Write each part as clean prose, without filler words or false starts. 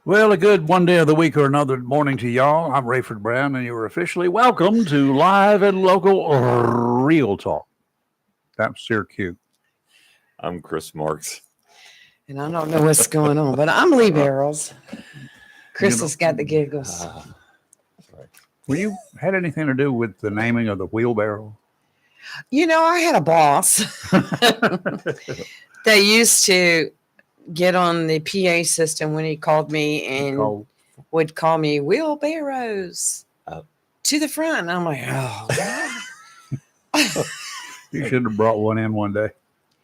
Well, a good one day of the week or another morning to y'all. I'm Rayford Brown, and you're officially welcome to Live and Local Real Talk. That's Sir Q. I'm Chris Marks. And I don't know what's going on, but I'm Lee Barrels. Chris has got the giggles. Well, you had anything to do with the naming of the wheelbarrow? You know, I had a boss that used to get on the PA system when he called me and would call me wheelbarrows to the front. And I'm like, oh. You should have brought one in one day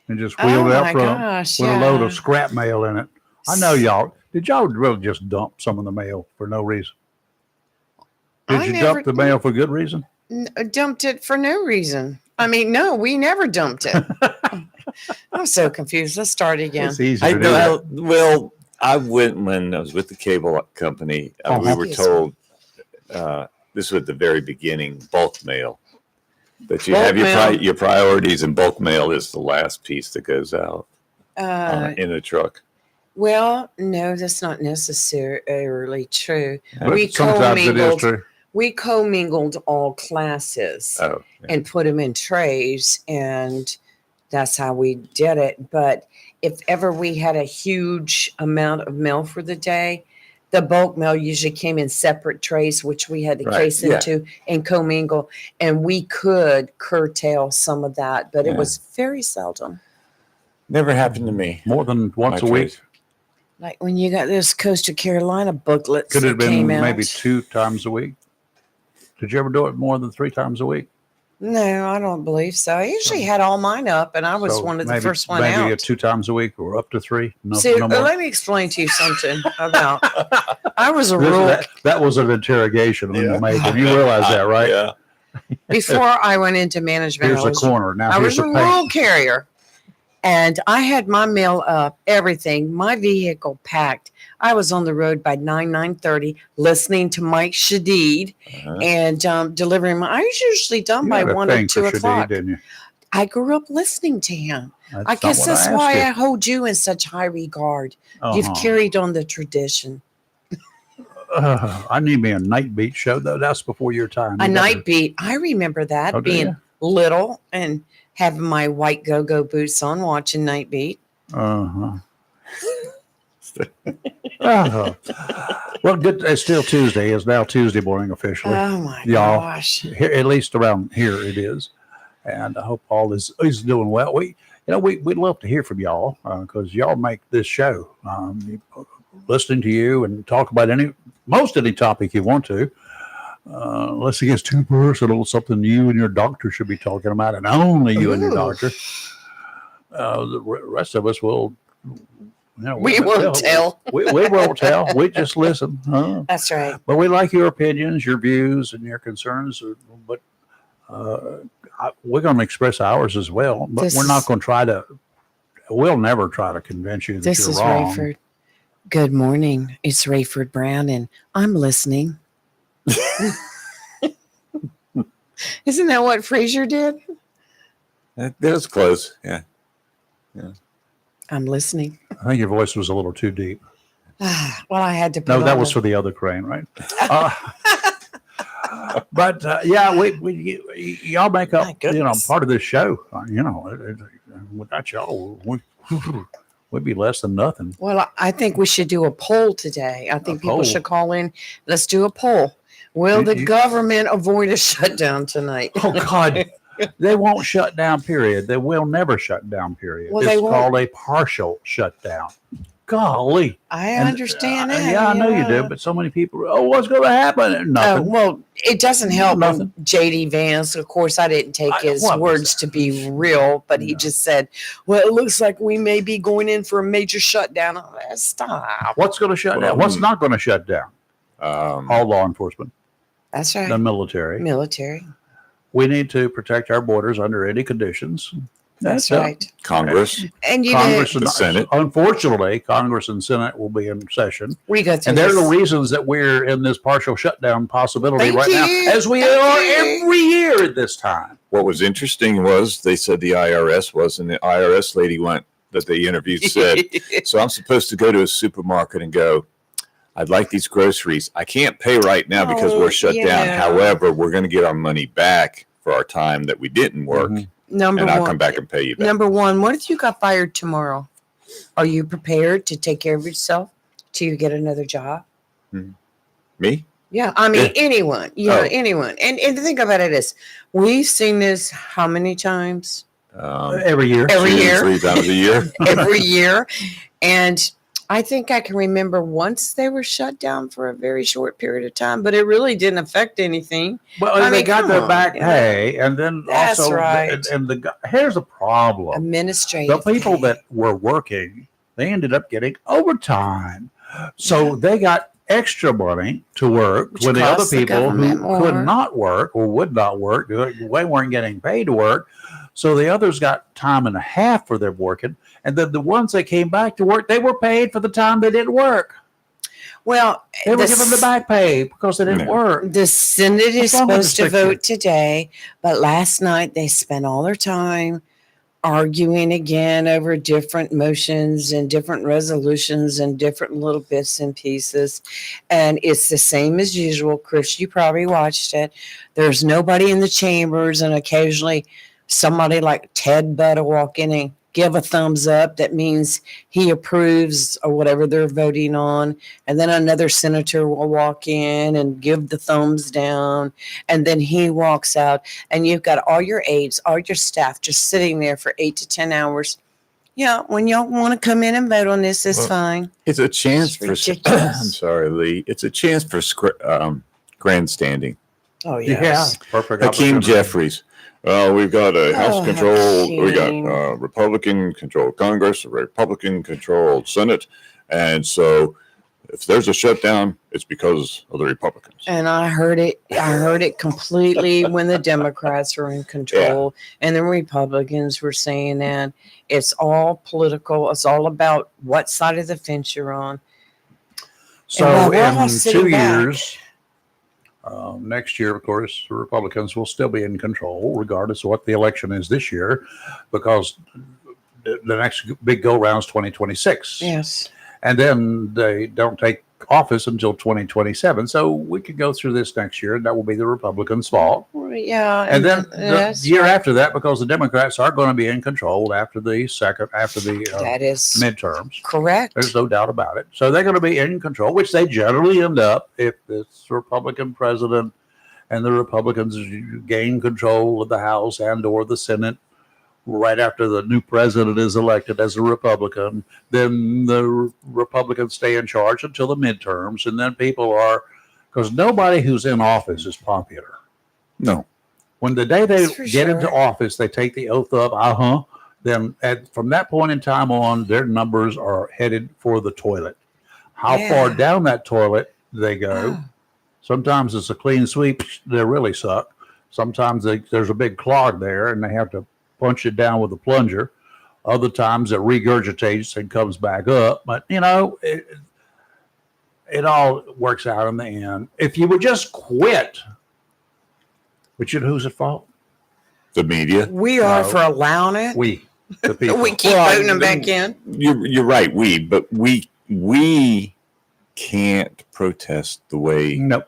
and just wheeled it out front with a load of scrap mail in it. I know y'all. Did y'all really just dump some of the mail for no reason? Did you dump the mail for good reason? Dumped it for no reason. I mean, no, we never dumped it. I'm so confused. Let's start again. It's easy to do. Well, I went when I was with the cable company. We were told this was at the very beginning, bulk mail. That you have your priorities, and bulk mail is the last piece that goes out in the truck. Well, no, that's not necessarily true. But sometimes it is true. We commingled all classes and put them in trays, and that's how we did it. But if ever we had a huge amount of mail for the day, the bulk mail usually came in separate trays, which we had to case into and commingle, and we could curtail some of that, but it was very seldom. Never happened to me. More than once a week. Like when you got those Coastal Carolina booklets. Could it have been maybe 2 times a week? Did you ever do it more than 3 times a week? No, I don't believe so. I usually had all mine up, and I was one of the first one out. Maybe 2 times a week or up to 3. Let me explain to you something about. I was a rule. That was an interrogation in the making. You realize that, right? Yeah. Before I went into management, here's the corner. Now I was a rural carrier. And I had my mail up, everything, my vehicle packed. I was on the road by 9:30, listening to Mike Shadid and delivering I was usually done by 1 or 2 o'clock. Shadid, didn't you? I grew up listening to him. I guess that's why I hold you in such high regard. You've carried on the tradition. I need me a night beat show, though. That's before your time. A night beat. I remember that being little and having my white go-go boots on, watching Night Beat. Well, good. It's still Tuesday. It's now Tuesday morning officially. Oh my gosh! Here, at least around here, it is. And I hope all is doing well. We'd love to hear from y'all because y'all make this show. Listening to you and talk about most any topic you want to. Unless it gets too personal, something you and your doctor should be talking about, and only you and your doctor. The rest of us will, we won't tell. We won't tell. We just listen. That's right. But we like your opinions, your views, and your concerns. But we're going to express ours as well. But we're not going to try to. We'll never try to convince you that you're wrong. This is Rayford. Good morning. It's Rayford Brown, and I'm listening. Isn't that what Frasier did? That was close. Yeah. I'm listening. I think your voice was a little too deep. Well, I had to. No, that was for the other crane, right? But y'all make up, part of this show. Without y'all, we'd be less than nothing. Well, I think we should do a poll today. I think people should call in. Let's do a poll. Will the government avoid a shutdown tonight? Oh, God. They won't shut down, period. They will never shut down, period. Well, it's called a partial shutdown. Golly. I understand that. Yeah, I know you do, but so many people, what's going to happen? Nothing. Well, it doesn't help. Nothing. J.D. Vance, of course, I didn't take his words to be real, but he just said, well, it looks like we may be going in for a major shutdown. Stop. What's going to shut down? What's not going to shut down? All law enforcement. That's right. The military. We need to protect our borders under any conditions. That's right. Congress. And Congress and the Senate. Unfortunately, Congress and Senate will be in session. We go through and they're the reasons that we're in this partial shutdown possibility now, as we are every year at this time. What was interesting was they said the IRS was, and the IRS lady that they interviewed said, so I'm supposed to go to a supermarket and go, I'd like these groceries. I can't pay right now because we're shut down. However, we're going to get our money back for our time that we didn't work. Number and one, I'll come back and pay you back. Number one, what if you got fired tomorrow? Are you prepared to take care of yourself till you get another job? Me? Yeah, I mean, anyone. Anyone. And the thing about it is, we've seen this how many times? Every year. Every year. 3 times a year. Every year. And I think I can remember once they were shut down for a very short period of time, but it really didn't affect anything. Well, they got their back pay, and then That's also, right. Here's the problem: administrative. the people pay. that were working, they ended up getting overtime, so they got extra money to work Which when the other costs the people who government more. could not work or would not work, they weren't getting paid to work. So the others got time and a half for their working, and then the ones that came back to work, they were paid for the time they didn't work. Well, They were given the back pay because they didn't work. the Senate is What's wrong with supposed the to picture? vote today, but last night they spent all their time arguing again over different motions and different resolutions and different little bits and pieces. And it's the same as usual. Chris, you probably watched it. There's nobody in the chambers, and occasionally somebody like Ted Budd will walk in and give a thumbs up. That means he approves or whatever they're voting on. And then another senator will walk in and give the thumbs down. And then he walks out, and you've got all your aides, all your staff just sitting there for 8 to 10 hours. Yeah, when y'all want to come in and vote on this, it's fine. It's a chance for. ridiculous. I'm sorry, Lee. It's a chance for grandstanding. Oh, yes. Yeah, perfect. Hakeem opportunity. Jeffries. We've got a House control. We got Hakeem. Republican controlled Congress, a Republican controlled Senate, and so if there's a shutdown, it's because of the Republicans. And I heard it completely when the Democrats were in control and the Republicans were saying that. It's all political. It's all about what side of the fence you're on. So And we're all in sitting 2 back. years, next year, of course, the Republicans will still be in control, regardless of what the election is this year, because the next big go round is 2026. Yes. And then they don't take office until 2027. So we could go through this next year, and that will be the Republicans' fault. Yeah. And then the year after that, because the Democrats are going to be in control after the that is midterms. correct. There's no doubt about it. So they're going to be in control, which they generally end up if it's Republican president and the Republicans gain control of the House and or the Senate right after the new president is elected as a Republican. Then the Republicans stay in charge until the midterms. And then people are, because nobody who's in office is popular. No. When the day they That's for get sure. into office, they take the oath of, then from that point in time on, their numbers are headed for the toilet. How far Yeah. down that toilet they go. Sometimes it's a clean sweep. They really suck. Sometimes there's a big clog there and they have to punch it down with a plunger. Other times it regurgitates and comes back up. But, it all works out in the end. If you would just quit, but who's at fault? The media. We are No. for allowing it. We, the people. We keep Well, voting them back in. You're right. But we can't protest the way Nope.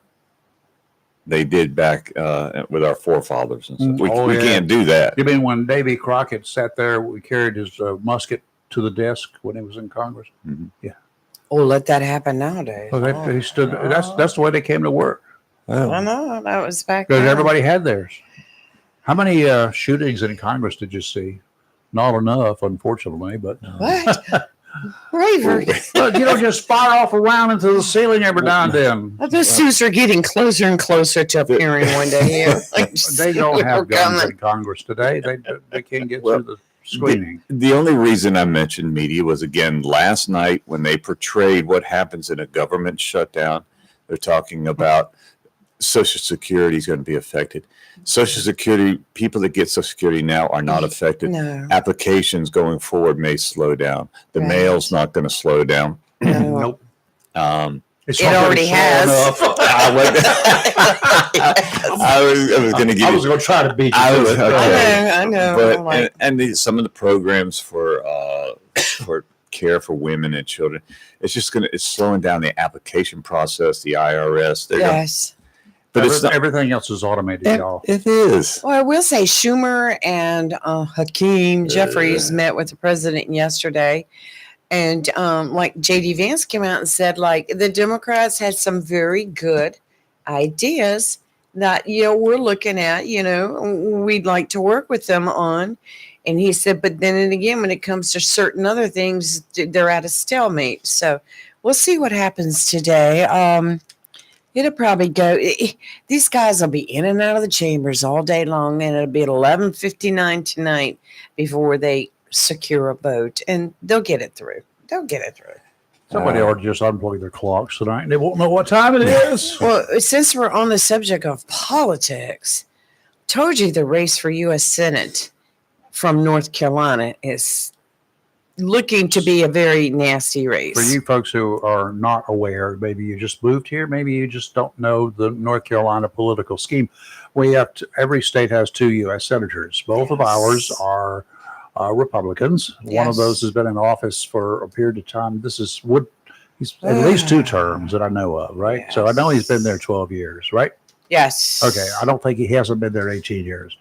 they did back with our forefathers and stuff. We Yeah. can't do that. You mean when Davy Crockett sat there, we carried his musket to the desk when he was in Congress? Mhm. Yeah. Oh, let that happen nowadays. Well, he stood. That's the way they came to work, I know that was back because then. everybody had theirs. How many shootings in Congress did you see? Not enough, unfortunately. But What? Bravery. but you don't just fire off a round into the ceiling every now and then. Those suits are getting closer and closer to appearing one day here. Like, They don't you're have guns coming. in Congress today. They can't get Well, through the screening. The only reason I mentioned media was, again, last night when they portrayed what happens in a government shutdown. They're talking about Social Security is going to be affected. Social Security, people that get Social Security now are not affected. No. Applications going forward may slow down. The Right. mail's not going to slow down. No. Nope. It's It already already slow has. enough. I was going to give I you. was going to try to beat you. I was- to it. okay. I know. But Like, some of the programs for care for women and children. It's slowing down the application process, the IRS. Yes. But everything else is automated, y'all. It is. Well, I will say Schumer and Hakeem Jeffries met with the president yesterday. And like J.D. Vance came out and said, like, the Democrats had some very good ideas that, we're looking at, we'd like to work with them on. And he said, but then and again, when it comes to certain other things, they're at a stalemate. So we'll see what happens today. It'll probably go. These guys will be in and out of the chambers all day long, and it'll be at 11:59 tonight before they secure a vote, and they'll get it through. Somebody ought to just unplug their clocks tonight, and they won't know what time it is. Well, since we're on the subject of politics, told you the race for U.S. Senate from North Carolina is looking to be a very nasty race. For you folks who are not aware, maybe you just moved here, maybe you just don't know the North Carolina political scheme. Every state has 2 U.S. senators. Both of ours are Republicans. Yes. One of those has been in office for a period of time. He's at least 2 terms that I know of, right? Yes. So I know he's been there 12 years, right? Yes. Okay. I don't think he hasn't been there 18 years.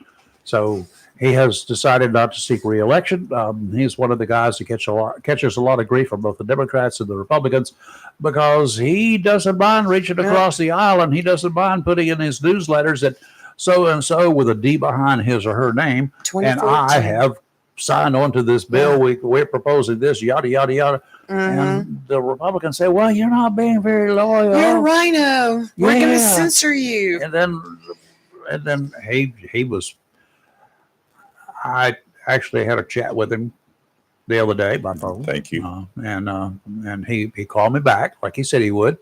So he has decided not to seek re-election. He's one of the guys that catches a lot of grief from both the Democrats and the Republicans because he doesn't mind reaching across the aisle, and he doesn't mind putting in his newsletters that so-and-so with a D behind his or her name, and I have signed on to this bill. We're proposing this, yada, yada, yada. Mm-hmm. And the Republicans say, well, you're not being very loyal. You're a rhino. We're going to Yeah. censor you. And then he was... I actually had a chat with him the other day by phone. Thank you. And he called me back like he said he would.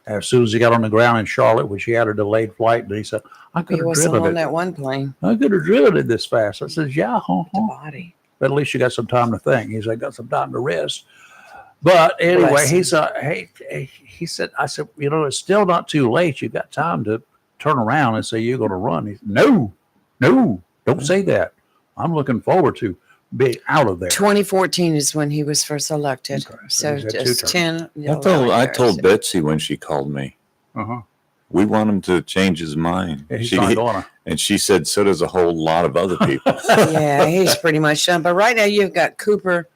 As soon as he got on the ground in Charlotte, which he had a delayed flight, and he said, I could He have wasn't driven on it. that one plane. I could have driven it this fast. I said, yeah, The body. but at least you got some time to think. He said, I got some time to rest. But anyway, Bless him. he said, I said, it's still not too late. You've got time to turn around and say you're going to run. He said, no, don't say that. I'm looking forward to being out of there. 2014 is when he was first elected. Okay, So he's had 2 just terms. 10. I told Betsy when she called me, Uh-huh. we want him to change his mind. Yeah, he's not going to. And she said, so does a whole lot of other people. Yeah, he's pretty much done. But right now you've got Cooper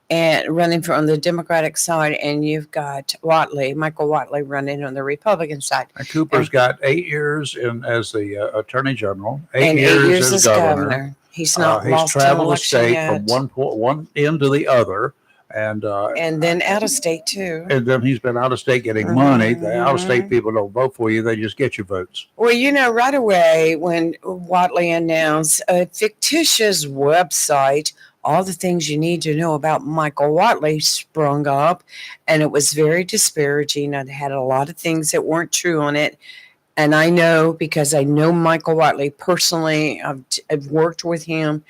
and running from the Democratic side, and you've got Michael Whatley running on the Republican side. And Cooper's got 8 years as the Attorney General, 8 And years, 8 years as as governor. He's not He's lost an traveled the election state yet. from one end to the other, and then out of state too. then he's been out of state getting money. The out of state people don't vote for you; they just get your votes. Well, right away when Whatley announced a fictitious website, all the things you need to know about Michael Whatley sprung up, and it was very disparaging. It had a lot of things that weren't true on it. And I know because I know Michael Whatley personally. I've worked with him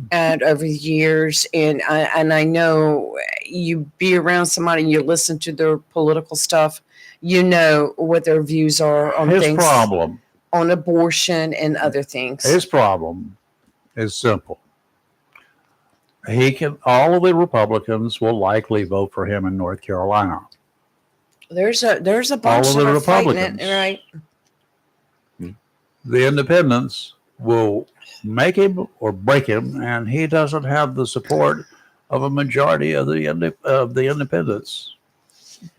and over the years, and I know you be around somebody and you listen to their political stuff, you know what their views are on His things, problem, on abortion and other things. his problem is simple. All of the Republicans will likely vote for him in North Carolina. There's a bunch All of the that are fighting Republicans. it, right? The independents will make him or break him, and he doesn't have the support of a majority of the independents.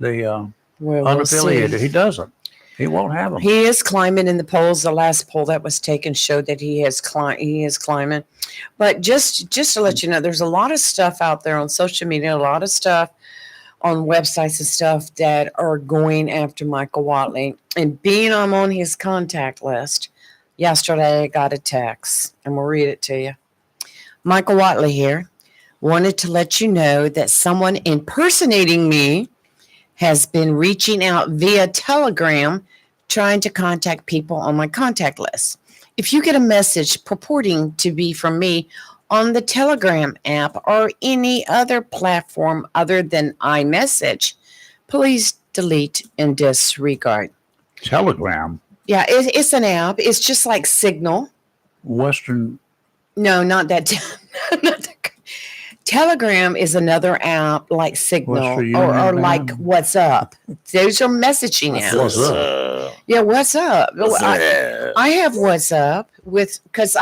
The We'll unaffiliated, see. he doesn't. He won't have them. He is climbing in the polls. The last poll that was taken showed that he is climbing. But just to let you know, there's a lot of stuff out there on social media, a lot of stuff on websites and stuff that are going after Michael Whatley. And being I'm on his contact list, yesterday I got a text, and we'll read it to you. Michael Whatley here. Wanted to let you know that someone impersonating me has been reaching out via Telegram, trying to contact people on my contact list. If you get a message purporting to be from me on the Telegram app or any other platform other than iMessage, please delete and disregard. Telegram, Yeah, it's an app. It's just like Signal. Western. No, not that. Not that. Telegram is another app like Signal Western Union, or man. like WhatsApp. Those are messaging apps. What's up? Yeah, what's up? What's I up? have WhatsApp because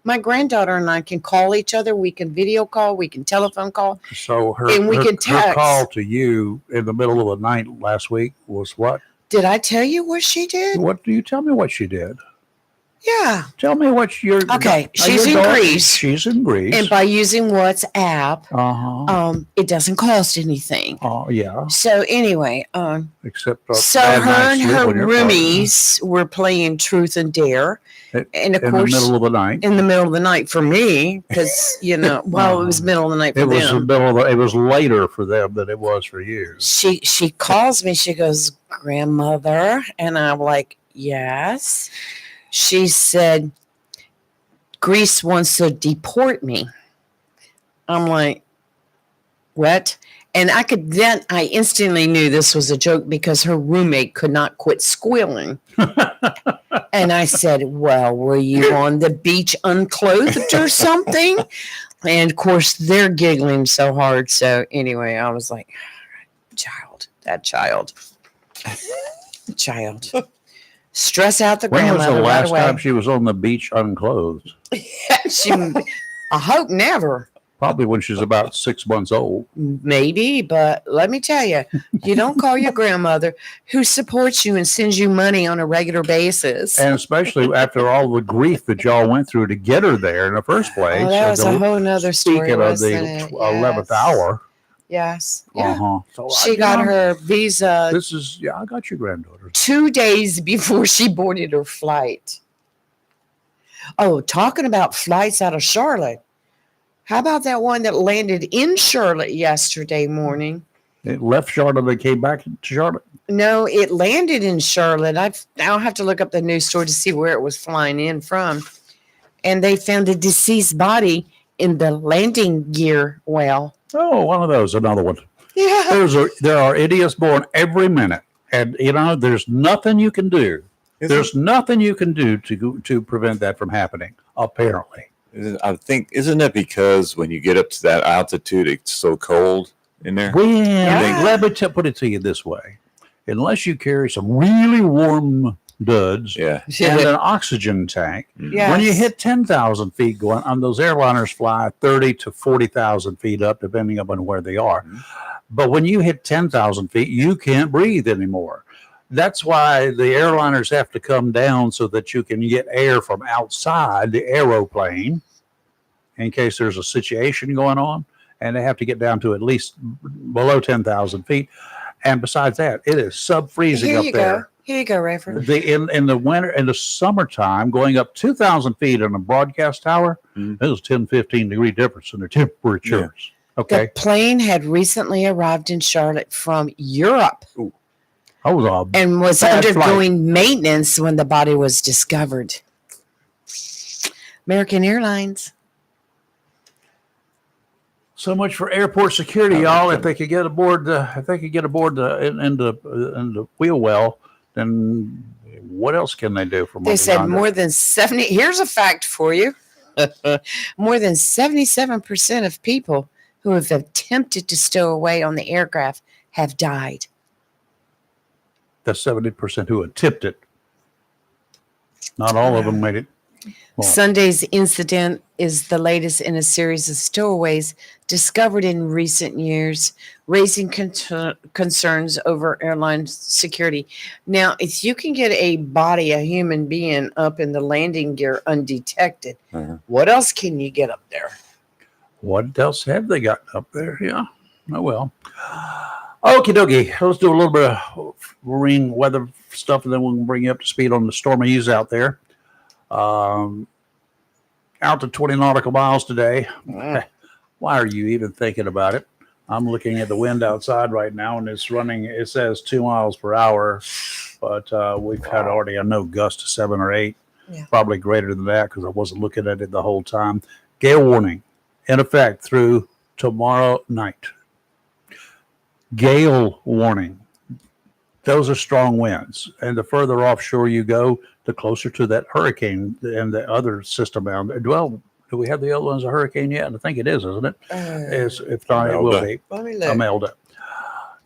my granddaughter and I can call each other. We can video call, we can telephone call. So And we can her text. call to you in the middle of the night last week was what? Did I tell you what she did? What do you tell me what she did? Yeah. Tell me what your Okay, she's your in daughter- Greece. She's in Greece. And by using WhatsApp, it doesn't cost anything. Oh yeah. So anyway, Except so bad her night's and sleep her on your part. roomies were playing Truth and Dare, and of in the course, middle of the night. in the middle of the night for me, because it was middle of the night for It was the them. middle of the, it was later for them than it was for you. She calls me. She goes, "Grandmother," and I'm like, "Yes." She said, "Greece wants to deport me." I'm like, "What?" And I instantly knew this was a joke because her roommate could not quit squealing. And I said, "Well, were you on the beach unclothed or something?" And of course, they're giggling so hard. So anyway, I was like, child. Stress out the When was grandmother the right last away. time she was on the beach unclothed? I hope never. Probably when she's about 6 months old. Maybe, but let me tell you, you don't call your grandmother who supports you and sends you money on a regular basis. And especially after all the grief that y'all went through to get her there in the first place. Oh, that was a whole nother story. Speaking of wasn't the it? 11th Yes. hour. Yes. Yeah. So She got her visa This is, I got your granddaughter. 2 days before she boarded her flight. Oh, talking about flights out of Charlotte. How about that one that landed in Charlotte yesterday morning? It left Charlotte and came back to Charlotte. No, it landed in Charlotte. I'll have to look up the news story to see where it was flying in from. And they found a deceased body in the landing gear well. Oh, one of those, another one. Yeah. There are idiots born every minute. And, there's nothing you can do. There's nothing you can do to prevent that from happening, apparently. I think, isn't it because when you get up to that altitude, it's so cold in there? Well, Yeah. let me put it to you this way. Unless you carry some really warm duds Yeah. and an oxygen tank, Yes. when you hit 10,000 feet going on, those airliners fly 30 to 40,000 feet up, depending upon where they are. Mhm. But when you hit 10,000 feet, you can't breathe anymore. That's why the airliners have to come down so that you can get air from outside the aeroplane in case there's a situation going on. And they have to get down to at least below 10,000 feet. And besides that, it is sub-freezing up there. Here you go, Reverend. In the winter, in the summertime, going up 2,000 feet on a broadcast tower, Mhm. it was 10, 15 degree difference in the temperatures. Okay. The plane had recently arrived in Charlotte from Europe I was all and was Bad undergoing maintenance when the body was discovered. American Airlines. so much for airport security, y'all. If they could get aboard, in the wheel well, then what else can they do for They said more than 70. Here's a fact for you. More than 77% of people who have attempted to stow away on the aircraft have died. That's 70% who attempted. Not all of them made it. Well, Sunday's incident is the latest in a series of stowaways discovered in recent years, raising concerns over airline security. Now, if you can get a human being up in the landing gear undetected, what else can you get up there? what else have they got up there? Yeah. Oh, well. Okie dokie. Let's do a little bit of marine weather stuff, and then we'll bring you up to speed on the stormies out there. Out to 20 nautical miles today. Why are you even thinking about it? I'm looking at the wind outside right now, and it's running. It says 2 miles per hour, but we've had already a no gust of 7 or 8, probably greater than that because I wasn't looking at it the whole time. Gale warning in effect through tomorrow night. Gale warning. Those are strong winds, and the further offshore you go, the closer to that hurricane and the other system. Well, Do we have the other one as a hurricane yet? I think it is, isn't it? If not, it will Imelda. be. Let me look. Imelda.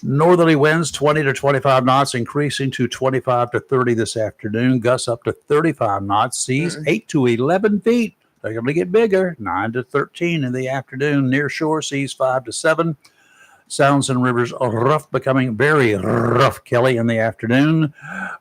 Northerly winds 20 to 25 knots, increasing to 25 to 30 this afternoon. Gusts up to 35 knots. Seas 8 to 11 feet. They're going to get bigger. 9 to 13 in the afternoon. Near shore seas 5 to 7. Sounds and rivers are rough, becoming very rough, Kelly, in the afternoon.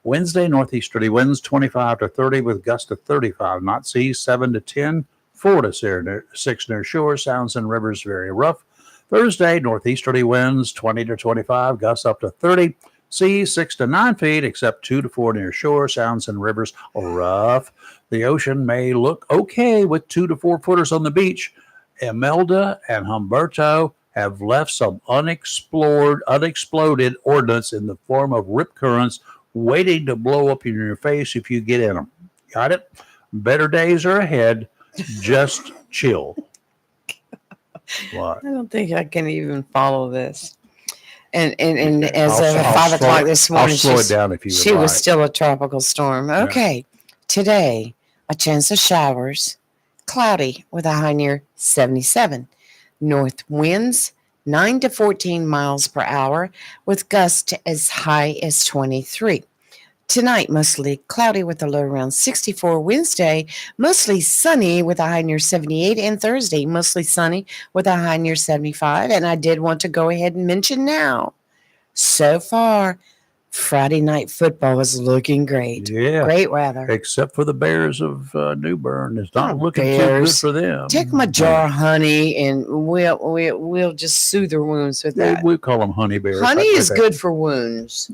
Wednesday, northeasterly winds 25 to 30 with gusts to 35 knots. Seas 7 to 10. 4 to 6 near shore. Sounds and rivers very rough. Thursday, northeasterly winds 20 to 25, gusts up to 30, seas 6 to 9 feet, except 2 to 4 near shore. Sounds and rivers rough. The ocean may look okay with 2 to 4 footers on the beach. Imelda and Humberto have left some unexploded ordnance in the form of rip currents waiting to blow up in your face if you get in them. Got it? Better days are ahead. Just chill. What? I don't think I can even follow this. And as I'll of 5 o'clock this morning, I'll slow it down if you would she was like. still a tropical storm. Okay. Today, a chance of showers, cloudy with a high near 77. North winds 9 to 14 miles per hour with gusts as high as 23. Tonight, mostly cloudy with a low around 64. Wednesday, mostly sunny with a high near 78. And Thursday, mostly sunny with a high near 75. And I did want to go ahead and mention now, so far, Friday night football is looking great. Yeah. Great weather. Except for the Bears of New Bern. It's not looking too good Bears. for them. Take them a jar of honey and we'll just soothe their wounds with that. We call them honey bears. Honey is good for wounds.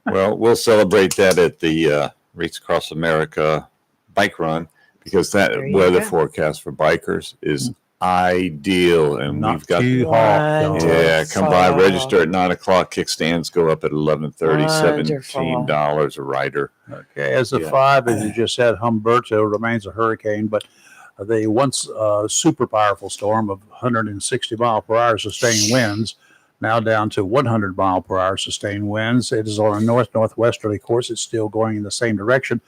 Well, we'll celebrate that at the Reach Across America bike run because that There you weather go. forecast for bikers is ideal. And Not we've got, too hot. yeah, come by, Wonderful. register at 9 o'clock. Kickstands go up at 11:30, Wonderful. $17 a rider. Okay, as a Yeah. 5, as you just said, Humberto remains a hurricane, but the once super powerful storm of 160 mile per hour sustained winds, now down to 100 mile per hour sustained winds. It is on a northwesterly course. It's still going in the same direction,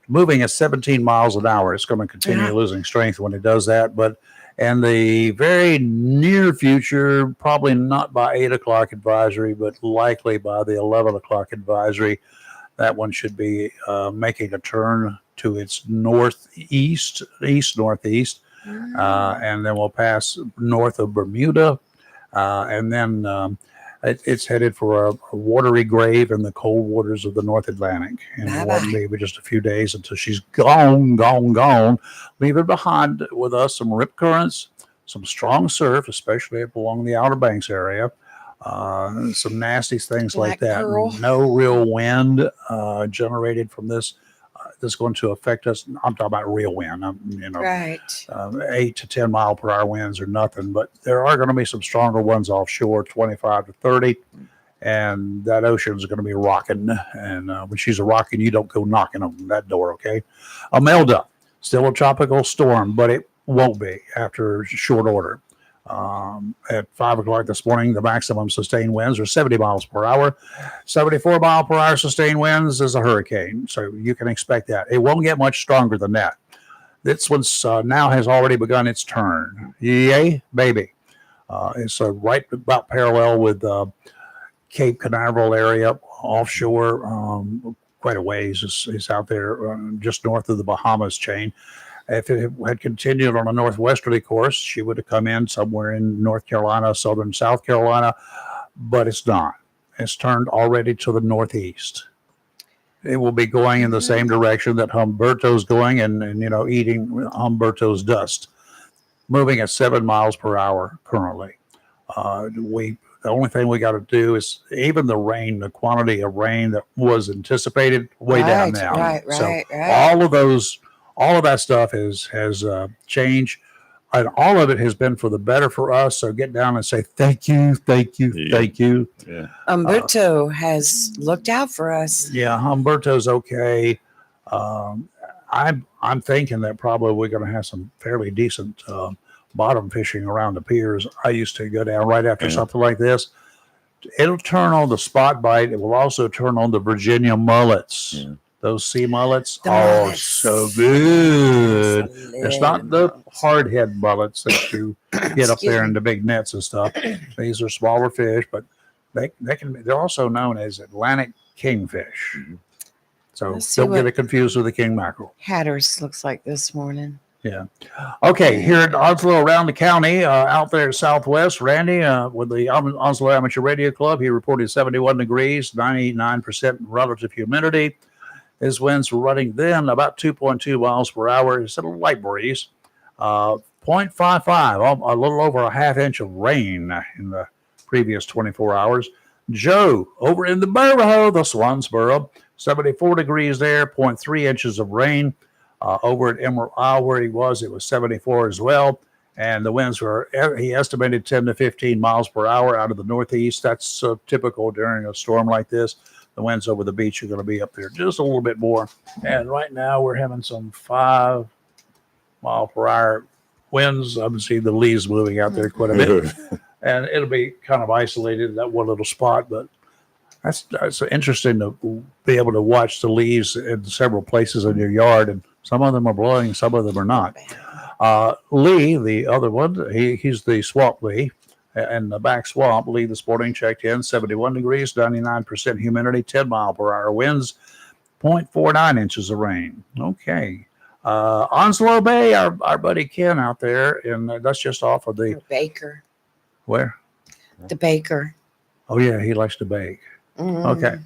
moving at 17 miles an hour. It's going to continue losing strength when it does that, but in the very near future, probably not by 8 o'clock advisory, but likely by the 11 o'clock advisory, that one should be making a turn to its northeast, northeast, and then we'll pass north of Bermuda, and then it's headed for a watery grave in the cold waters of the North Atlantic. And it won't be just a few days until she's gone, leaving behind with us some rip currents, some strong surf, especially up along the Outer Banks area, some nasty things like that. Pearl. No real wind generated from this. That's going to affect us. I'm talking about real wind. Right. 8 to 10 mile per hour winds are nothing, but there are going to be some stronger ones offshore, 25 to 30, and that ocean is going to be rocking. And when she's a rocking, you don't go knocking on that door, okay? Imelda, still a tropical storm, but it won't be after short order. At 5 o'clock this morning, the maximum sustained winds are 70 miles per hour. 74 mile per hour sustained winds is a hurricane, so you can expect that. It won't get much stronger than that. This one's now has already begun its turn. Yay, baby. It's right about parallel with Cape Canaveral area offshore. Quite a ways is out there just north of the Bahamas chain. If it had continued on a northwesterly course, she would have come in somewhere in North Carolina, southern South Carolina, but it's not. It's turned already to the northeast. It will be going in the same direction that Humberto's going and eating Humberto's dust, moving at 7 miles per hour currently. The only thing we got to do is even the rain, the quantity of rain that was anticipated, way down now. Right. All of that stuff has changed, and all of it has been for the better for us. So get down and say thank you. Yeah. Humberto has looked out for us. Yeah, Humberto's okay. I'm thinking that probably we're going to have some fairly decent bottom fishing around the piers. I used to go down right after something like this. It'll turn on the spot bite. It will also turn on the Virginia mullets. Those sea mullets, The oh, mullets. so good. Yes, It's not the hard head mullets that you get up Excuse there me. in the big nets and stuff. These are smaller fish, but they're also known as Atlantic kingfish. So Let's see don't get what- it confused with the king mackerel. Hatteras looks like this morning. Yeah. Okay, here at Onslow around the county, out there at Southwest, Randy with the Onslow Amateur Radio Club, he reported 71 degrees, 99% relative humidity. His winds were running then about 2.2 miles per hour. It's a light breeze. 0.55, a little over a half inch of rain in the previous 24 hours. Joe, over in the Borough, the Swansboro, 74 degrees there, 0.3 inches of rain. Over at Emerald Isle, where he was, it was 74 as well. And the winds were, he estimated 10 to 15 miles per hour out of the northeast. That's typical during a storm like this. The winds over the beach are going to be up there just a little bit more. And right now we're having some 5 mile per hour winds. I'm seeing the leaves moving out there quite a bit. And it'll be kind of isolated in that one little spot, but that's interesting to be able to watch the leaves in several places in your yard, and some of them are blowing, some of them are not. Lee, the other one, he's the swamp Lee, and the back swamp. Lee this morning checked in 71 degrees, 99% humidity, 10 mile per hour winds, 0.49 inches of rain. Okay. Onslow Bay, our buddy Ken out there, and that's just off of the Baker. where? The baker. Oh yeah, he likes to bake. Okay.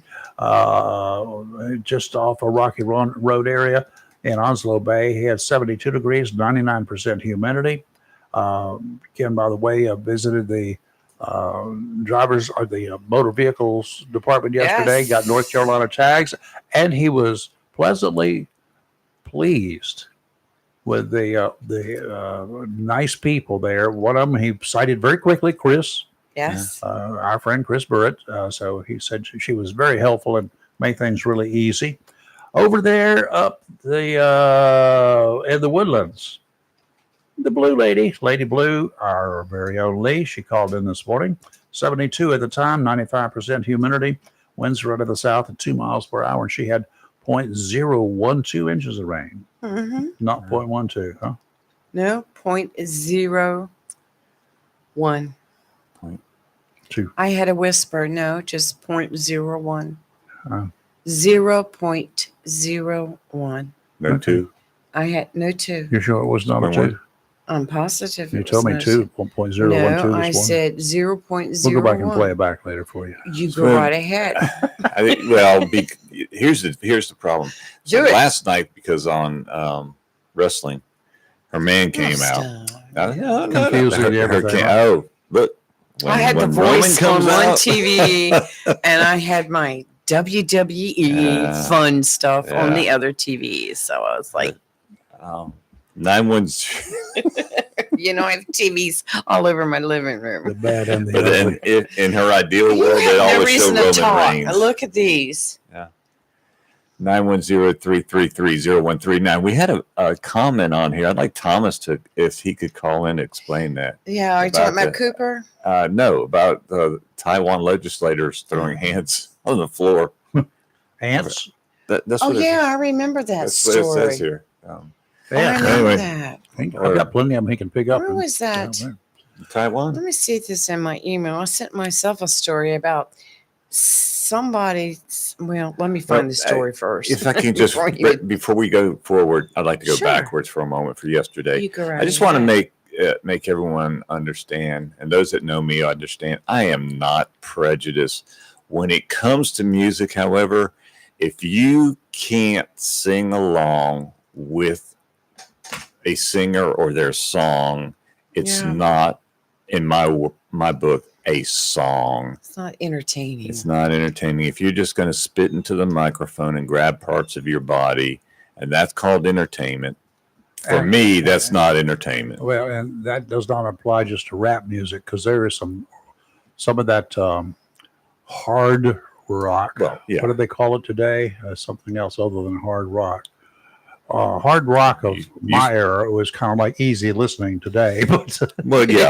Just off a Rocky Road area in Onslow Bay. He had 72 degrees, 99% humidity. Ken, by the way, visited the drivers or the motor vehicles department yesterday, Yes. got North Carolina tags, and he was pleasantly pleased with the nice people there. One of them he cited very quickly, Chris. Yes. Our friend Chris Burrett. So he said she was very helpful and made things really easy. Over there up the in the Woodlands, the Blue Lady, Lady Blue, our very own Lee, she called in this morning. 72 at the time, 95% humidity. Winds were out of the south at 2 miles per hour, and she had 0.012 inches of rain. Not 0.12, huh? No, 0.01. 2. I had a whisper. No, just 0.01. 0.01. No 2. I had no 2. You sure it was not a 2? I'm positive. You it told was me no 2, 1.012 No, this I morning. said 0.01. We'll go back and play it back later for you. You go right ahead. I think, well, here's the problem. So Do it. last night, because on wrestling, her man came out. Confusing everything. Look. I had the voice on one TV, and I had my WWE fun stuff on the other TV. So I was like, 910. I have TVs all over my living room. The bad and the But ugly. in her ideal world, they no always show reason to Roman talk. Reigns. Look at these. 910-333-0139. We had a comment on here. I'd like Thomas if he could call in to explain that. Yeah, are you talking about Cooper? No, about the Taiwan legislators throwing hands on the floor. Ants? That's Oh, what yeah, I remember that that's story. what it says here. I Yeah. remember Anyway. that. I've got plenty of them he can pick up. Where was that? Taiwan. Let me see if this is in my email. I sent myself a story about somebody. Well, let me find the story first. If I can just, before we go forward, I'd like to go Sure. backwards for a moment for yesterday. You go right I just want to ahead. make everyone understand, and those that know me understand, I am not prejudiced when it comes to music. However, if you can't sing along with a singer or their song, it's not, in my book, a song. It's not entertaining. It's not entertaining. If you're just going to spit into the microphone and grab parts of your body, and that's called entertainment, for me, that's not entertainment. Well, and that does not apply just to rap music, because there is some of that hard rock. Well, yeah. What do they call it today? Something else other than hard rock. Hard rock of my era was kind of like easy listening today, but Well, yeah.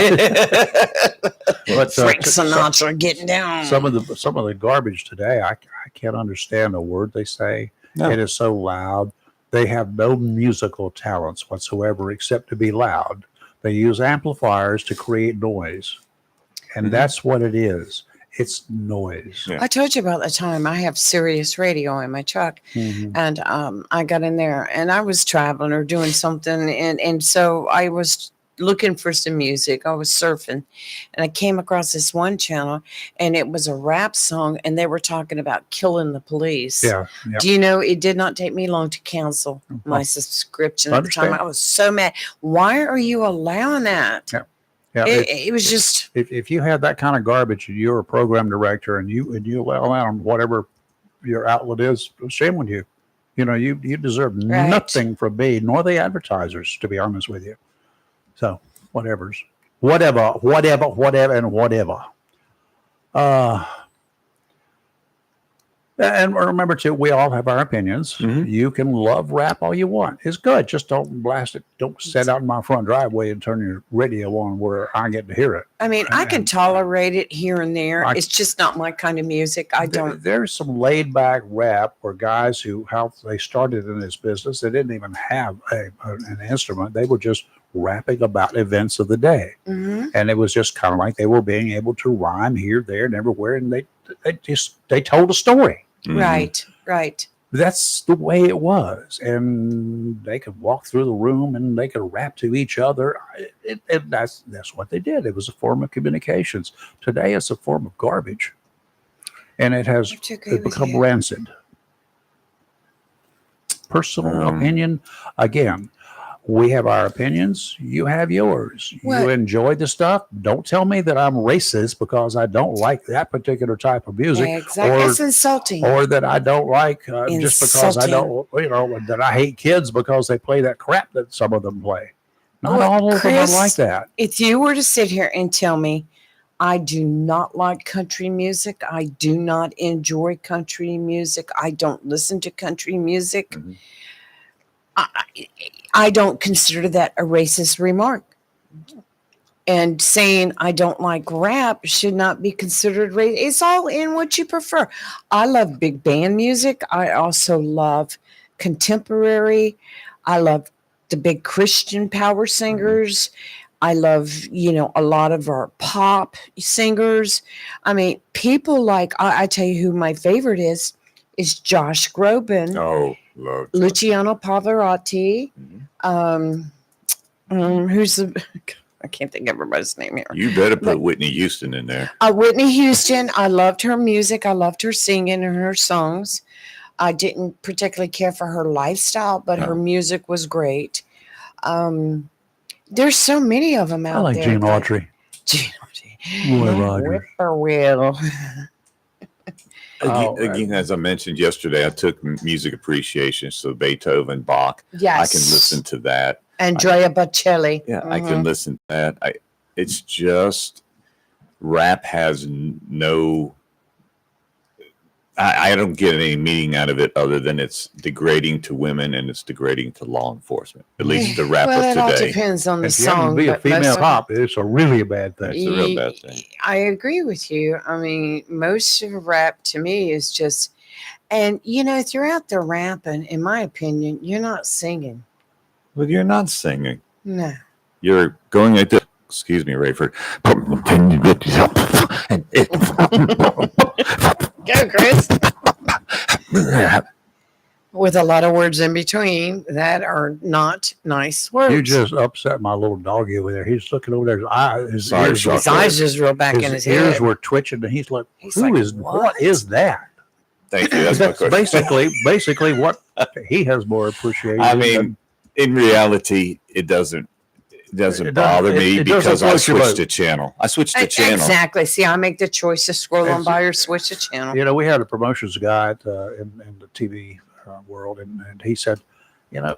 but Frank Sinatra getting down. some of the garbage today, I can't understand a word they say, No. It is so loud. They have no musical talents whatsoever except to be loud. They use amplifiers to create noise. And that's what it is. It's noise. Yeah. I told you about the time I have Sirius radio in my truck, and I got in there and I was traveling or doing something, and so I was looking for some music. I was surfing, and I came across this one channel, and it was a rap song, and they were talking about killing the police. Yeah. Do you know, it did not take me long to cancel my subscription at the time. I was so mad. Why are you allowing that? Yeah. Yeah, it was just, if you have that kind of garbage and you're a program director and you allow on whatever your outlet is, shame on you. You know, you deserve nothing from me nor the advertisers, to be honest with you. So whatever. And remember too, we all have our opinions. You can love rap all you want. It's good. Just don't blast it. Don't sit out in my front driveway and turn your radio on where I get to hear it. I mean, I can tolerate it here and there. It's just not my kind of music. I don't. There's some laid back rap where guys how they started in this business, they didn't even have an instrument. They were just rapping about events of the day. And it was just kind of like they were being able to rhyme here, there, and everywhere. And they told a story. Right. That's the way it was. And they could walk through the room and they could rap to each other. That's what they did. It was a form of communications. Today it's a form of garbage. And it's become rancid. Personal opinion, again. We have our opinions. You have yours. You enjoy the stuff. Don't tell me that I'm racist because I don't like that particular type of music. Yeah, exactly. It's insulting. Or that I don't like just because I don't, that I hate kids because they play that crap that some of them play. Not all of them are like that. If you were to sit here and tell me, I do not like country music, I do not enjoy country music, I don't listen to country music, I don't consider that a racist remark. And saying I don't like rap should not be considered racist. It's all in what you prefer. I love big band music. I also love contemporary. I love the big Christian power singers. I love, a lot of our pop singers. I mean, people like, I tell you who my favorite is Josh Groban. Oh, love Luciano Pavarotti. Who's I can't think of everybody's name here. You better put Whitney Houston in there. Whitney Houston. I loved her music. I loved her singing and her songs. I didn't particularly care for her lifestyle, but her music was great. There's so many of them out there. I like Gene Autry. Roy Rogers. Whippoorwill. Again, as I mentioned yesterday, I took music appreciation, so Beethoven, Bach. Yes. I can listen to that. Andrea Bocelli. Yeah, I can listen to that. It's just rap has no. I don't get any meaning out of it other than it's degrading to women and it's degrading to law enforcement. At least the rap of today. It all depends on the if song. You have to be a female cop, it's a really bad thing. It's a real bad thing. I agree with you. I mean, most of rap to me is just, and if you're out there rapping, in my opinion, you're not singing. But you're not singing. No. You're going like this. Excuse me, Rayford. Go, Chris. With a lot of words in between that are not nice words. You just upset my little doggy over there. He's looking over there. His eyes just real back in his ears head. were twitching, and he's like, what is that? Thank you. That's basically what he has more appreciation. I mean, in reality, it doesn't bother me because I switched the channel. Exactly. See, I make the choice to scroll on by or switch the channel. We had a promotions guy in the TV world, and he said, and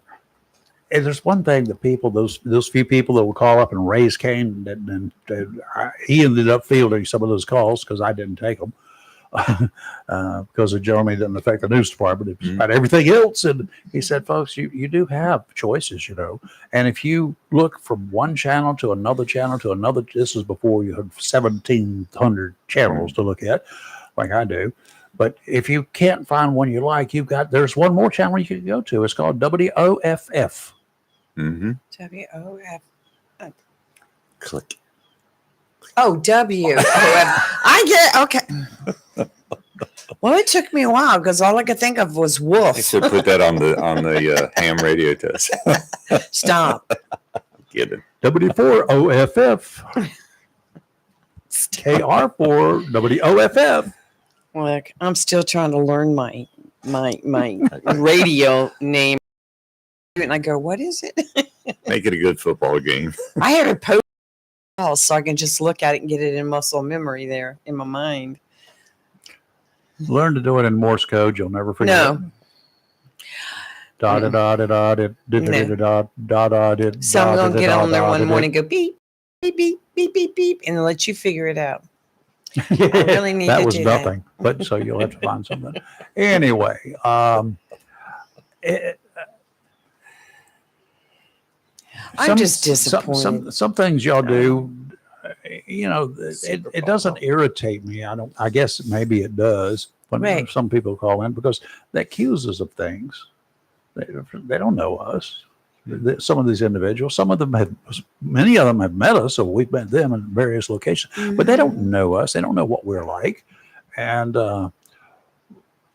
there's one thing that people, those few people that will call up and raise Cain, and he ended up fielding some of those calls because I didn't take them. Because it generally didn't affect the news department. It was about everything else. And he said, folks, you do have choices, and if you look from one channel to another, this is before you had 1,700 channels to look at, like I do, But if you can't find one you like, there's one more channel you can go to. It's called WOFF. Mm-hmm. WOF. Click. Oh, WOF. I get okay. Well, it took me a while because all I could think of was I wolf. should put that on the ham radio test. Stop. Kidding. W4OFF. KR4 WOFF. Look, I'm still trying to learn my radio name. And I go, what is it? Make it a good football game. I had a post so I can just look at it and get it in muscle memory there in my mind. Learn to do it in Morse code. You'll never forget. No. Da da da da da da da da da da. So I'm gonna get on there one morning and go beep, beep, beep, beep, beep, beep, and let you figure it out. I really need that to was do nothing, but so you'll have to find something. Anyway, I'm just disappointed. Some things y'all do, it doesn't irritate me. I guess maybe it does when Right. some people call in because they accuse us of things. They don't know us. Some of these individuals, many of them have met us, so we've met them in various locations, but they don't know us. They don't know what we're like, and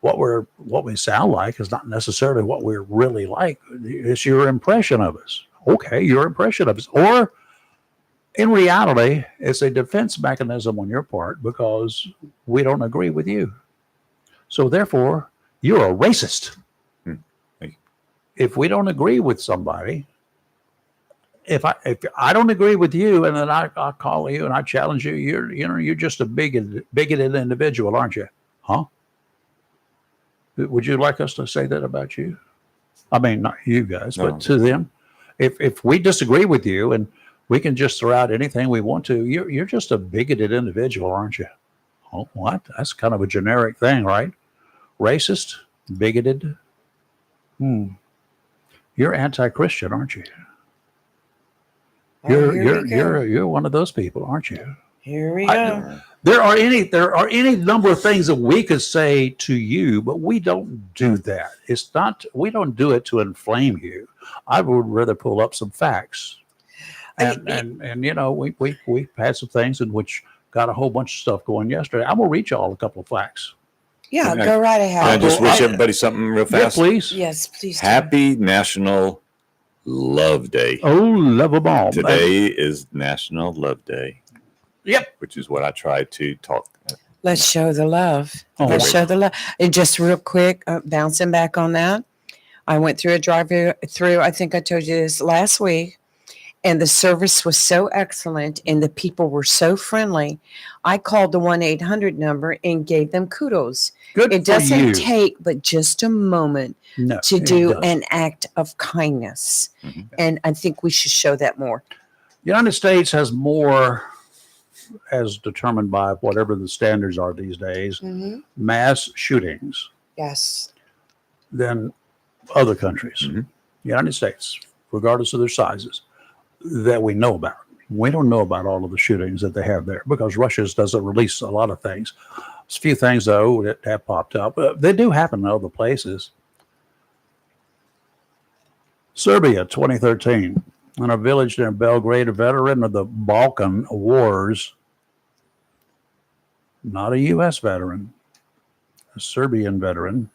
what we sound like is not necessarily what we're really like. It's your impression of us. Okay, your impression of us, or in reality, it's a defense mechanism on your part because we don't agree with you. So therefore, you're a racist. If we don't agree with somebody, if I don't agree with you, and then I call you and I challenge you, you're just a bigoted individual, aren't you? Huh? Would you like us to say that about you? I mean, not you guys, No. but to them. If we disagree with you and we can just throw out anything we want to, you're just a bigoted individual, aren't you? Oh, what? That's kind of a generic thing, right? Racist, bigoted. You're anti-Christian, aren't you? You're one of those people, aren't you? Here we go. There are any number of things that we could say to you, but we don't do that. We don't do it to inflame you. I would rather pull up some facts. And we've had some things in which got a whole bunch of stuff going yesterday. I'm gonna read y'all a couple of facts. Yeah, go right ahead. I just wish everybody something real fast. Yeah, please. Yes, please. Happy National Love Day. Oh, love them all. Today is National Love Day. Yep. Which is what I try to talk. Let's show the love. Oh, Let's show the love. And just real quick, bouncing back on that, I went through a drive-through. I think I told you this last week, and the service was so excellent, and the people were so friendly. I called the 1-800 number and gave them kudos. Good It for you. doesn't take but just a moment No, to it do doesn't. an act of kindness, and I think we should show that more. The United States has more, as determined by whatever the standards are these days, mass shootings Yes. than other countries. The United States, regardless of their sizes, that we know about. We don't know about all of the shootings that they have there because Russia doesn't release a lot of things. There's a few things, though, that have popped up. They do happen in other places. Serbia, 2013. In a village near Belgrade, a veteran of the Balkan Wars, not a U.S. veteran, a Serbian veteran,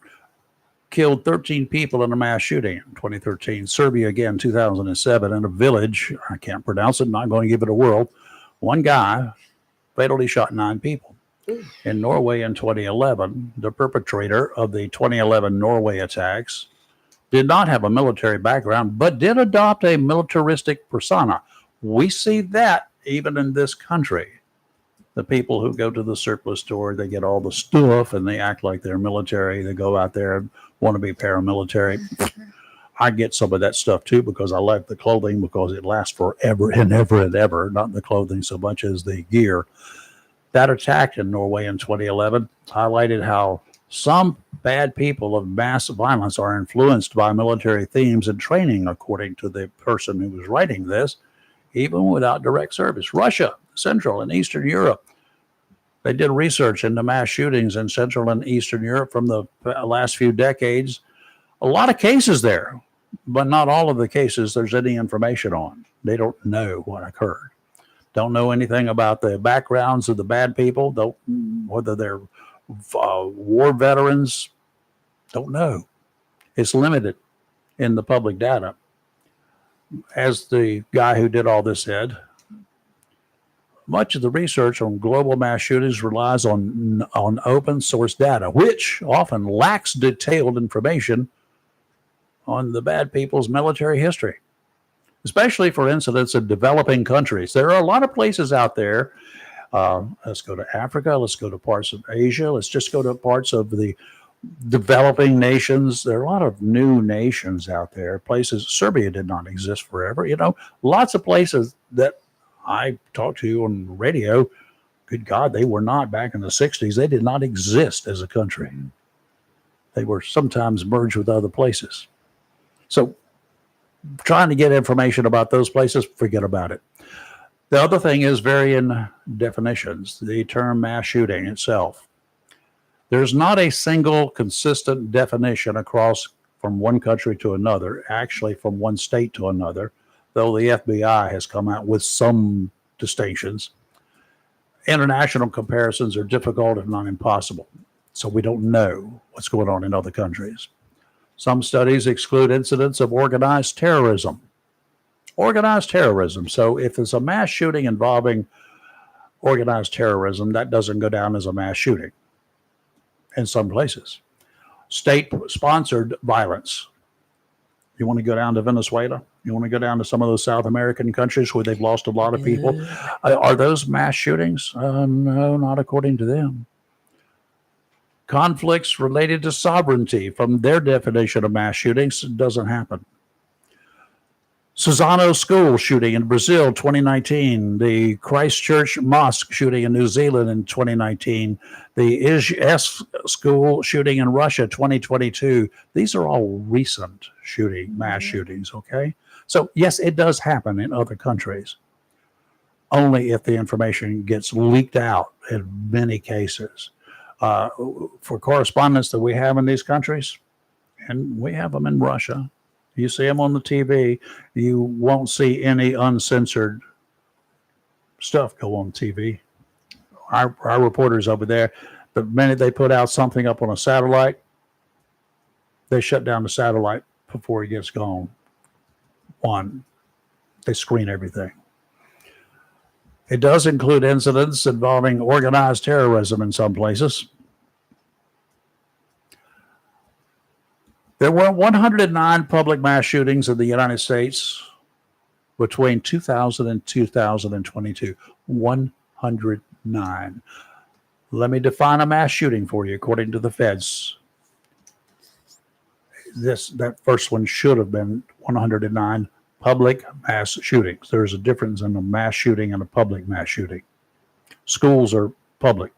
killed 13 people in a mass shooting in 2013. Serbia again, 2007, in a village, I can't pronounce it, not going to give it a whirl. One guy fatally shot 9 people. In Norway in 2011, the perpetrator of the 2011 Norway attacks did not have a military background, but did adopt a militaristic persona. We see that even in this country. The people who go to the surplus store, they get all the stuff and they act like they're military. They go out there and want to be paramilitary. I get some of that stuff too because I like the clothing because it lasts forever and ever and ever, not the clothing so much as the gear. That attack in Norway in 2011 highlighted how some bad people of mass violence are influenced by military themes and training, according to the person who was writing this, even without direct service. Russia, Central and Eastern Europe, They did research into mass shootings in Central and Eastern Europe from the last few decades. A lot of cases there, but not all of the cases there's any information on. They don't know what occurred. Don't know anything about the backgrounds of the bad people. Don't whether they're war veterans. Don't know. It's limited in the public data. As the guy who did all this said, much of the research on global mass shootings relies on open source data, which often lacks detailed information on the bad people's military history, especially for incidents in developing countries. There are a lot of places out there. Let's go to Africa. Let's go to parts of Asia. Let's just go to parts of the developing nations. There are a lot of new nations out there. Places, Serbia did not exist forever. You know, lots of places that I talked to on radio, good God, they were not back in the 60s. They did not exist as a country. They were sometimes merged with other places. So trying to get information about those places, forget about it. The other thing is varying definitions. The term mass shooting itself. There's not a single consistent definition across from one country to another, actually from one state to another, though the FBI has come out with some distinctions. International comparisons are difficult, if not impossible. So we don't know what's going on in other countries. Some studies exclude incidents of organized terrorism. Organized terrorism. So if there's a mass shooting involving organized terrorism, that doesn't go down as a mass shooting in some places. State-sponsored violence. You want to go down to Venezuela? You want to go down to some of those South American countries where they've lost a lot of people? Are those mass shootings? No, not according to them. Conflicts related to sovereignty, from their definition of mass shootings, doesn't happen. Suzano school shooting in Brazil, 2019. The Christchurch mosque shooting in New Zealand in 2019. The IS school shooting in Russia, 2022. These are all recent mass shootings, okay? So, yes, it does happen in other countries, only if the information gets leaked out in many cases. For correspondents that we have in these countries, and we have them in Russia, you see them on the TV, you won't see any uncensored stuff go on TV. Our reporters over there, the minute they put out something up on a satellite, they shut down the satellite before it gets gone. They screen everything. It does include incidents involving organized terrorism in some places. There were 109 public mass shootings in the United States between 2000 and 2022. 109. Let me define a mass shooting for you according to the feds. That first one should have been 109 public mass shootings. There's a difference in a mass shooting and a public mass shooting. Schools are public.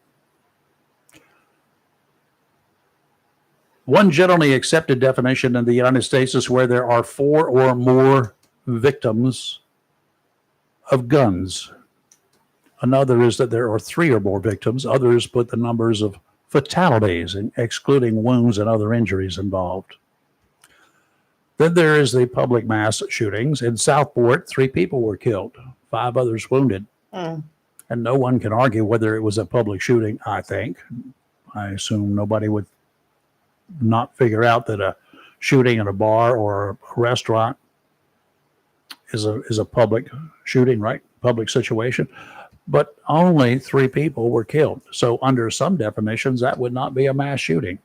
One generally accepted definition in the United States is where there are 4 or more victims of guns. Another is that there are 3 or more victims. Others put the numbers of fatalities, excluding wounds and other injuries involved. Then there is the public mass shootings. In Southport, 3 people were killed, 5 others wounded. And no one can argue whether it was a public shooting, I think. I assume nobody would not figure out that a shooting in a bar or a restaurant is a public shooting, right? Public situation. But only 3 people were killed. So under some definitions, that would not be a mass shooting.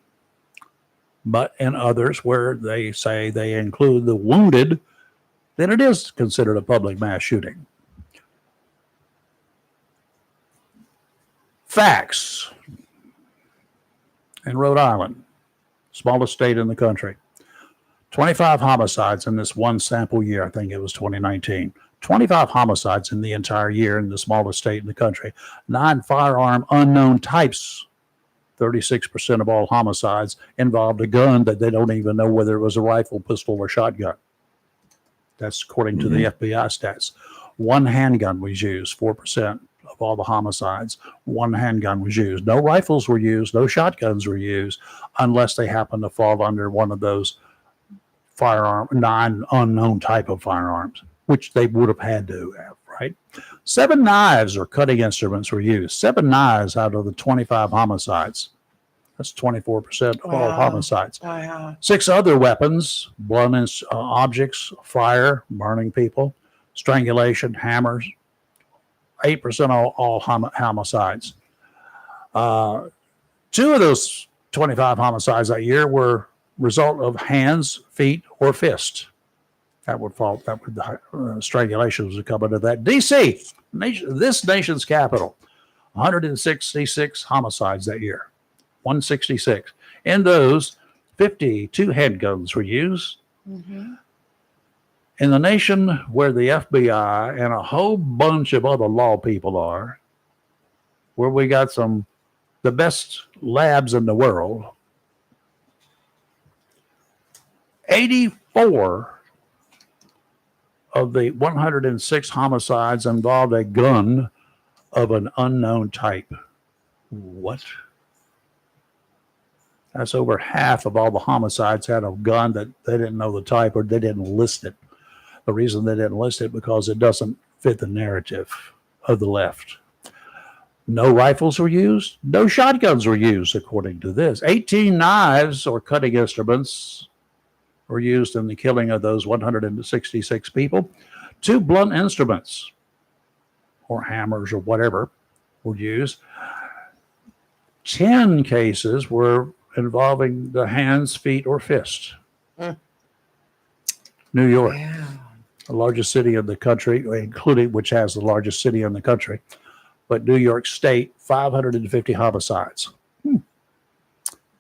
But in others where they say they include the wounded, then it is considered a public mass shooting. Facts. In Rhode Island, smallest state in the country, 25 homicides in this one sample year. I think it was 2019. 25 homicides in the entire year in the smallest state in the country. 9 firearm unknown types. 36% of all homicides involved a gun that they don't even know whether it was a rifle, pistol, or shotgun. That's according to the FBI stats. 1 handgun was used, 4% of all the homicides, one handgun was used. No rifles were used, no shotguns were used, unless they happened to fall under one of those 9 unknown type of firearms, which they would have had to have, right? 7 knives or cutting instruments were used. 7 knives out of the 25 homicides. That's 24% of all homicides. Wow. 6 other weapons, blunt objects, fire, burning people, strangulation, hammers. 8% of all homicides. 2 of those 25 homicides that year were result of hands, feet, or fist. That would fall. That would strangulation was coming to that. D.C., this nation's capital, 166 homicides that year. 166. In those, 52 handguns were used. Mm-hmm. In the nation where the FBI and a whole bunch of other law people are, where we got the best labs in the world, 84 of the 106 homicides involved a gun of an unknown type. What? That's over half of all the homicides had a gun that they didn't know the type or they didn't list it. The reason they didn't list it because it doesn't fit the narrative of the left. No rifles were used. No shotguns were used, according to this. 18 knives or cutting instruments were used in the killing of those 166 people. 2 blunt instruments or hammers or whatever were used. 10 cases were involving the hands, feet, or fist. New York, the largest city in the country, including which has the largest city in the country, but New York State, 550 homicides.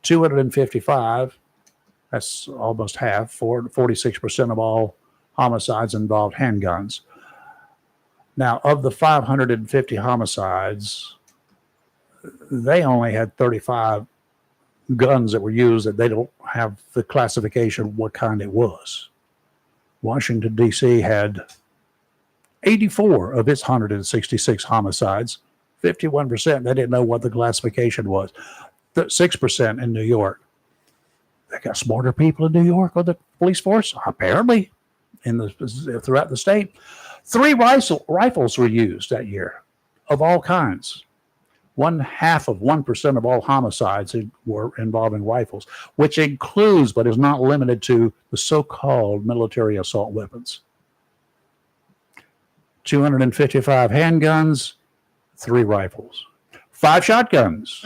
255, that's almost half, 46% of all homicides involved handguns. Now, of the 550 homicides, they only had 35 guns that were used that they don't have the classification what kind it was. Washington, D.C. had 84 of its 166 homicides, 51%. They didn't know what the classification was. 6% in New York. They got smarter people in New York on the police force, apparently, throughout the state. 3 rifles were used that year of all kinds. 0.5% of all homicides were involving rifles, which includes but is not limited to the so-called military assault weapons. 255 handguns, 3 rifles, 5 shotguns,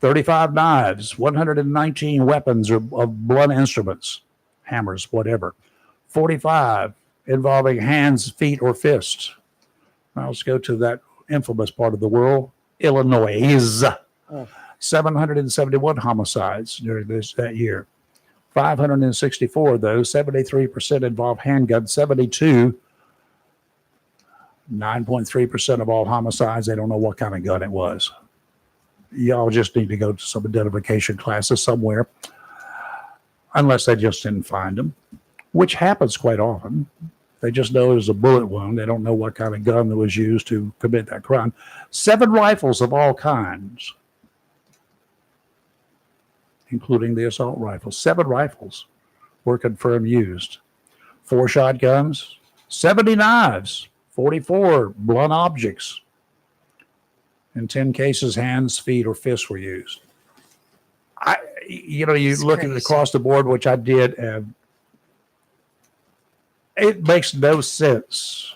35 knives, 119 weapons of blunt instruments, hammers, whatever, 45 involving hands, feet, or fists. Now let's go to that infamous part of the world, Illinois. 771 homicides during that year. 564 of those, 73% involved handguns, 72, 9.3% of all homicides. They don't know what kind of gun it was. Y'all just need to go to some identification classes somewhere, unless they just didn't find them, which happens quite often. They just know it was a bullet wound. They don't know what kind of gun that was used to commit that crime. 7 rifles of all kinds, including the assault rifles. 7 rifles were confirmed used. 4 shotguns, 70 knives, 44 blunt objects. In 10 cases, hands, feet, or fists were used. You look at it across the board, which I did, and it makes no sense.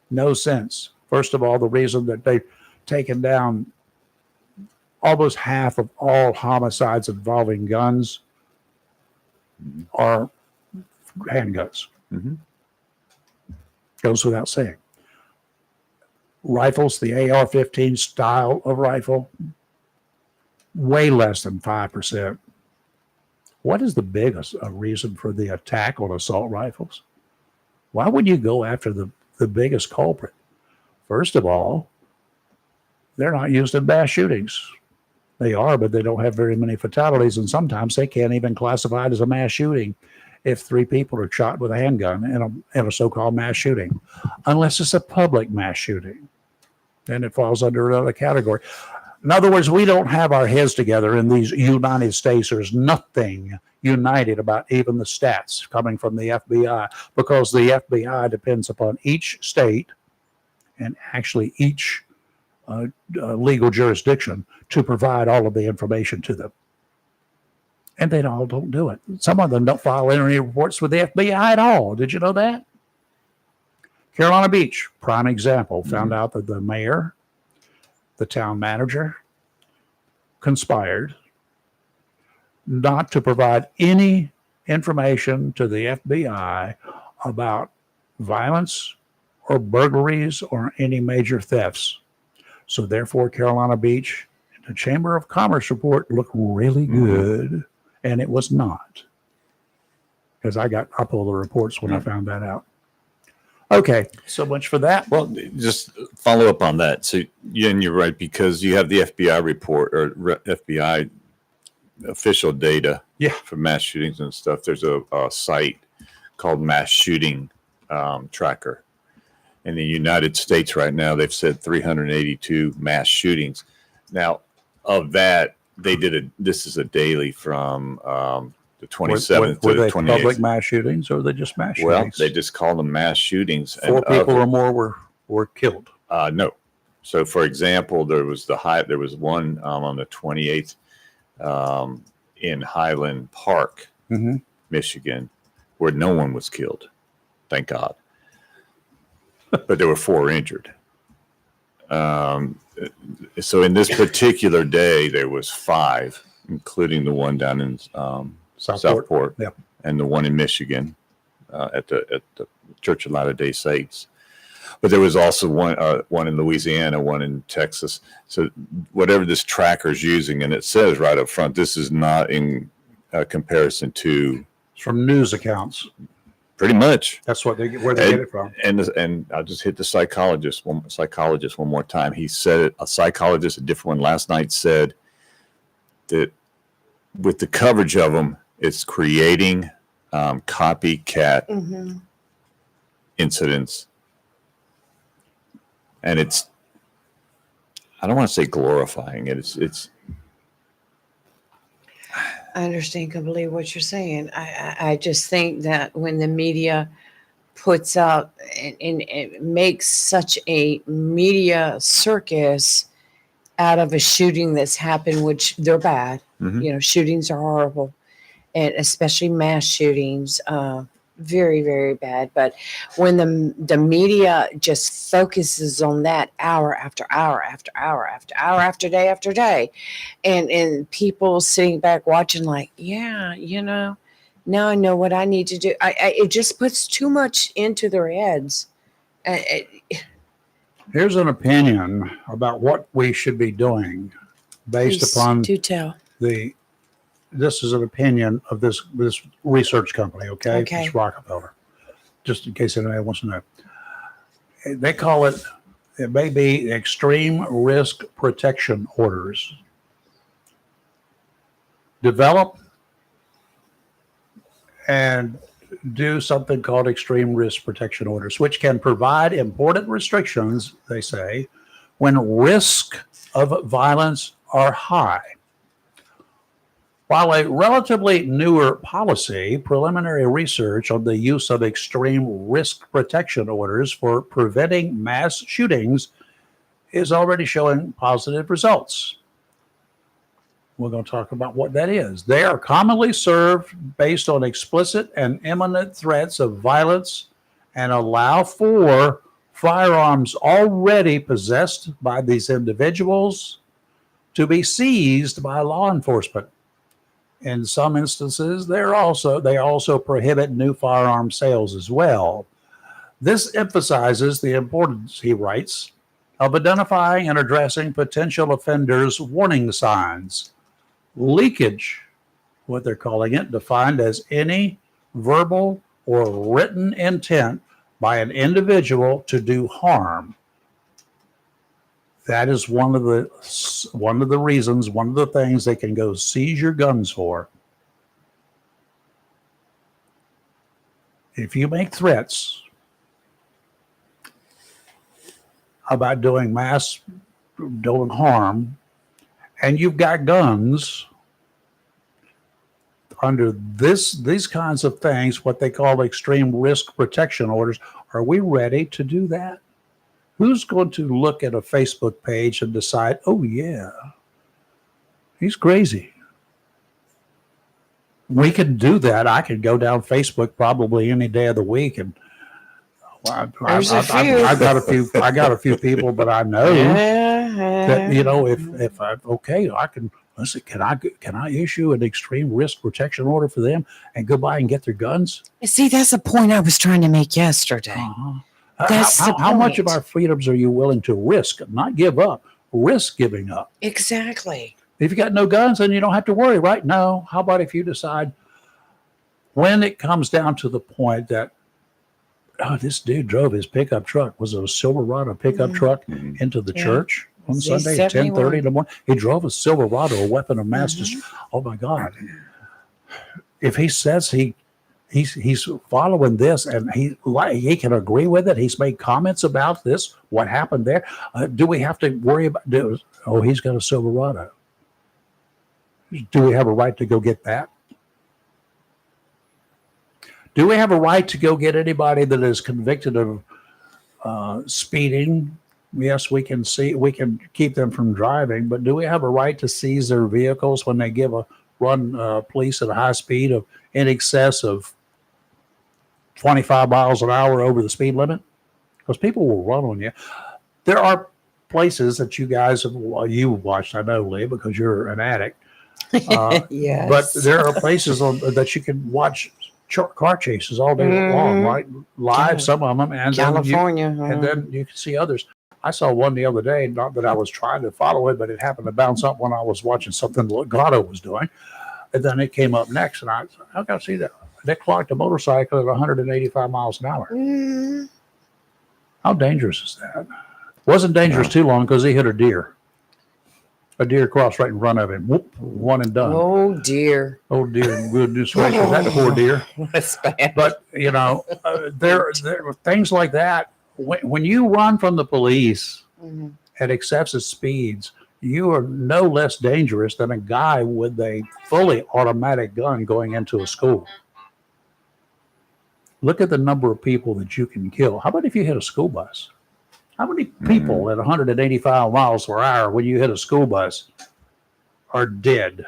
No sense. First of all, the reason that they've taken down almost half of all homicides involving guns are handguns. Mm-hmm. Goes without saying. Rifles, the AR-15 style of rifle, way less than 5%. What is the biggest reason for the attack on assault rifles? Why would you go after the biggest culprit? First of all, they're not used in mass shootings. They are, but they don't have very many fatalities, and sometimes they can't even classify it as a mass shooting if 3 people are shot with a handgun in a so-called mass shooting, unless it's a public mass shooting. then it falls under another category. In other words, we don't have our heads together in these United States. There's nothing united about even the stats coming from the FBI, because the FBI depends upon each state and actually each legal jurisdiction to provide all of the information to them. And they all don't do it. Some of them don't file any reports with the FBI at all. Did you know that? Carolina Beach, prime example, found out that the mayor, the town manager, conspired not to provide any information to the FBI about violence or burglaries or any major thefts. So therefore, Carolina Beach, the Chamber of Commerce report looked really good, and it was not. Because I pulled the reports when I found that out. Okay, so much for that. Well, just follow up on that. So, and you're right, because you have the FBI report or FBI official data for mass shootings and stuff. There's a site called Mass Shooting Tracker. In the United States right now, they've said 382 mass shootings. Now, of that, this is a daily from the 27th to the 28th. Were they public mass shootings, or were they just mass shootings? Well, they just call them mass shootings. 4 people or more were killed. No. So, for example, there was one on the 28th in Highland Park, Michigan, where no one was killed. Thank God. But there were 4 injured. So in this particular day, there was 5, including the one down in Southport, and the one in Michigan at the Church of Latter-day Saints. But there was also one in Louisiana, one in Texas. So whatever this tracker is using, and it says right up front, this is not in comparison to. It's from news accounts. Pretty much. That's where they get it from. And I'll just hit the psychologist one more time. He said it. A psychologist, a different one last night, said that with the coverage of them, it's creating copycat incidents. And I don't want to say glorifying it. It's. I understand completely what you're saying. I just think that when the media puts out and makes such a media circus out of a shooting that's happened, which they're bad. Shootings are horrible, and especially mass shootings, very, very bad. But when the media just focuses on that hour after hour after hour after hour after day after day, and people sitting back watching like, now I know what I need to do. It just puts too much into their heads. Here's an opinion about what we should be doing based upon this is an opinion of this research company, okay? It's Rockefeller, just in case anybody wants to know. They call it may be extreme risk protection orders. Develop and do something called extreme risk protection orders, which can provide important restrictions, they say, when risk of violence are high. While a relatively newer policy, preliminary research on the use of extreme risk protection orders for preventing mass shootings is already showing positive results. We're going to talk about what that is. They are commonly served based on explicit and imminent threats of violence and allow for firearms already possessed by these individuals to be seized by law enforcement. In some instances, they also prohibit new firearm sales as well. This emphasizes the importance, he writes, of identifying and addressing potential offenders' warning signs. Leakage, what they're calling it, defined as any verbal or written intent by an individual to do harm. That is one of the reasons, one of the things they can go seize your guns for. If you make threats, about doing harm, and you've got guns under these kinds of things, what they call extreme risk protection orders, are we ready to do that? Who's going to look at a Facebook page and decide, oh yeah, he's crazy? We can do that. I could go down Facebook probably any day of the week, and I've got a few people, but I know that, you know, if I can listen. Can I issue an extreme risk protection order for them and go by and get their guns? See, that's a point I was trying to make yesterday. How much of our freedoms are you willing to risk, not give up, risk giving up? Exactly. If you got no guns, then you don't have to worry, right? No. How about if you decide, when it comes down to the point that, oh, this dude drove his pickup truck, was it a Silverado pickup truck, into the church on Sunday at 10:30 in the morning? He drove a Silverado, a weapon of mass destruction. Oh my God! If he says he's following this and he can agree with it, he's made comments about this, what happened there. Do we have to worry about? He's got a Silverado. Do we have a right to go get that? Do we have a right to go get anybody that is convicted of speeding? Yes, we can keep them from driving, but do we have a right to seize their vehicles when they run police at a high speed of in excess of 25 miles an hour over the speed limit? Because people will run on you. There are places that you guys have watched, I know, Lee, because you're an addict. Yes. But there are places that you can watch car chases all day long, right? Live, some of them, and California, and then you can see others. I saw one the other day, not that I was trying to follow it, but it happened to bounce up when I was watching something Gatto was doing, and then it came up next, and I got to see that. They clocked a motorcycle at 185 miles an hour. How dangerous is that? Wasn't dangerous too long because he hit a deer. A deer crossed right in front of him. Whoop, one and done. Oh dear. Goodness gracious, that poor deer. That's bad. But you know, there are things like that. When you run from the police at excessive speeds, you are no less dangerous than a guy with a fully automatic gun going into a school. Look at the number of people that you can kill. How about if you hit a school bus? How many people at 185 miles per hour when you hit a school bus are dead?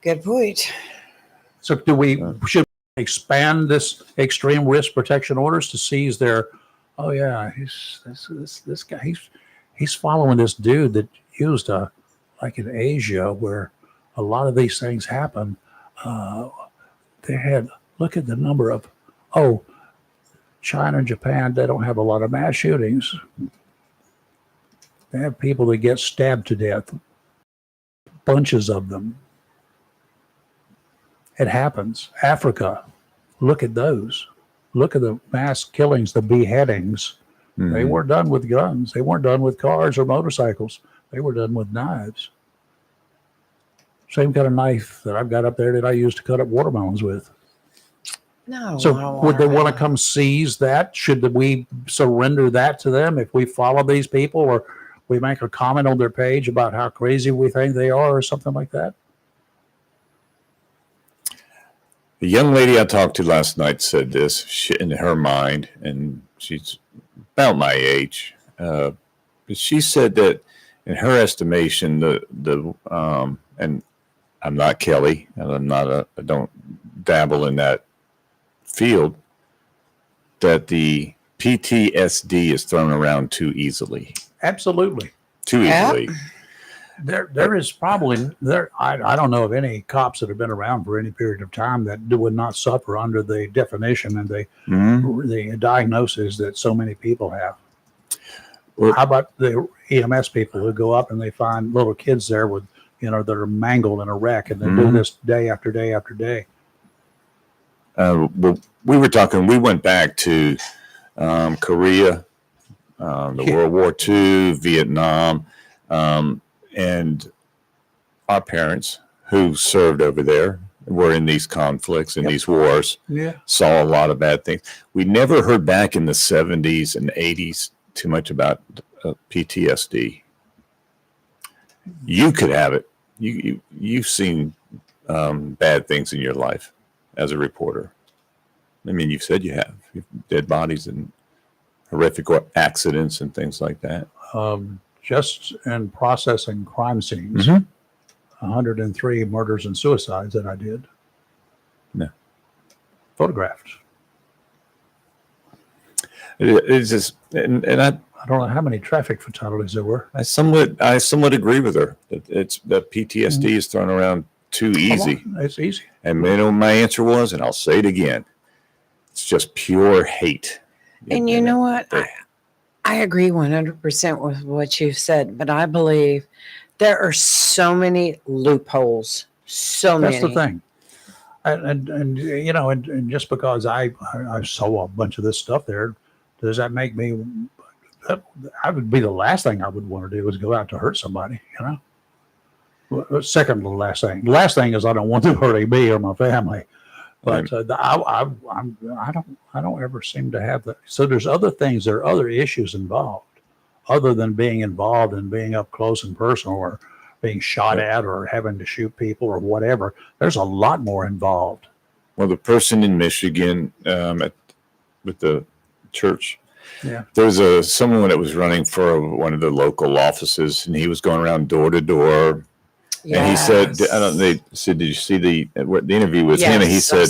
Good point. So should we expand this extreme risk protection orders to seize their, oh yeah, this guy, he's following this dude that used like in Asia where a lot of these things happen. They had, look at the number of, China and Japan, they don't have a lot of mass shootings. They have people that get stabbed to death, bunches of them. It happens. Africa, look at those. Look at the mass killings, the beheadings. They weren't done with guns. They weren't done with cars or motorcycles. They were done with knives. Same kind of knife that I've got up there that I used to cut up watermelons with. No. So would they want to come seize that? Should we surrender that to them if we follow these people or we make a comment on their page about how crazy we think they are or something like that? The young lady I talked to last night said this in her mind, and she's about my age. But she said that in her estimation, and I'm not Kelly, and I don't dabble in that field, that the PTSD is thrown around too easily. Absolutely. Too easily. There is probably I don't know of any cops that have been around for any period of time that would not suffer under the definition and the diagnosis that so many people have. Well, how about the EMS people who go up and they find little kids there with, that are mangled in a wreck, and they do this day after day after day. Well, we went back to Korea, World War II, Vietnam, and our parents who served over there, were in these conflicts and these wars. Yeah. Saw a lot of bad things. We never heard back in the 70s and 80s too much about PTSD. You could have it. You've seen bad things in your life as a reporter. I mean, you've said you have dead bodies and horrific accidents and things like that. Just in processing crime scenes, 103 murders and suicides that I did. No. Photographed. It's just, and I don't know how many traffic fatalities there were. I somewhat agree with her that PTSD is thrown around too easy. It's easy. And my answer was, and I'll say it again, it's just pure hate. And you know what? I agree 100% with what you've said, but I believe there are so many loopholes. That's the thing. And you know, and just because I saw a bunch of this stuff there, does that make me? I would be the last thing I would want to do is go out to hurt somebody. You know. Well, second to the last thing. The last thing is I don't want them hurting me or my family. But I don't ever seem to have that. So there's other things. There are other issues involved, other than being involved and being up close and personal, or being shot at, or having to shoot people, or whatever. There's a lot more involved. Well, the person in Michigan with the church, there's someone that was running for one of the local offices, and he was going around door to door. Yes. And he said, they said, did you see the interview with him? And he said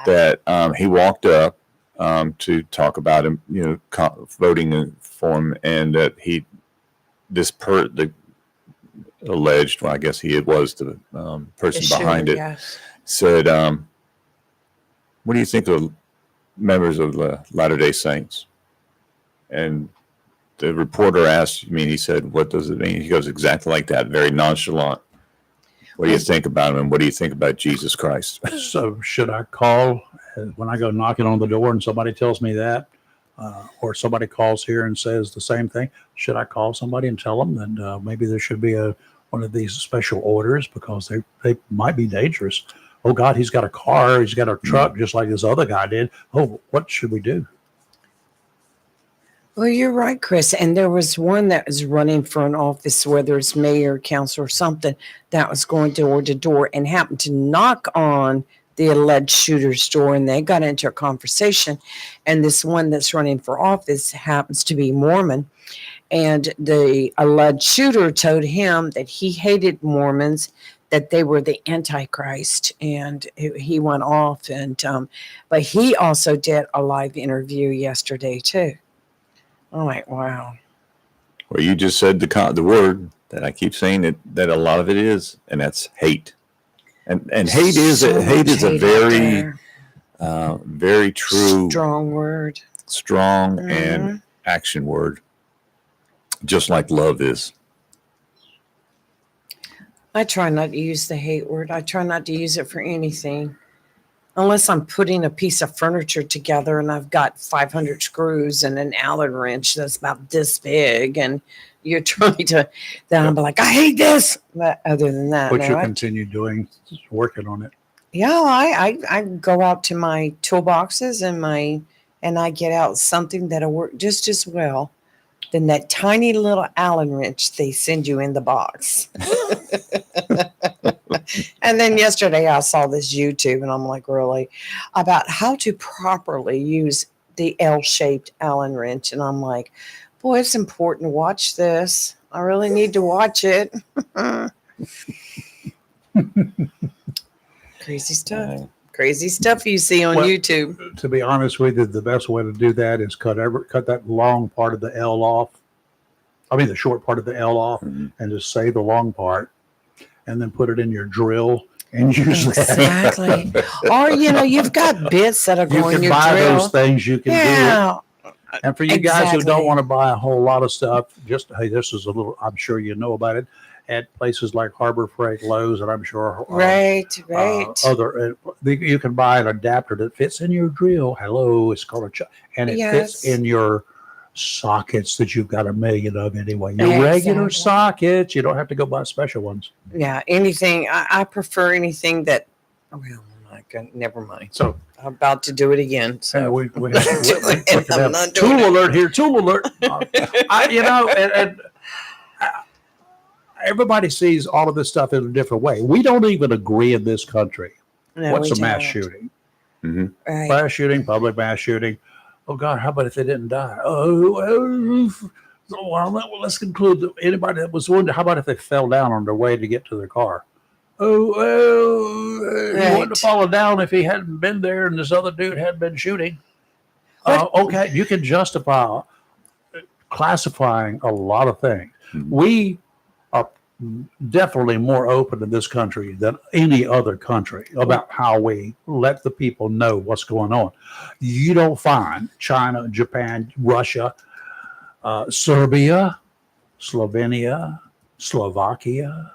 that he walked up to talk about him, voting for him, and that the alleged, well, I guess he was the person behind it, said, what do you think of members of the Latter-day Saints? And the reporter asked, he said, what does it mean? He goes, exactly like that, very nonchalant. What do you think about him? And what do you think about Jesus Christ? So should I call when I go knocking on the door and somebody tells me that, or somebody calls here and says the same thing? Should I call somebody and tell them that maybe there should be one of these special orders because they might be dangerous? Oh, God, he's got a car. He's got a truck just like this other guy did. Oh, what should we do? Well, you're right, Chris. And there was one that was running for an office, whether it's mayor, council, or something, that was going door to door and happened to knock on the alleged shooter's door, and they got into a conversation. And this one that's running for office happens to be Mormon. And the alleged shooter told him that he hated Mormons, that they were the Antichrist, and he went off. And but he also did a live interview yesterday, too. I'm like, wow. Well, you just said the word that I keep saying that a lot of it is, and that's hate. And hate is a very very true, strong word, and action word, just like love is. I try not to use the hate word. I try not to use it for anything. Unless I'm putting a piece of furniture together and I've got 500 screws and an Allen wrench that's about this big, and you're trying to, then I'll be like, I hate this. But other than that, what you continue doing, just working on it. Yeah, I go out to my toolboxes and I get out something that'll work just as well than that tiny little Allen wrench they send you in the box. And then yesterday I saw this YouTube, and I'm like, really? About how to properly use the L-shaped Allen wrench. And I'm like, boy, it's important to watch this. I really need to watch it. Crazy stuff. Crazy stuff you see on YouTube. To be honest with you, the best way to do that is cut that long part of the L off. I mean, the short part of the L off, and just save the long part, and then put it in your drill and use that. Exactly. Or, you've got bits that are going in your drill. You can buy those things. You can do it. And for you guys who don't want to buy a whole lot of stuff, just, hey, this is a little, I'm sure you know about it, at places like Harbor Freight, Lowe's, and I'm sure you can buy an adapter that fits in your drill. Hello, it's called and it fits in your sockets that you've got a million of anyway. Your regular sockets, you don't have to go buy special ones. Yeah, anything. I prefer anything that Oh, my God, never mind. So I'm about to do it again. So we I'm not doing tool it. alert here. Tool alert. And everybody sees all of this stuff in a different way. We don't even agree in this country. No, What's we a mass don't. shooting? Mhm. Right. Mass shooting, public mass shooting. Oh God, how about if they didn't die? Well, let's conclude that anybody that was wounded. How about if they fell down on their way to get to their car? He wouldn't have Right. fallen down if he hadn't been there and this other dude had been shooting. Okay, you can justify classifying a lot of things. Mhm. We are definitely more open in this country than any other country about how we let the people know what's going on. You don't find China, Japan, Russia, Serbia, Slovenia, Slovakia,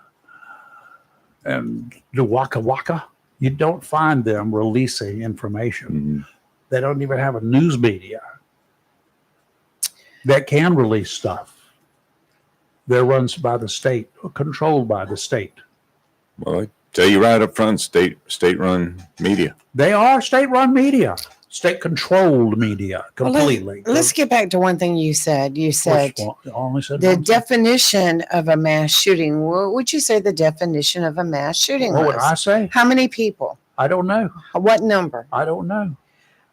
and the Waka Waka. You don't find them releasing information. Mhm. They don't even have a news media that can release stuff. They're run by the state, controlled by the state. Well, I tell you right up front, state-run media. They are state-run media, state-controlled media, completely. Well, let's get back to one thing you said. You said only said the one thing. definition of a mass shooting. What would you say the definition of a mass shooting What would was? I say? How many people? I don't know. What number? I don't know.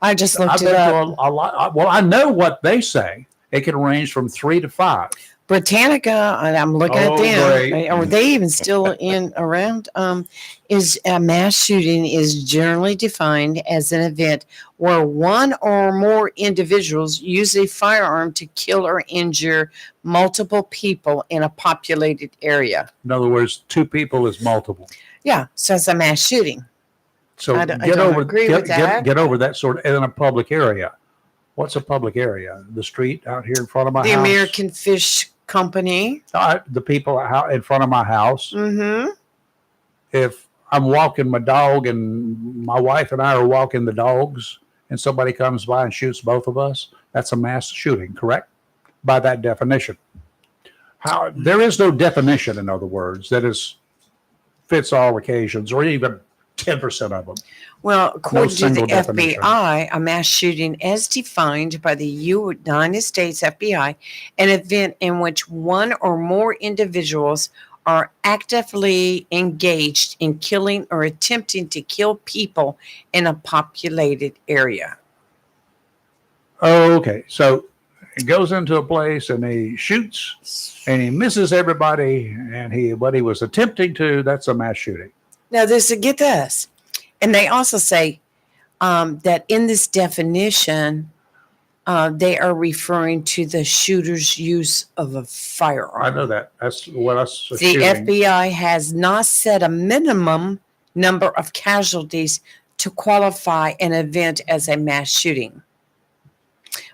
I just I've looked been it to up. a lot. Well, I know what they say. It can range from 3 to 5. Britannica, and I'm looking Oh, at them. great. Are they even still in around? Is a mass shooting is generally defined as an event where one or more individuals use a firearm to kill or injure multiple people in a populated area. In other words, 2 people is multiple. Yeah, so it's a mass shooting. So I get don't over agree with that. Get over that sort of in a public area. What's a public area? The street out here in front of my The house. American Fish Company. The people out in front of my house. Mm-hmm. If I'm walking my dog and my wife and I are walking the dogs and somebody comes by and shoots both of us, that's a mass shooting, correct? By that definition. There is no definition, in other words, that fits all occasions or even 10% of them. Well, according to the single definition. FBI, a mass shooting as defined by the United States FBI, an event in which one or more individuals are actively engaged in killing or attempting to kill people in a populated area. Okay, so he goes into a place and he shoots and he misses everybody and what he was attempting to, that's a mass shooting. Now, get this. And they also say that in this definition, they are referring to the shooter's use of a firearm. I know that. That's what us. The shooting. FBI has not set a minimum number of casualties to qualify an event as a mass shooting.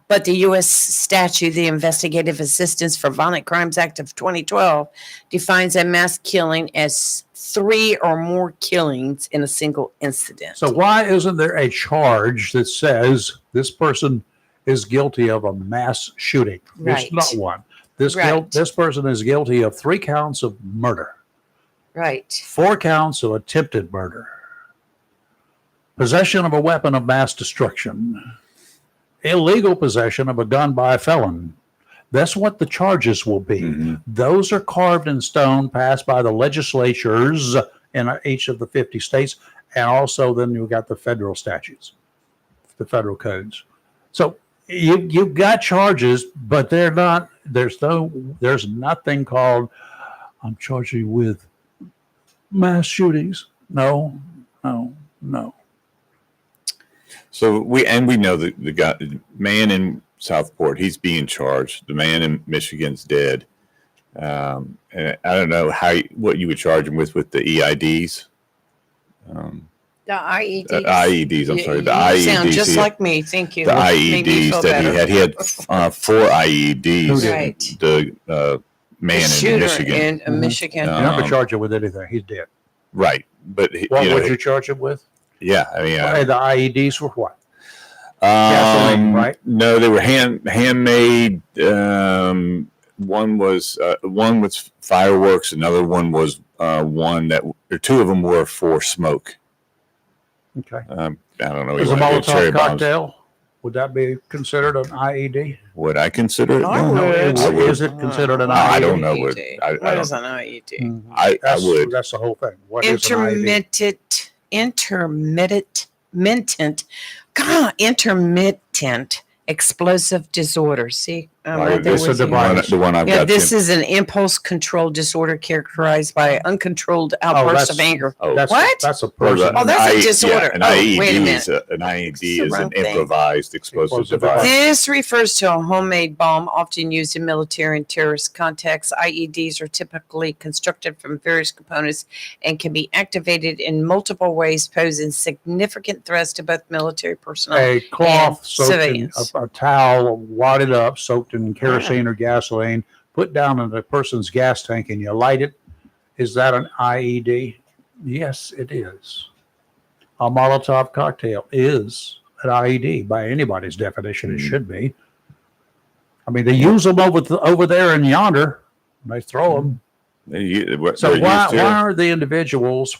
But the U.S. statute, the Investigative Assistance for Violent Crimes Act of 2012, defines a mass killing as 3 or more killings in a single incident. So why isn't there a charge that says this person is guilty of a mass shooting? Right. There's not one. This person is guilty of 3 counts of murder. Right. 4 counts of attempted murder. Possession of a weapon of mass destruction. Illegal possession of a gun by a felon. That's what the charges will be. Mm-hmm. Those are carved in stone, passed by the legislatures in each of the 50 states. And also then you've got the federal statutes, the federal codes. So you've got charges, but they're not, there's nothing called, I'm charging you with mass shootings. No. So we know that the man in Southport, he's being charged. The man in Michigan's dead. And I don't know what you would charge him with the EIDs. The IEDs. IEDs. I'm sorry. The you IEDs. sound just like me. Thank you. The Made me IEDs feel that better. he had. He had 4 IEDs. Who did? Right. The man The in shooter Michigan. in Michigan. You're not going to charge him with anything. He's dead. Right. But What would you charge him with? Yeah. I mean, The IEDs were what? Gasoline, right? No, they were handmade. One was fireworks. Another one was 2 of them were for smoke. Okay. I don't know. Is You a wanna do cherry Molotov bombs. cocktail, would that be considered an IED? Would I consider it? I No, would. I would. Is it considered an I IED? don't know what. What I is don't. an IED? Mhm. I would. That's the whole thing. What is an IED? Intermittent explosive disorder. See, I'm right there It's a with you. device. The one I've Yeah, got. this is an impulse control disorder characterized by uncontrolled outbursts of that's- anger. Oh, That's What? That's a Well, person. Oh, that's a disorder. An Oh, IED wait a is an IED It's the is wrong an thing. improvised explosive Explosive device. This refers to a homemade bomb often used in military and terrorist contexts. IEDs are typically constructed from various components and can be activated in multiple ways, posing significant threats to both military personnel. A cloth and soaked in civilians. a towel, wadded up, soaked in kerosene or gasoline, put down in the person's gas tank, and you light it. Is that an IED? Yes, it is. A Molotov cocktail is an IED by anybody's definition. It should be. I mean, they use them over there and yonder. They throw them. So why aren't the individuals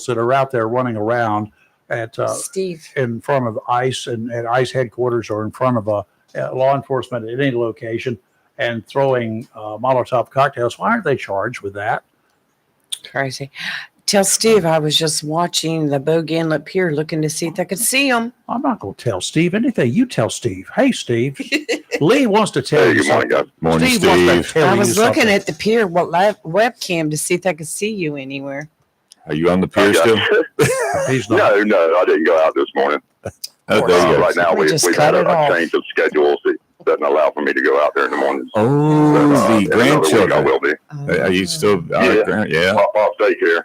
that are out there running around at Steve. in front of ICE and at ICE headquarters or in front of a law enforcement at any location and throwing Molotov cocktails? Why aren't they charged with that? Crazy. Tell Steve I was just watching the Bogue Inlet Pier looking to see if I could see him. I'm not going to tell Steve anything. You tell Steve. Hey, Steve. Lee wants to tell you something. Morning, Steve wants to Steve. tell I you was looking something. at the pier webcam to see if I could see you anywhere. Are you on the pier still? He's not. No, I didn't go out this morning. Oh, there you go. Right now, We we've just had cut it a off. change of schedule that doesn't allow for me to go out there in the mornings. Oh, But, the in another week grandchildren. I will be. Are you still? Yeah. Yeah. Pop daycare.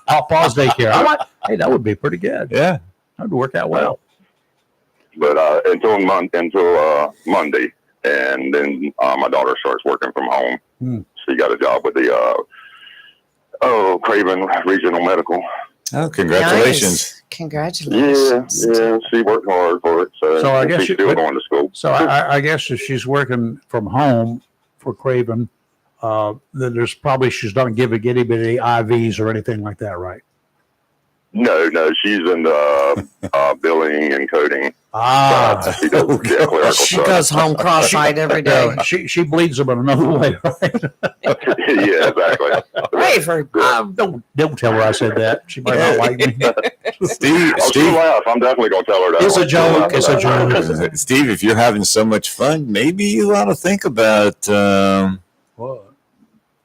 Papa's daycare. Hey, that would be pretty good. Yeah. That would work out well. But until Monday, and then my daughter starts working from home. She got a job with the Craven Regional Medical. Oh, congratulations. Nice. Congratulations. Yeah, she worked hard for it. So I guess she's still going to school. So I guess if she's working from home for Craven, then there's probably she's not giving anybody IVs or anything like that, right? No, she's in billing and coding. She does clerical She stuff. goes home cross-eyed every day. She bleeds them in another way, right? Yeah, exactly. Right for Don't tell her I said that. She might not like me. Steve, She'll laugh. I'm definitely going to tell her that. It's a joke. It's a joke. Steve, if you're having so much fun, maybe you ought to think about What?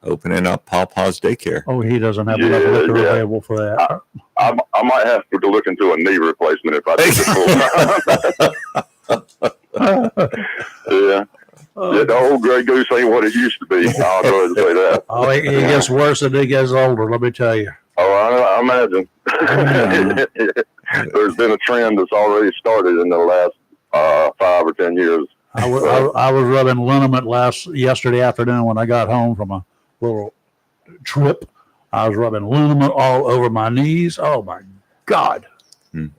opening up Papa's daycare. Oh, he doesn't have enough liquor available for that. I might have to look into a knee replacement if I do the Yeah. The old Grey Goose ain't what it used to be. I'll go ahead and say that. Oh, he gets worse as he gets older, let me tell you. Oh, I imagine. There's been a trend that's already started in the last 5 or 10 years. I was rubbing liniment yesterday afternoon when I got home from a little trip. I was rubbing liniment all over my knees. Oh my God! I'm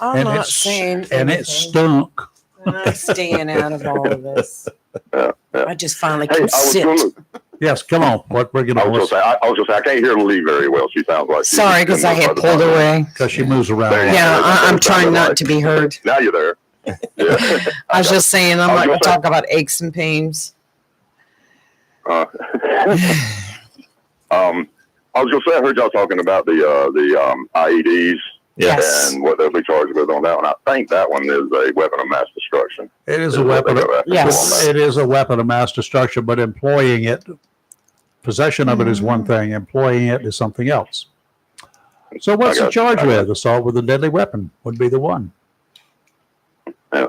And not it's saying and it anything. stunk. I'm staying out of all of this. Yeah. I just finally Hey, can I was sit. going Yes, come on. What we're to say, I can't hear Lee very well. She sounds like she's Sorry, because I had pulled away. because she moves around. There you Yeah, go. I'm trying not to be heard. Now you're there. Yeah. I was just saying I'm I was not going to gonna talk about aches and pains. I was going to say, I heard y'all talking about the IEDs Yes. and what they'll be charged with on that one. I think that one is a weapon of mass destruction. It is a weapon. Yes. It is a weapon of mass destruction, but employing it, possession of it is one thing. Employing it is something else. So what's the charge with? Assault with a deadly weapon would be the one. Yeah.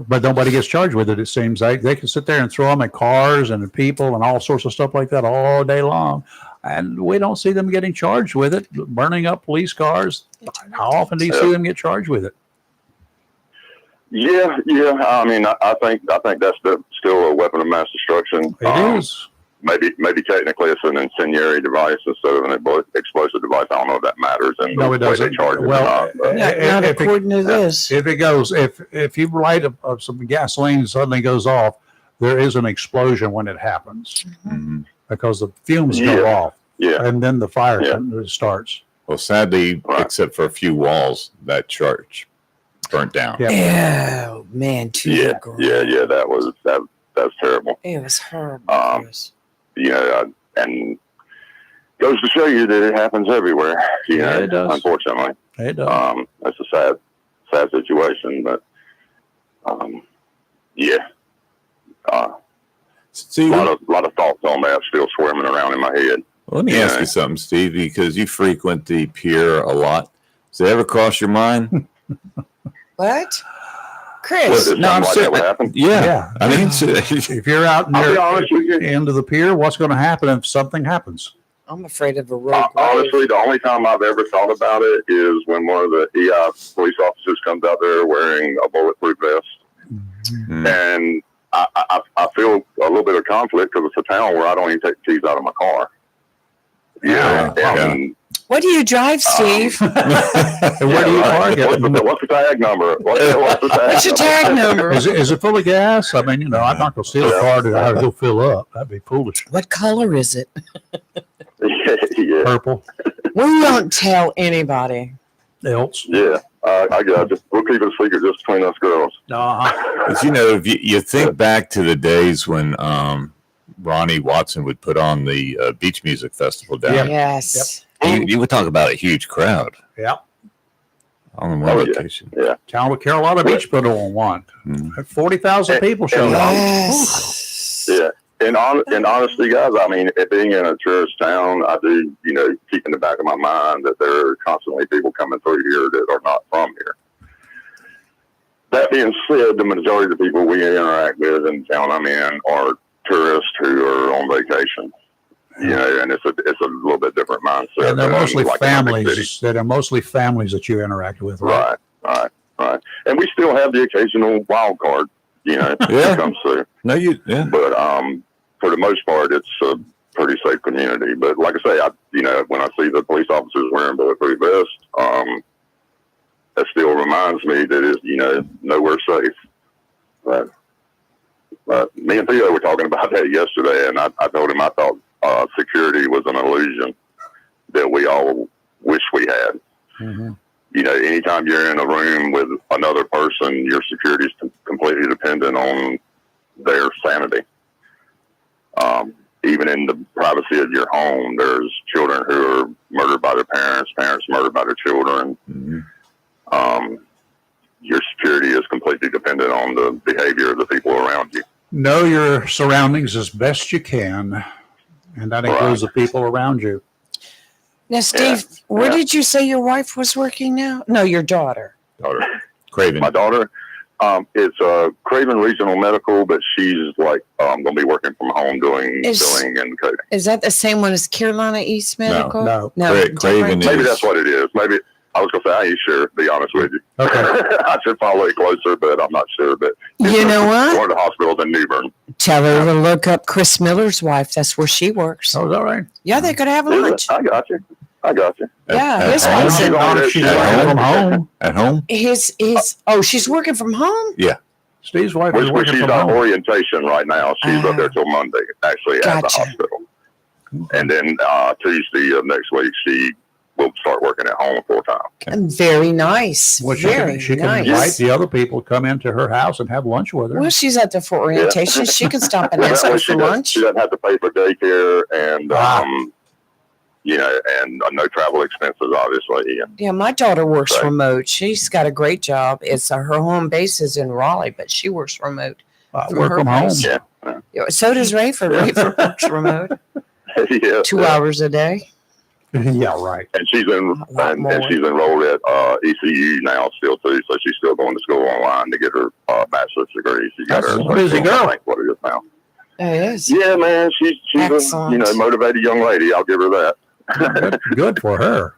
But nobody gets charged with it. It seems like they can sit there and throw them at cars and at people and all sorts of stuff like that all day long. And we don't see them getting charged with it, burning up police cars. How often do you see them get charged with it? Yeah. I mean, I think that's still a weapon of mass destruction. It is. Maybe technically it's an incendiary device instead of an explosive device. I don't know if that matters. And No, it doesn't. Well, Not according to this. If it goes, if you light up some gasoline and suddenly goes off, there is an explosion when it happens Mm-hmm. because the fumes go off. Yeah. And then the fire starts. Well, sadly, Right. except for a few walls, that church burnt down. Yep. Oh man, to Yeah, the ground. yeah. That's terrible. It was horrible. Chris. And goes to show you that it happens everywhere. Yeah, it does. Unfortunately, It does. that's a sad situation. But yeah, See, a lot of thoughts on that still swimming around in my head. let me ask you something, Steve, because you frequent the pier a lot. Does it ever cross your mind? What? What, Chris? if No, I'm something like saying- that would happen? Yeah. I mean, If you're out I'll be near honest with you. the end of the pier, what's going to happen if something happens? I'm afraid of a rogue Honestly, the only time I've ever thought about it is when one of the EI police officers comes out there wearing a bulletproof vest. Hmm. And I feel a little bit of conflict because it's a town where I don't even take the keys out of my car. Yeah. And, What do you drive, Steve? And where do you park it? What's the tag number? What's the tag What's your tag number? Is it full of gas? I mean, I'm not going to steal a car to go fill up. That'd be foolish. What color is it? Yeah. Purple. We won't tell anybody. Else. Yeah. I got it. We'll keep it a secret just between us girls. But if you think back to the days when Ronnie Watson would put on the beach music festival down, Yep. Yes. you would talk about a huge crowd Yep. on one Oh, yeah. location. Yeah. Town of Carolina Beach put on one. Mhm. 40,000 people showed up. Yes. Yeah. And honestly, guys, I mean, it being in a tourist town, I do, keep in the back of my mind that there are constantly people coming through here that are not from here. That being said, the majority of the people we interact with in the town I'm in are tourists who are on vacation. And it's a little bit different mindset. And they're than mostly like in a big city. families. That are mostly families that you interact with, right? Right. And we still have the occasional wild card, Yeah. that comes through. No, yeah. But for the most part, it's a pretty safe community. But like I say, when I see the police officers wearing bulletproof vests, that still reminds me that it's nowhere safe. But me and Theo were talking about that yesterday, and I told him I thought security was an illusion that we all wish we had. Mm-hmm. Anytime you're in a room with another person, your security is completely dependent on their sanity. Even in the privacy of your home, there's children who are murdered by their parents, parents murdered by their children. Mm-hmm. Your security is completely dependent on the behavior of the people around you. Know your surroundings as best you can, and that includes the people around you. Now, Steve, where did you say your wife was working now? No, your daughter. Craven. My daughter, it's Craven Regional Medical, but she's going to be working from home doing billing and coding. Is that the same one as Carolina East Medical? No. different? Craven Maybe that's what it is. Maybe I was going to say I ain't sure. To be honest with you, Okay. I should follow it closer, but I'm not sure. But You know what? One of the hospitals in New Bern. Tell her to look up Chris Miller's wife. That's where she works. Oh, is that right? Yeah, they could have Is it? lunch. I got you. Yeah, his home? wife's in. She's At working from home. At home? She's working from home? Steve's wife is working She's from on home. orientation right now. She's up there till Monday, actually, at the Gotcha. hospital. And then Tuesday of next week, she will start working at home full time. Very nice. Well, Very she can nice. invite the other people to come into her house and have lunch with her. Well, she's out there for orientation. She can stop and Well, ask that way her she for lunch. She doesn't have to pay for daycare and, and no travel expenses, obviously. And Yeah, my daughter works Right. remote. She's got a great job. It's her home base is in Raleigh, but she works remote. Work from home. place. Yeah, so does Rayford. Rayford works remote, yeah. 2 hours a day. Yeah, right. And she's lot more. and she's enrolled at ECU now still too, so she's still going to school online to get her bachelor's degree. She's got That's her a busy girl. I think what it is now. It is. Yeah, man, she's Excellent. a motivated young lady. I'll give her that. Good for her.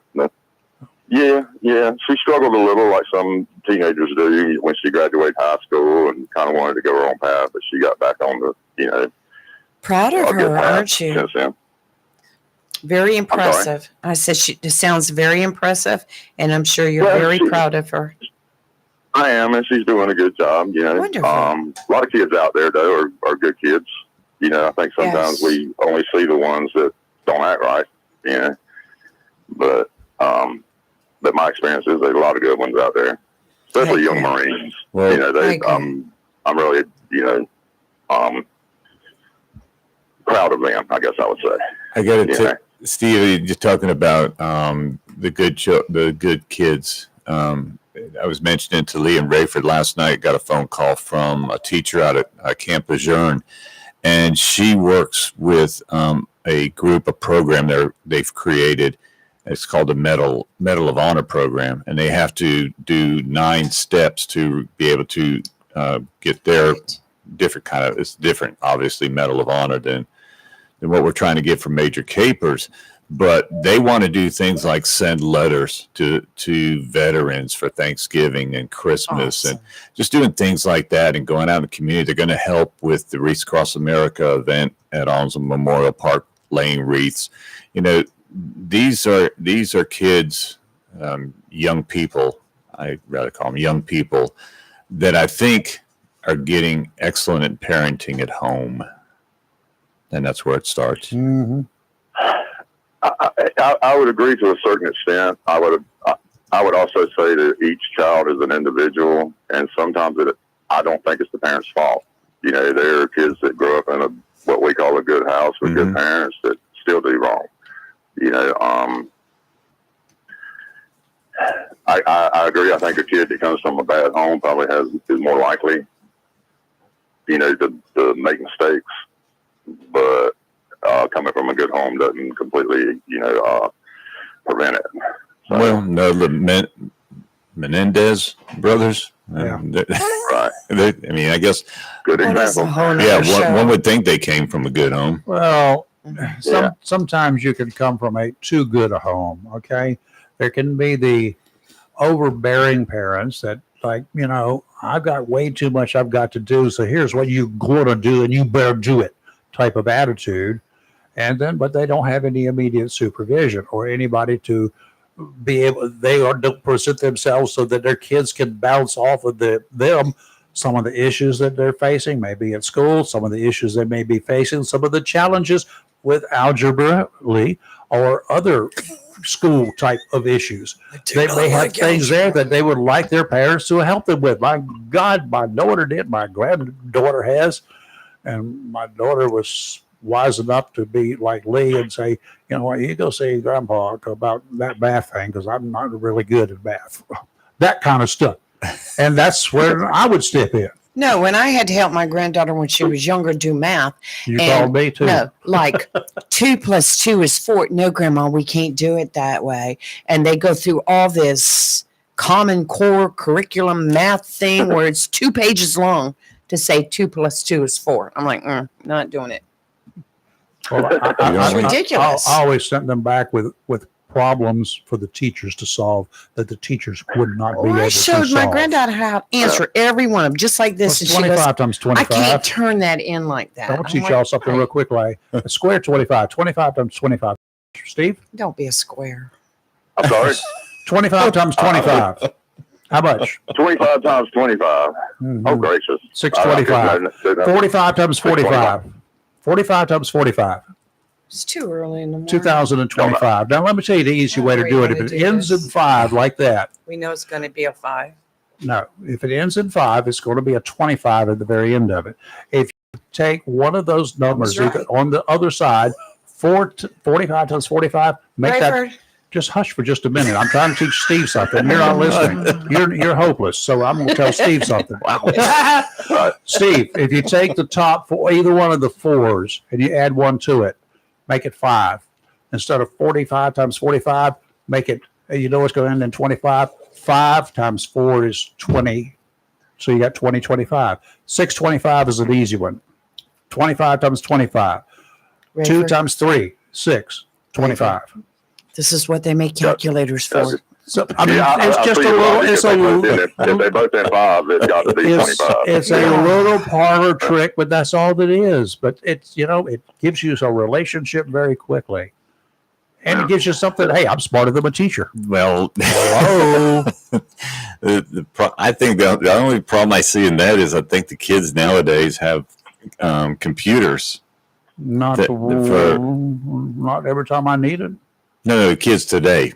Yeah. She struggled a little like some teenagers do when she graduated high school and kind of wanted to go her own path, but she got back on the Proud of a good her, path aren't you? since then. Very impressive. I said she sounds very impressive, and I'm sure you're Well, very she- proud of her. I am, and she's doing a good job. Wonderful. A lot of kids out there though are good kids. I think sometimes Yes. we only see the ones that don't act right. But my experiences, there's a lot of good ones out there, especially young Marines. Well, you know, I'm really, proud of them, I guess I would say. I got to tell Steve, you're just talking about the good kids. I was mentioning to Lee and Rayford last night, got a phone call from a teacher out at Camp Lejeune, and she works with a program they've created. It's called the Medal of Honor program, and they have to do 9 steps to be able to get their different kind of, it's different, obviously, Medal of Honor than what we're trying to get from Major Capers. But they want to do things like send letters to veterans for Thanksgiving and Christmas, and just doing things like that and going out in the community. They're going to help with the Wreaths Across America event at Almsland Memorial Park, laying wreaths. You know, these are kids, young people. I'd rather call them young people that I think are getting excellent at parenting at home, and that's where it starts. Mm-hmm. I would agree to a certain extent. I would also say that each child is an individual, and sometimes I don't think it's the parents' fault. You know, there are kids that grow up in what we call a good house with good parents that still do wrong. You know, I agree. I think a kid that comes from a bad home probably is more likely, you know, to make mistakes, but coming from a good home doesn't completely, you know, prevent it. So, well, no, the Menendez brothers. Yeah. right. I mean, I guess. Good example. One would think they came from a good home. Well, sometimes you can come from a too good a home. Okay, there can be the overbearing parents that, like, you know, I've got way too much I've got to do, so here's what you're going to do, and you better do it, type of attitude. And then, but they don't have any immediate supervision or anybody to be able. Don't present themselves so that their kids can bounce off of them. Some of the issues that they're facing, maybe at school, some of the issues they may be facing, some of the challenges with algebra or other school type of issues. They may have things there that they would like their parents to help them with. My God, my daughter did. My granddaughter has. And my daughter was wise enough to be like Lee and say, you know what, you go see Grandpa about that math thing, because I'm not really good at math. That kind of stuff. And that's where I would step in. No, when I had to help my granddaughter when she was younger do math. You called me too. No, like 2 + 2 is 4. No, Grandma, we can't do it that way. And they go through all this Common Core curriculum math thing where it's 2 pages long to say 2 + 2 is 4. I'm like, not doing it. Well, It's ridiculous. I always sent them back with problems for the teachers to solve that the teachers would not be able to solve. I showed my granddaughter how to answer every one of them, just like this. What's 25 times 25? I can't turn that in like that. I'll teach y'all something real quick. Like a square 25. 25 times 25. Steve? Don't be a square. I'm sorry. 25 times 25. How much? 25 times 25. Mm-hmm. Oh, gracious. 625. 45 times 45. 45 times 45. It's too early in the morning. 2025. Now, let me tell you the easy way to do it. If it ends in 5 like that. We know it's going to be a 5. No, if it ends in 5, it's going to be a 25 at the very end of it. If you take one of those numbers on the other side, 45 times 45, make that. Just hush for just a minute. I'm trying to teach Steve something. You're not listening. You're hopeless. So I'm going to tell Steve something. Wow. Steve, if you take the top for either one of the 4s and you add 1 to it, make it 5. Instead of 45 times 45, make it, you know what's going to end in 25? 5 times 4 is 20. So you got 20, 25. 625 is an easy one. 25 times 25. 2 times 3, 6, 25. This is what they make calculators for. So, I mean, it's just a little. It's a little. If they both have 5, it's got to be 25. It's a little parlor trick, but that's all it is. But it's, you know, it gives you a relationship very quickly, and it gives you something. Hey, I'm smarter than my teacher. Well, hello. I think the only problem I see in that is I think the kids nowadays have computers. Not every time I need it. No, kids today.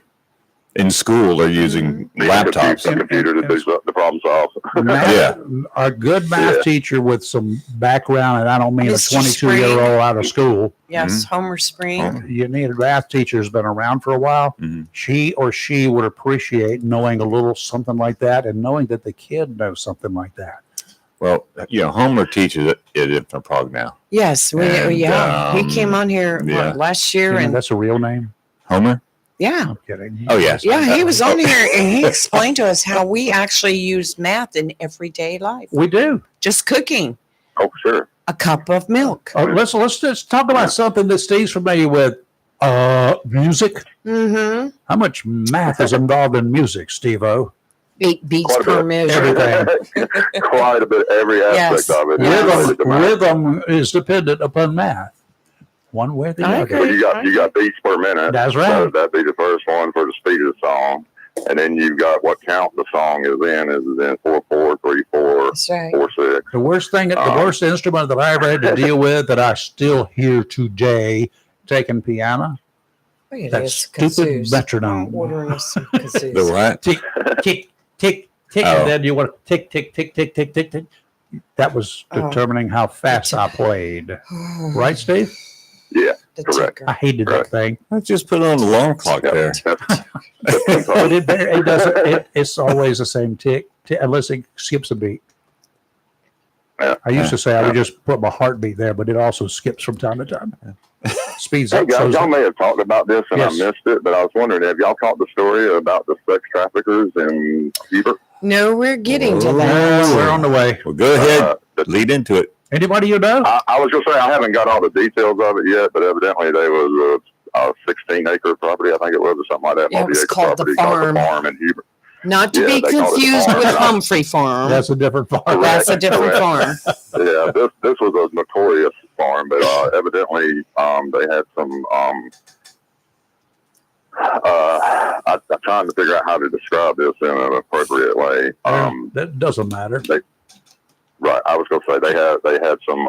in school they're using laptops. A computer to do the problem solve. A good math teacher with some background, and I don't mean Mr. a 22-year-old out of school. Yes, Homer Spring. You need a math teacher who's been around for a while. She would appreciate knowing a little something like that, and knowing that the kid knows something like that. Well, Homer teaches it in Prague now. Yes, he came on here last year, and that's a real name. Homer. Yeah. I'm kidding. Oh, yes. Yeah, he was on here and he explained to us how we actually use math in everyday life. We do. Just cooking. Oh, sure. A cup of milk. Let's just talk about something that Steve's familiar with. Music. Mm-hmm. How much math is involved in music, Steve-O? Beats per measure. Everything. Quite a bit. Every aspect of it. Rhythm is dependent upon math. One way or the other. Well, you got beats per minute. That's right. So that'd be the first one for the speed of the song, and then you've got what count the song is in 4/4, 3/4, That's right. 4/6. The worst instrument that I ever had to deal with that I still hear today, taking piano. That stupid metronome. Ordering us some kazoos. The what? Tick, tick, tick, tick, and then you want to tick, tick, tick, tick, tick, tick, tick. That was determining how fast I played. Right, Steve? Yeah, The correct. ticker. I hated that thing. Let's just put on the alarm clock there. But it doesn't. It's always the same tick, unless it skips a beat. Yeah. I used to say I would just put my heartbeat there, but it also skips from time to time. Speeds Hey up. guys, y'all may have talked about this and Yes. I missed it, but I was wondering, have y'all caught the story about the sex traffickers in Hebert? No, we're getting to Oh, that. we're on the way. Well, go ahead. Lead into it. Anybody you know? I was going to say I haven't got all the details of it yet, but evidently there was a 16-acre property, I think it was, or something like that. Yeah, it was multi-acre called the property called farm. the farm in Hebert. Not to Yeah, be they call it the confused farm. with Humphrey Farm. That's a different farm. That's a different farm. Yeah, this was a notorious farm, but evidently they had some. I'm trying to figure out how to describe this in an appropriate way. That doesn't matter. Right, I was going to say they had some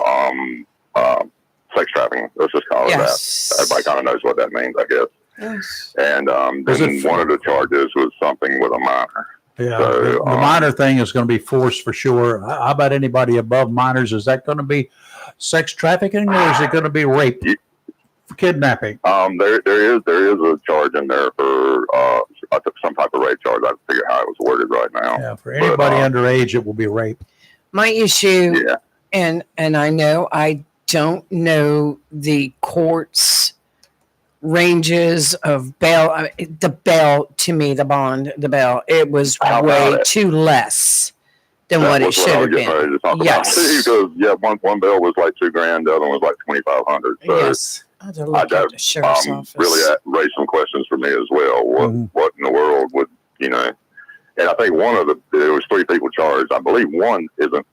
sex trafficking. Let's just call it Yes. that. Everybody kind of knows what that means, I guess. Yes. And then one of the charges was something with a minor. Yeah, So, the minor thing is going to be forced for sure. How about anybody above minors? Is that going to be sex trafficking, or is it going to be rape, kidnapping? There is a charge in there for some type of rape charge. I have to figure out how it was worded right now. Yeah, for anybody underage, it will be rape. My issue, and I know I don't know the court's ranges of bail. The bail, to me, the bond, the bail, it was way too less than what it should have been. Yes. Because one bill was like $2,000, the other one was like $2,500. So Yes. I really raised some questions for me as well. What in the world would And I think there was 3 people charged. I believe one doesn't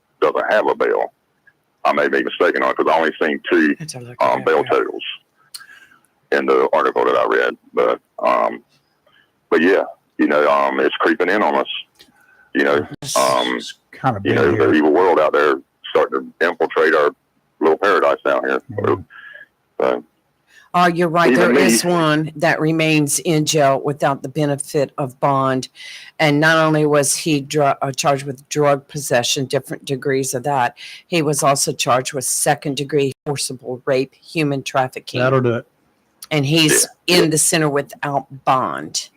have a bail. I may be mistaken on it because I only seen 2 bail totals in the article that I read. But yeah, it's creeping in on us. It's kind of the evil world out there starting to infiltrate our little paradise down here. So, oh, you're right. There is one that remains in jail without the benefit of bond. And not only was he charged with drug possession, different degrees of that, he was also charged with 2nd-degree forcible rape, human trafficking. That'll do it. And he's in the center without bond.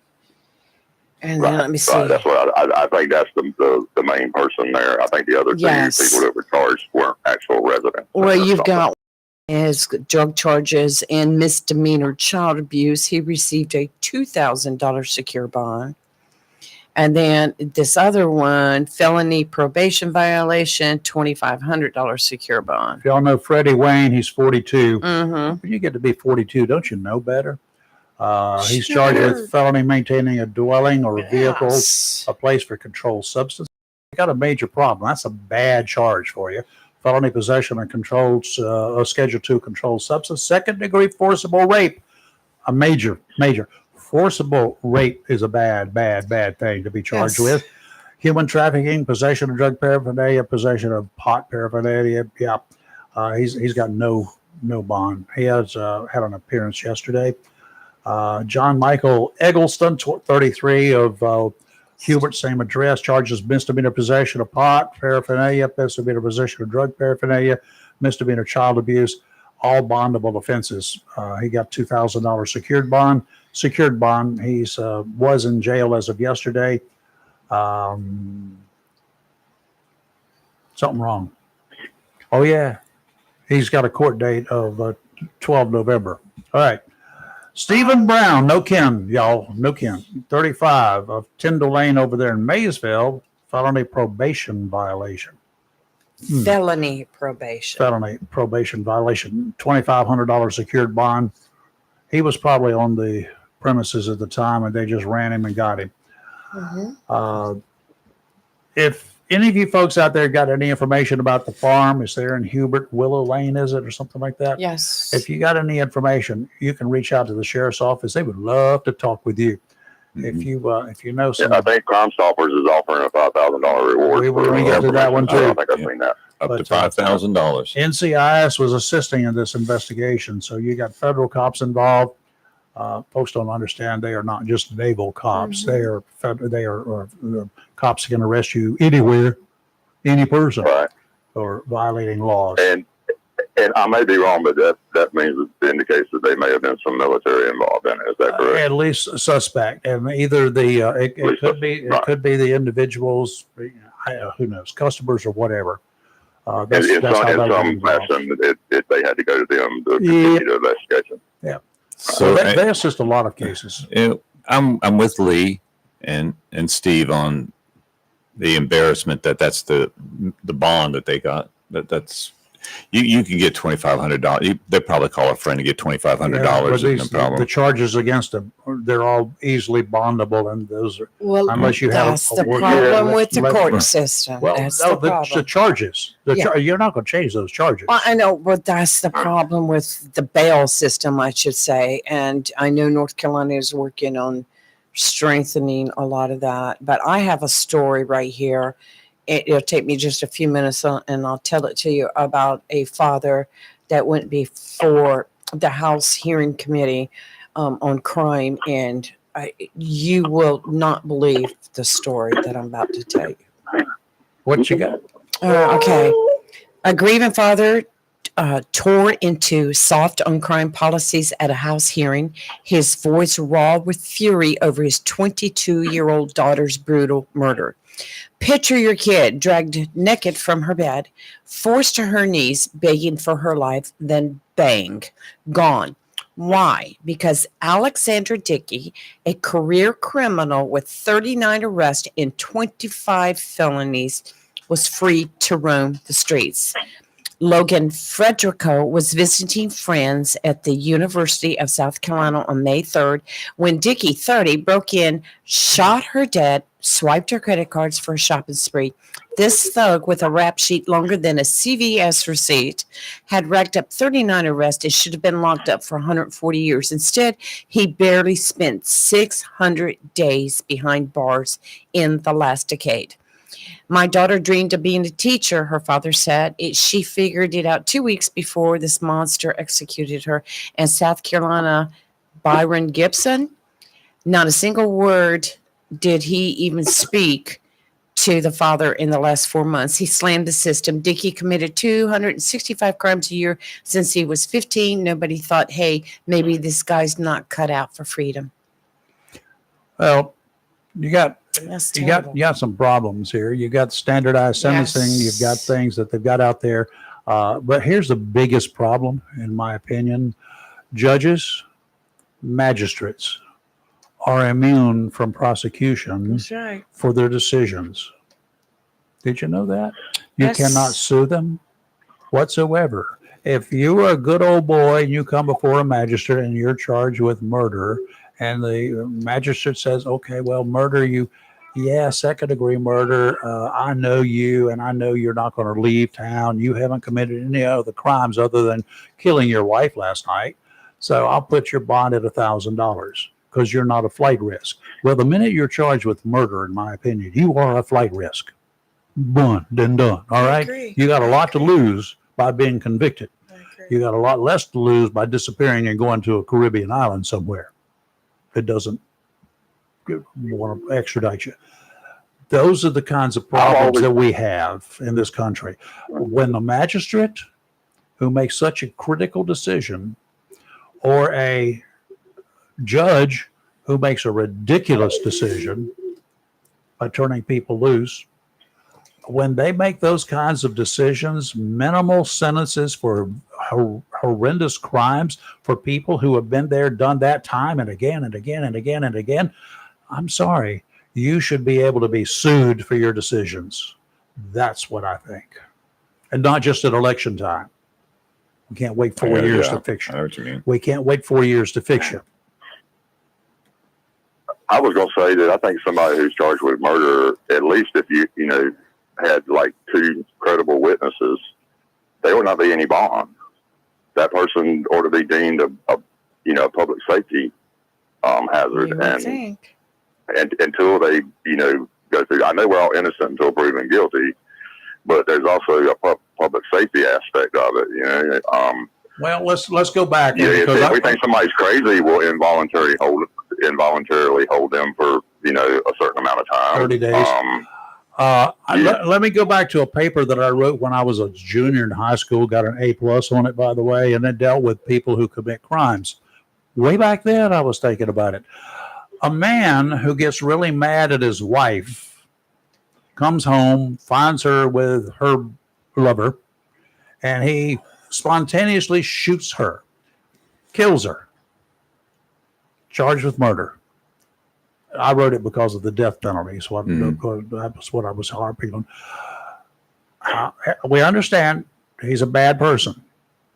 And then let me see. That's what I think that's the main person there. I think the other 2 people that were charged weren't actual residents. Well, you've got his drug charges and misdemeanor child abuse. He received a $2,000 secure bond. And then this other one, felony probation violation, $2,500 secure bond. If y'all know Freddie Wayne, he's 42. Mm-hmm. When you get to be 42, don't you know better? He's charged with felony maintaining a dwelling or a vehicle, a place for controlled substance. You got a major problem. That's a bad charge for you. Felony possession of controlled, Schedule 2 controlled substance. 2nd-degree forcible rape, a major. Forcible rape is a bad thing to be charged with. Human trafficking, possession of drug paraphernalia, possession of pot paraphernalia. Yeah, he's got no bond. He has had an appearance yesterday. John Michael Eggleston, 33 of Hubert, same address, charges misdemeanor possession of pot, paraphernalia, misdemeanor possession of drug paraphernalia, misdemeanor child abuse, all bondable offenses. He got $2,000 secured bond. Secured bond. He's was in jail as of yesterday. Something wrong. Oh yeah, he's got a court date of 12 November. All right. Stephen Brown, no kin, y'all, no kin. 35 of Tyndall Lane over there in Maysville, felony probation violation. Felony probation. Felony probation violation. $2,500 secured bond. He was probably on the premises at the time, and they just ran him and got him. If any of you folks out there got any information about the farm, is there in Hubert, Willow Lane, is it, or something like that? Yes. If you got any information, you can reach out to the sheriff's office. They would love to talk with you. If you know some, I think Crime Stoppers is offering a $5,000 reward. We will get to that one too. I think I've seen that. Up to $5,000. NCIS was assisting in this investigation, so you got federal cops involved. Folks don't understand they are not just naval cops. They are cops that can arrest you anywhere, any person, Right. for violating laws. And I may be wrong, but that means it indicates that they may have been some military involved in it. Is that correct? At least a suspect, and either the it could be the individuals, who knows, customers or whatever. In some fashion, they had to go to them to continue the investigation. Yeah. So they assist a lot of cases. I'm with Lee and Steve on the embarrassment that's the bond that they got. That's you can get $2,500. They probably call a friend to get $2,500. No problem. The charges against them, they're all easily bondable, and those are unless you have. That's the problem with the court system. Well, that's no, the problem. the charges. You're not going to change those charges. Well, I know, but that's the problem with the bail system, I should say. And I know North Carolina is working on strengthening a lot of that. But I have a story right here. It'll take me just a few minutes, and I'll tell it to you about a father that went before the House Hearing Committee on crime. And you will not believe the story that I'm about to tell you. What you got? Okay. A grieving father tore into soft on crime policies at a House hearing, his voice raw with fury over his 22-year-old daughter's brutal murder. Picture your kid dragged naked from her bed, forced to her knees, begging for her life, then bang, gone. Why? Because Alexandra Dickey, a career criminal with 39 arrests and 25 felonies, was free to roam the streets. Logan Frederico was visiting friends at the University of South Carolina on May 3rd when Dickey, 30, broke in, shot her dead, swiped her credit cards for a shopping spree. This thug, with a rap sheet longer than a CVS receipt, had racked up 39 arrests and should have been locked up for 140 years. Instead, he barely spent 600 days behind bars in the last decade. My daughter dreamed of being a teacher, her father said. She figured it out 2 weeks before this monster executed her. And South Carolina, Byron Gibson, not a single word did he even speak to the father in the last 4 months. He slammed the system. Dickey committed 265 crimes a year since he was 15. Nobody thought, hey, maybe this guy's not cut out for freedom. Well, you got some problems here. You got standardized sentencing. Yes. You've got things that they've got out there. But here's the biggest problem, in my opinion. Judges, magistrates are immune from prosecution right. for their decisions. Did you know that? You Yes. cannot sue them whatsoever. If you are a good old boy and you come before a magistrate and you're charged with murder, and the magistrate says, okay, well, second degree murder. I know you, and I know you're not going to leave town. You haven't committed any other crimes other than killing your wife last night. So I'll put your bond at $1,000 because you're not a flight risk. Well, the minute you're charged with murder, in my opinion, you are a flight risk. Done. All right. agree. You got a lot to lose by being convicted. You got a lot less to lose by disappearing and going to a Caribbean island somewhere. that doesn't want to extradite you. Those are the kinds of problems that we have in this country. When the magistrate who makes such a critical decision, or a judge who makes a ridiculous decision by turning people loose, when they make those kinds of decisions, minimal sentences for horrendous crimes for people who have been there, done that time and again and again and again and again, I'm sorry, you should be able to be sued for your decisions. That's what I think. And not just at election time. We can't wait 4 years to fix you. I know what you mean. We can't wait 4 years to fix you. I was going to say that I think somebody who's charged with murder, at least if you had like 2 credible witnesses, there would not be any bond. That person ought to be deemed a public safety hazard. And until they, go through, I know we're all innocent until proven guilty, but there's also a public safety aspect of it. Well, let's go back. If we think somebody's crazy, we'll involuntarily hold them for a certain amount of time. 30 days. Let me go back to a paper that I wrote when I was a junior in high school. Got an A+ on it, by the way, and it dealt with people who commit crimes. Way back then, I was thinking about it. A man who gets really mad at his wife comes home, finds her with her lover, and he spontaneously shoots her, kills her, charged with murder. I wrote it because of the death penalty. So that was what I was harping on. We understand he's a bad person.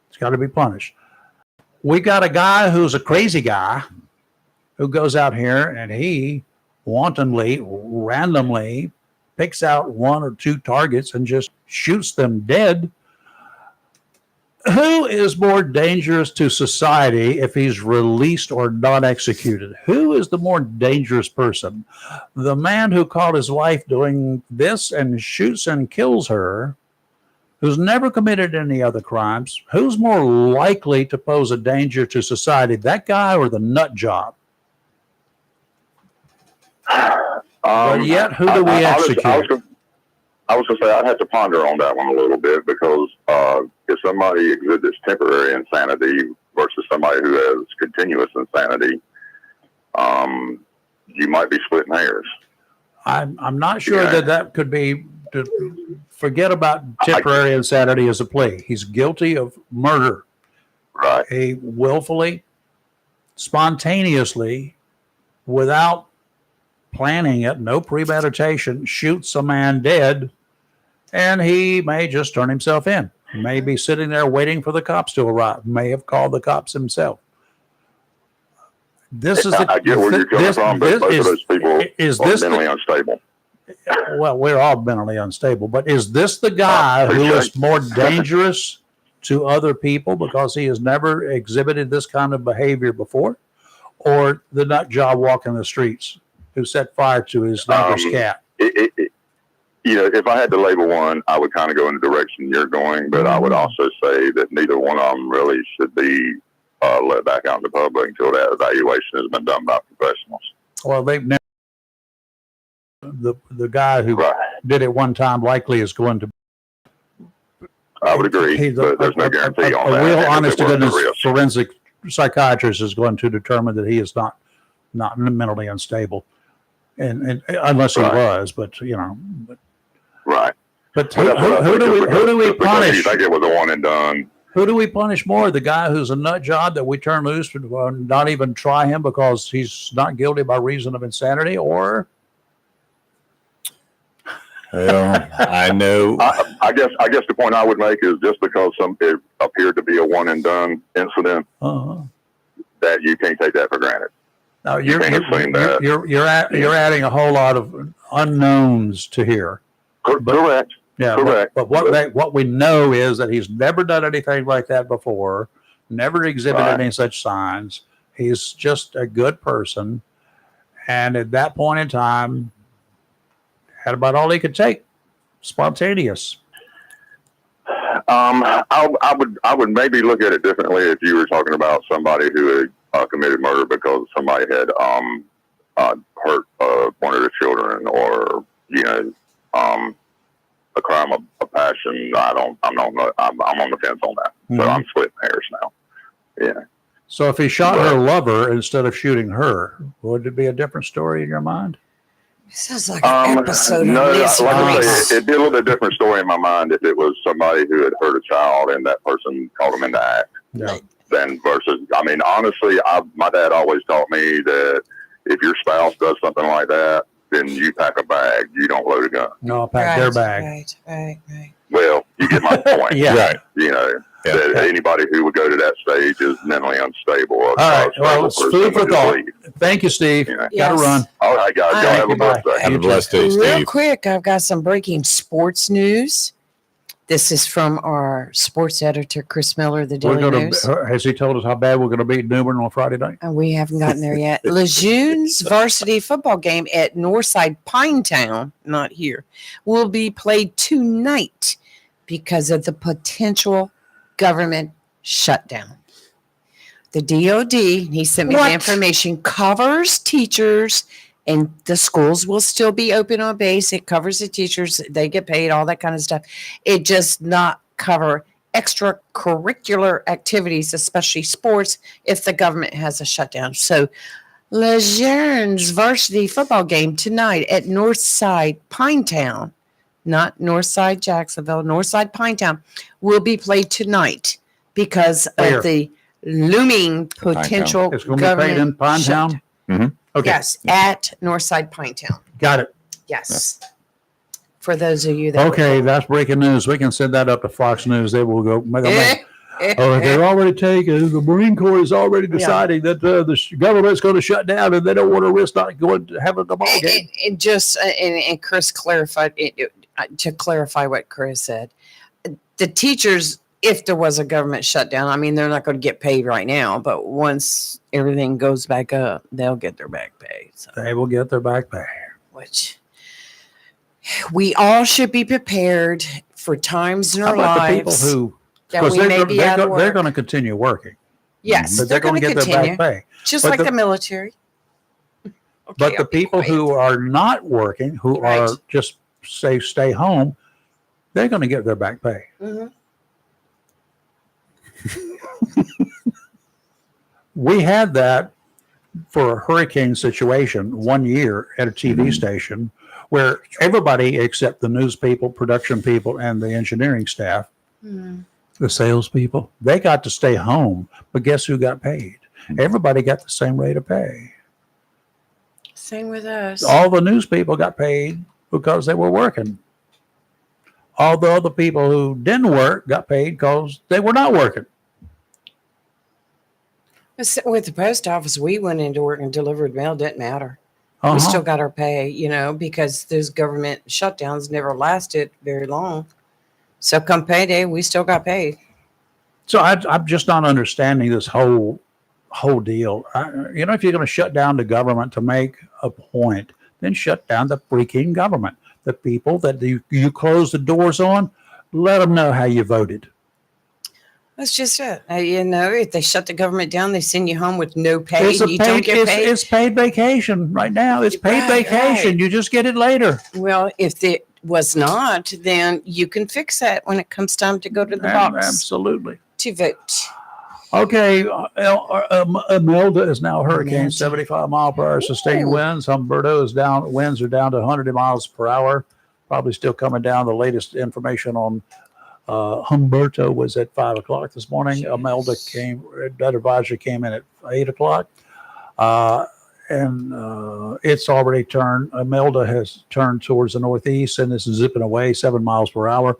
He's got to be punished. We got a guy who's a crazy guy who goes out here and he wantonly, randomly picks out 1 or 2 targets and just shoots them dead. Who is more dangerous to society if he's released or not executed? Who is the more dangerous person? The man who caught his wife doing this and shoots and kills her, who's never committed any other crimes, who's more likely to pose a danger to society, that guy or the nut job? But yet, who do we execute? I was going to say I'd have to ponder on that one a little bit, because if somebody exhibits temporary insanity versus somebody who has continuous insanity, you might be splitting hairs. I'm not sure that could be. Forget about temporary insanity as a plea. He's guilty of murder. Right. He willfully, spontaneously, without planning it, no premeditation, shoots a man dead, and he may just turn himself in. He may be sitting there waiting for the cops to arrive. May have called the cops himself. This is I get where you're coming from, but both of those people are mentally unstable. Well, we're all mentally unstable, but is this the guy who is more dangerous to other people because he has never exhibited this kind of behavior before, or the nut job walking the streets who set fire to his neighbor's cat? If I had to label one, I would kind of go in the direction you're going, but I would also say that neither one of them really should be let back out in the public until that evaluation has been done by professionals. Well, they've never. The guy who did it one time likely is going to. I would agree, but there's no guarantee on that. A real honest-to-goodness forensic psychiatrist is going to determine that he is not mentally unstable, and unless he was, but right. But who do we punish? You think it was a one and done? Who do we punish more? The guy who's a nut job that we turn loose for not even try him because he's not guilty by reason of insanity, or? Well, I know. I guess the point I would make is just because it appeared to be a one and done incident, that you can't take that for granted. No, you're adding a whole lot of unknowns to here. Correct. Yeah, correct. But what we know is that he's never done anything like that before, never exhibited any such signs. He's just a good person, and at that point in time, had about all he could take. Spontaneous. I would maybe look at it differently if you were talking about somebody who committed murder because somebody had hurt one of the children, or a crime of passion. I'm on the fence on that. Mm-hmm. So I'm splitting hairs now. Yeah. So if he shot her lover instead of shooting her, would it be a different story in your mind? Sounds like an episode no, of this. like I say, it'd be a little bit different story in my mind if it was somebody who had hurt a child and that person called him into act. Yeah. Then versus, I mean, honestly, my dad always taught me that if your spouse does something like that, then you pack a bag. You don't load a gun. No, pack their bag. Right. Well, you get my point. Yeah. Right. That anybody who would go to that stage is mentally unstable. All right. Well, it's food for thought. Thank you, Steve. Yes. Got to run. All right, guys. Y'all have a blessed day. Have a blessed day, Real Steve. quick, I've got some breaking sports news. This is from our sports editor, Chris Miller, the Daily News. Has he told us how bad we're going to beat New Bern on Friday night? We haven't gotten there yet. Lejeune's varsity football game at Northside Pinetown, not here, will be played tonight because of the potential government shutdown. The DOD, he sent me the information, covers teachers, and the schools will still be open on base. It covers the teachers. They get paid, all that kind of stuff. It does not cover extracurricular activities, especially sports, if the government has a shutdown. So Lejeune's varsity football game tonight at Northside Pinetown, not Northside Jacksonville, Northside Pinetown, will be played tonight because of the looming potential It's going to be played in Pinetown? Mm-hmm. Okay. Yes, at Northside Pinetown. Got it. Yes. For those of you that Okay, that's breaking news. We can send that up to Fox News. They will go. They're already taking. The Marine Corps is already deciding that the government's going to shut down, and they don't want to risk not going to having the ball game. And Chris clarified it, to clarify what Chris said. The teachers, if there was a government shutdown, I mean, they're not going to get paid right now, but once everything goes back up, they'll get their back pay. So. They will get their back pay. Which we all should be prepared for times in our lives. The people who, because they're going to continue working. Yes, but they're going to get continue, their back pay. Just like the military. Okay, but the people who are not working, who are just stay home, they're going to get their back pay. Mm-hmm. We had that for a hurricane situation one year at a TV station where everybody except the news people, production people, and the engineering staff, the salespeople, they got to stay home. But guess who got paid? Everybody got the same rate of pay. Same with us. All the news people got paid because they were working. All the other people who didn't work got paid because they were not working. With the post office, we went into work and delivered mail. Didn't matter. Uh-huh. We still got our pay, because those government shutdowns never lasted very long. So come payday, we still got paid. So I'm just not understanding this whole deal. If you're going to shut down the government to make a point, then shut down the freaking government. The people that you close the doors on, let them know how you voted. That's just it. If they shut the government down, they send you home with no pay. You don't get paid. It's paid vacation right now. It's paid vacation. Right. You just get it later. Well, if it was not, then you can fix that when it comes time to go to the box. Absolutely. To vote. Okay. Imelda is now hurricane, 75 mile per hour sustained winds. Humberto is down. Winds are down to 100 miles per hour. Probably still coming down. The latest information on Humberto was at 5 o'clock this morning. Imelda that advisory came in at 8 o'clock. And it's already turned. Imelda has turned towards the northeast and is zipping away 7 miles per hour.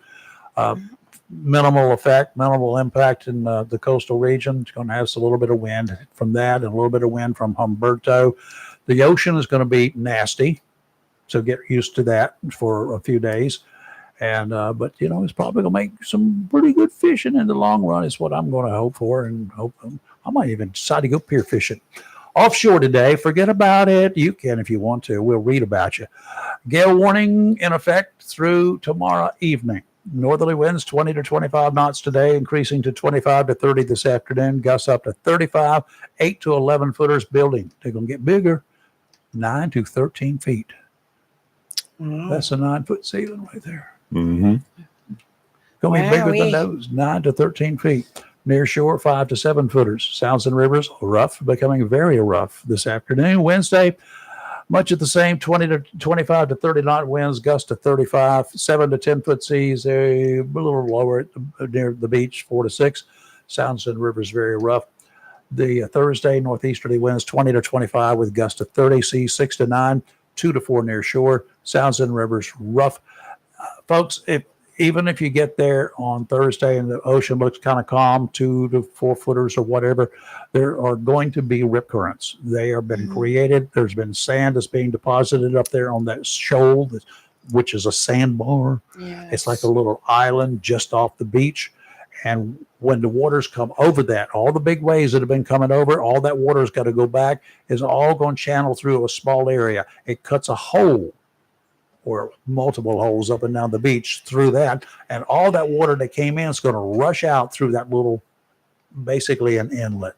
Minimal impact in the coastal region. It's going to have a little bit of wind from that and a little bit of wind from Humberto. The ocean is going to be nasty, so get used to that for a few days. And but it's probably going to make some pretty good fishing in the long run. Is what I'm going to hope for, and hope I might even decide to go pier fishing. Offshore today, forget about it. You can if you want to. We'll read about you. Gale warning in effect through tomorrow evening. Northerly winds 20 to 25 knots today, increasing to 25 to 30 this afternoon. Gusts up to 35, 8 to 11 footers building. They're going to get bigger, 9 to 13 feet. That's a 9-foot ceiling right there. Mm-hmm. Going to be bigger than those, 9 to 13 feet. Near shore, 5 to 7 footers. Sounds and rivers, rough, becoming very rough this afternoon. Wednesday, much of the same, 20 to 25 to 30 knot winds, gust to 35, 7 to 10 foot seas, a little lower near the beach, 4 to 6. Sounds and rivers very rough. The Thursday, northeasterly winds 20 to 25 with gusts to 30, seas 6 to 9, 2 to 4 near shore. Sounds and rivers rough. Folks, even if you get there on Thursday and the ocean looks kind of calm, 2 to 4 footers or whatever, there are going to be rip currents. They have been created. There's been sand that's being deposited up there on that shoal, which is a sandbar. Yes. It's like a little island just off the beach. And when the waters come over that, all the big waves that have been coming over, all that water's got to go back, is all going to channel through a small area. It cuts a hole or multiple holes up and down the beach through that. And all that water that came in is going to rush out through that little, basically an inlet.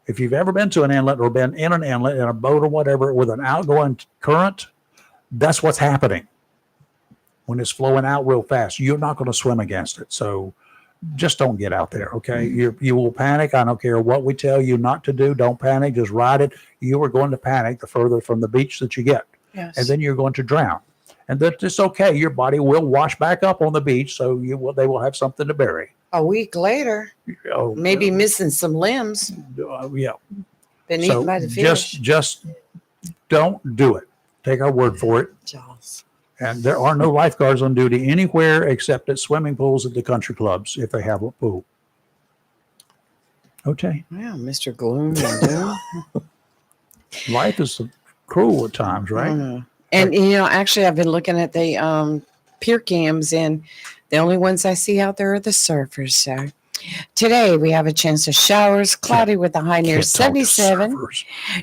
If you've ever been to an inlet or been in an inlet in a boat or whatever with an outgoing current, that's what's happening. When it's flowing out real fast, you're not going to swim against it. So just don't get out there, okay? You will panic. I don't care what we tell you not to do. Don't panic. Just ride it. You are going to panic the further from the beach that you get. Yes. And then you're going to drown. And that's just okay. Your body will wash back up on the beach, so they will have something to bury. A week later, maybe missing some limbs. Yeah. Been eaten by the fish. Just don't do it. Take our word for it. Jaws. And there are no lifeguards on duty anywhere except at swimming pools at the country clubs if they have a pool. Okay. Wow, Mr. Gloom and Doom. Life is cruel at times, right? And actually, I've been looking at the pier cams, and the only ones I see out there are the surfers. So today we have a chance of showers, cloudy with a high near 77.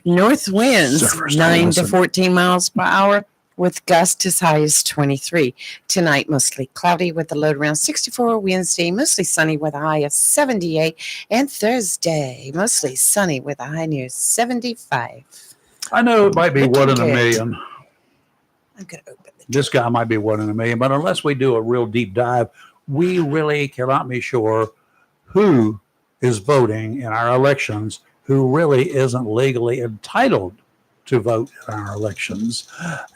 North winds 9 to 14 miles per hour with gusts as high as 23. Tonight, mostly cloudy with a low around 64. Wednesday, mostly sunny with a high of 78. And Thursday, mostly sunny with a high near 75. I know it might be one in a million. I'm going to open it. This guy might be one in a million, but unless we do a real deep dive, we really cannot be sure who is voting in our elections who really isn't legally entitled to vote in our elections.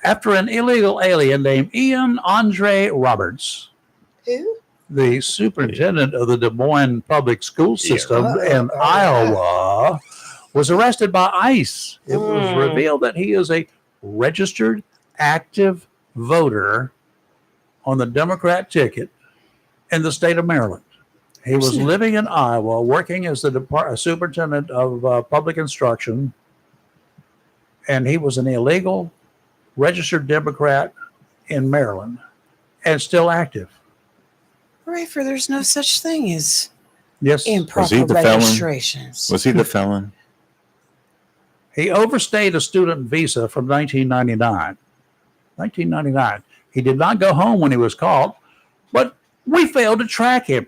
After an illegal alien named Ian Andre Roberts, Who? the superintendent of the Des Moines public school system in Iowa, was arrested by ICE. It was revealed that he is a registered active voter on the Democrat ticket in the state of Maryland. He was living in Iowa, working as the superintendent of public instruction, and he was an illegal registered Democrat in Maryland and still active. Right, for there's no such thing as Yes. improper registrations. Was he the felon? He overstayed a student visa from 1999. 1999. He did not go home when he was caught, but we failed to track him.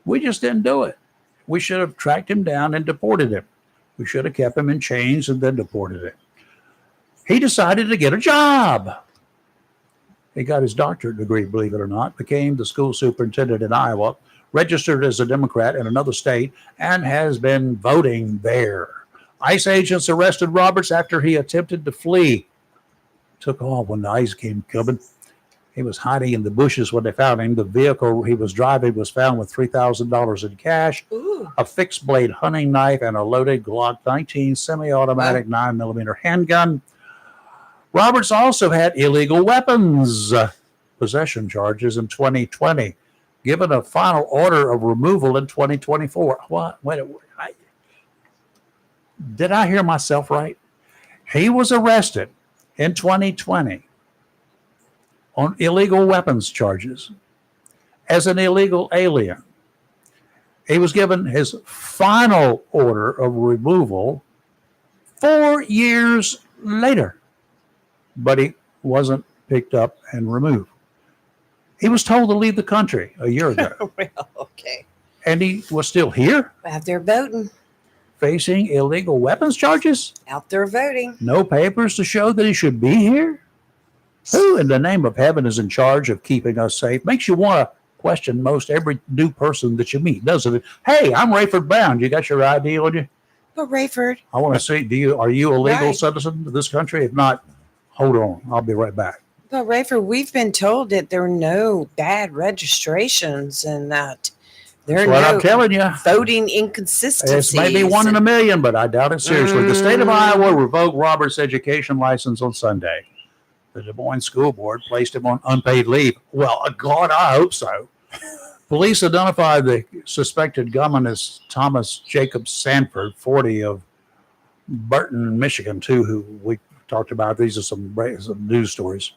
We just didn't do it. We should have tracked him down and deported him. We should have kept him in chains and then deported him. He decided to get a job. He got his doctorate degree, believe it or not, became the school superintendent in Iowa, registered as a Democrat in another state, and has been voting there. ICE agents arrested Roberts after he attempted to flee. Took off when the ICE came coming. He was hiding in the bushes when they found him. The vehicle he was driving was found with $3,000 in cash, a fixed blade hunting knife, and a loaded Glock 19 semi-automatic 9mm handgun. Roberts also had illegal weapons possession charges in 2020, given a final order of removal in 2024. What? Wait, did I hear myself right? He was arrested in 2020 on illegal weapons charges as an illegal alien. He was given his final order of removal 4 years later, but he wasn't picked up and removed. He was told to leave the country a year ago. Well, okay. And he was still here Out there voting. facing illegal weapons charges. Out there voting. No papers to show that he should be here. Who in the name of heaven is in charge of keeping us safe? Makes you want to question most every new person that you meet, doesn't it? Hey, I'm Rayford Brown. You got your ID on you? But Rayford. I want to see, are you a legal Right. citizen of this country? If not, hold on. I'll be right back. But Rayford, we've been told that there are no bad registrations and that there That's are what no I'm telling you. voting inconsistencies. It's maybe 1 in a million, but I doubt it seriously. The state of Iowa revoked Robert's education license on Sunday. The Des Moines School Board placed him on unpaid leave. Well, God, I hope so. Police identified the suspected gunman as Thomas Jacob Sanford, 40, of Burton, Michigan, too, who we talked about. These are some news stories.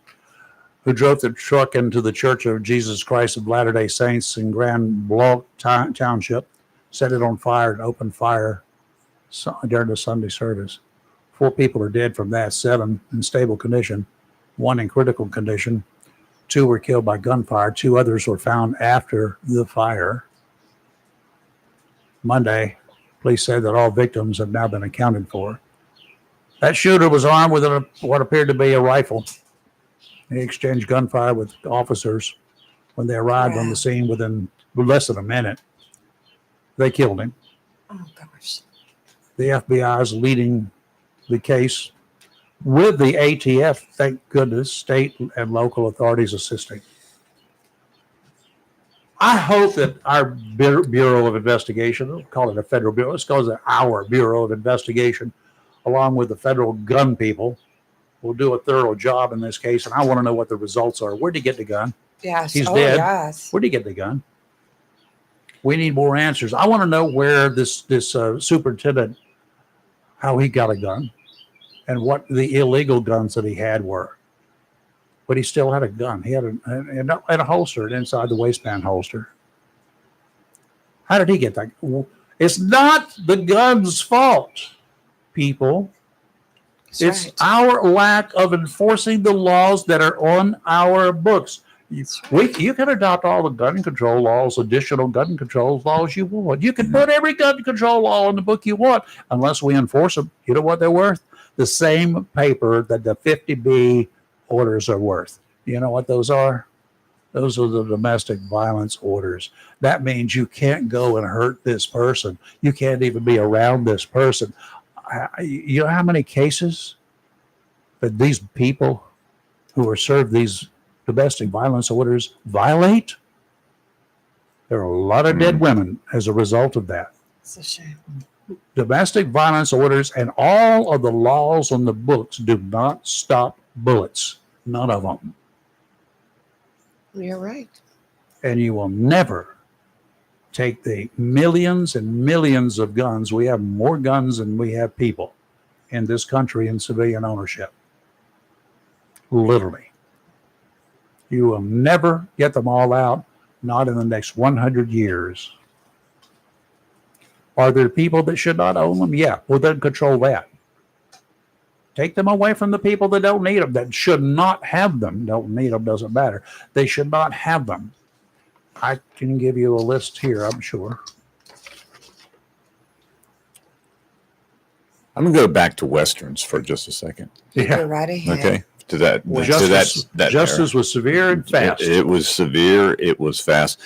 Who drove the truck into the Church of Jesus Christ of Latter-day Saints in Grand Blanc Township, set it on fire, and opened fire during the Sunday service. 4 people are dead from that, 7 in stable condition, 1 in critical condition. 2 were killed by gunfire. 2 others were found after the fire. Monday, police said that all victims have now been accounted for. That shooter was armed with what appeared to be a rifle. He exchanged gunfire with officers. When they arrived on the scene within less than a minute, they killed him. Oh, gosh. The FBI is leading the case with the ATF, thank goodness, state and local authorities assisting. I hope that our Bureau of Investigation, we'll call it a federal bureau, let's call it our Bureau of Investigation, along with the federal gun people, will do a thorough job in this case. And I want to know what the results are. Where'd he get the gun? Yes. He's dead. Yes. Where'd he get the gun? We need more answers. I want to know where this superintendent, how he got a gun and what the illegal guns that he had were. But he still had a gun. He had a holster inside the waistband holster. How did he get that? It's not the gun's fault, people. That's It's our lack of enforcing the laws that are on our books. You can adopt all the gun control laws, additional gun control laws you want. You can put every gun control law in the book you want, unless we enforce them. You know what they're worth? The same paper that the 50B orders are worth. You know what those are? Those are the domestic violence orders. That means you can't go and hurt this person. You can't even be around this person. You know how many cases that these people who are served these domestic violence orders violate? There are a lot of dead women as a result of that. It's a shame. Domestic violence orders and all of the laws on the books do not stop bullets. None of them. You're right. And you will never take the millions and millions of guns. We have more guns than we have people in this country in civilian ownership. Literally. You will never get them all out, not in the next 100 years. Are there people that should not own them? Yeah, well, then control that. Take them away from the people that don't need them, that should not have them. Don't need them, doesn't matter. They should not have them. I can give you a list here, I'm sure. I'm going to go back to Westerns for just a second. Yeah. You're right ahead. Okay. To that Justice was severe and fast. It was severe. It was fast.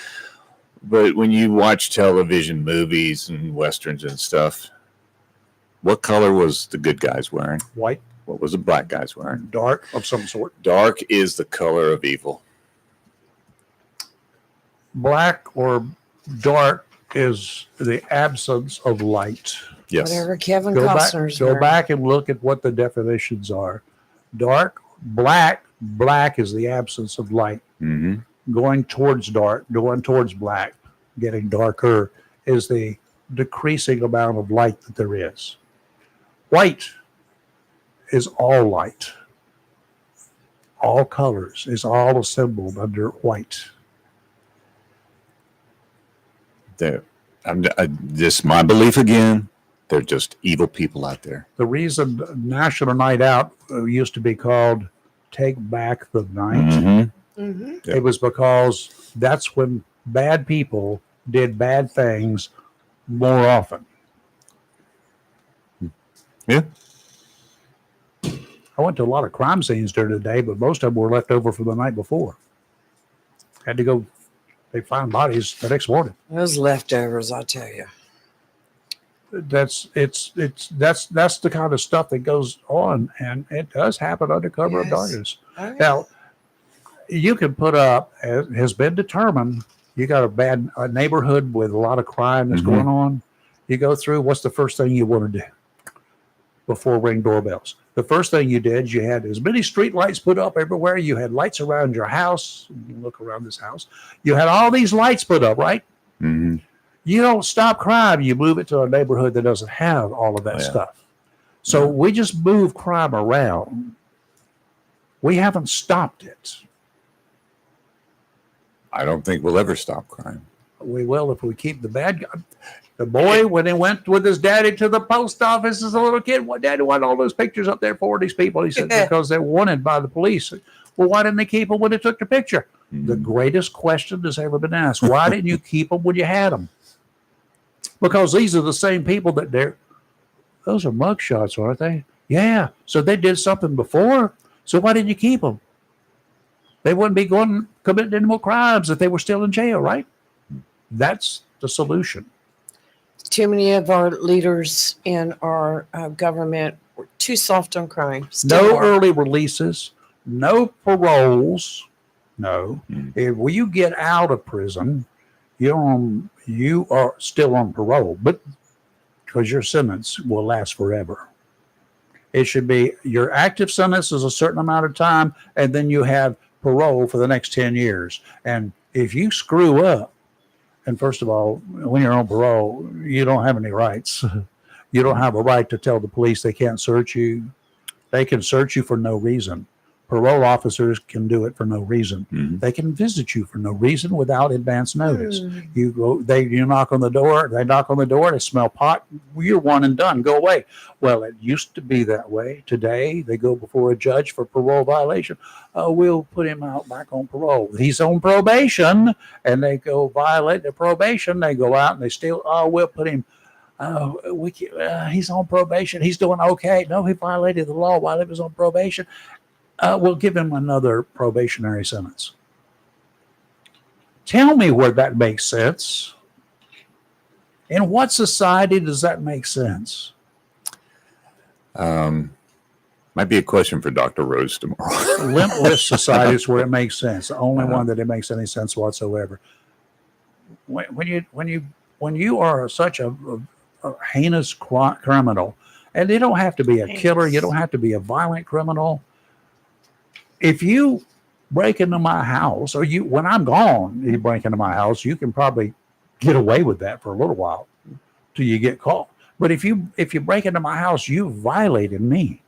But when you watch television, movies, and Westerns and stuff, what color was the good guys wearing? White. What was the black guys wearing? Dark of some sort. Dark is the color of evil. Black or dark is the absence of light. Yes. Whatever Kevin Go Costner's go wearing. back and look at what the definitions are. Dark, black is the absence of light. Mm-hmm. Going towards dark, going towards black, getting darker is the decreasing amount of light that there is. White is all light. All colors is all assembled under white. This is my belief again. They're just evil people out there. The reason National Night Out used to be called Take Back the Night Mm-hmm. Mm-hmm. Yeah. It was because that's when bad people did bad things more often. Yeah. I went to a lot of crime scenes during the day, but most of them were left over from the night before. Had to go, they found bodies the next morning. Those leftovers, I tell you. That's the kind of stuff that goes on, and it does happen under cover of Yes. darkness. Oh, yeah. Now, you can put up, as has been determined, you got a neighborhood with a lot of crime that's going on. You go through, what's the first thing you want to do before ring doorbells? The first thing you did, you had as many street lights put up everywhere. You had lights around your house. You look around this house. You had all these lights put up, right? Mm-hmm. You don't stop crime. You move it to a neighborhood that doesn't have all of that stuff. So we just move crime around. We haven't stopped it. I don't think we'll ever stop crime. We will if we keep the bad guy. The boy, when he went with his daddy to the post office as a little kid, what daddy wanted all those pictures up there for these people? He said, because they're wanted by the police. Well, why didn't they keep them when they took the picture? The greatest question that's ever been asked. Why didn't you keep them when you had them? Because these are the same people those are mug shots, aren't they? Yeah. So they did something before. So why didn't you keep them? They wouldn't be committing any more crimes if they were still in jail, right? That's the solution. Too many of our leaders in our government were too soft on crime. No early releases, no paroles. No. When you get out of prison, you are still on parole, but because your sentence will last forever. It should be your active sentence is a certain amount of time, and then you have parole for the next 10 years. And if you screw up, and first of all, when you're on parole, you don't have any rights. You don't have a right to tell the police they can't search you. They can search you for no reason. Parole officers can do it for no reason. They can visit you for no reason without advance notice. You go, you knock on the door. They knock on the door. They smell pot. You're one and done. Go away. Well, it used to be that way. Today, they go before a judge for parole violation. We'll put him out back on parole. He's on probation, and they go violate the probation. They go out and they steal. We'll put him. He's on probation. He's doing okay. No, he violated the law while he was on probation. We'll give him another probationary sentence. Tell me where that makes sense. In what society does that make sense? Might be a question for Dr. Rose tomorrow. Limitless societies where it makes sense. The only one that it makes any sense whatsoever. When you are such a heinous criminal, and you don't have to be a killer, you don't have to be a violent criminal. If you break into my house, or when I'm gone, you break into my house, you can probably get away with that for a little while till you get caught. But if you break into my house, you've violated me.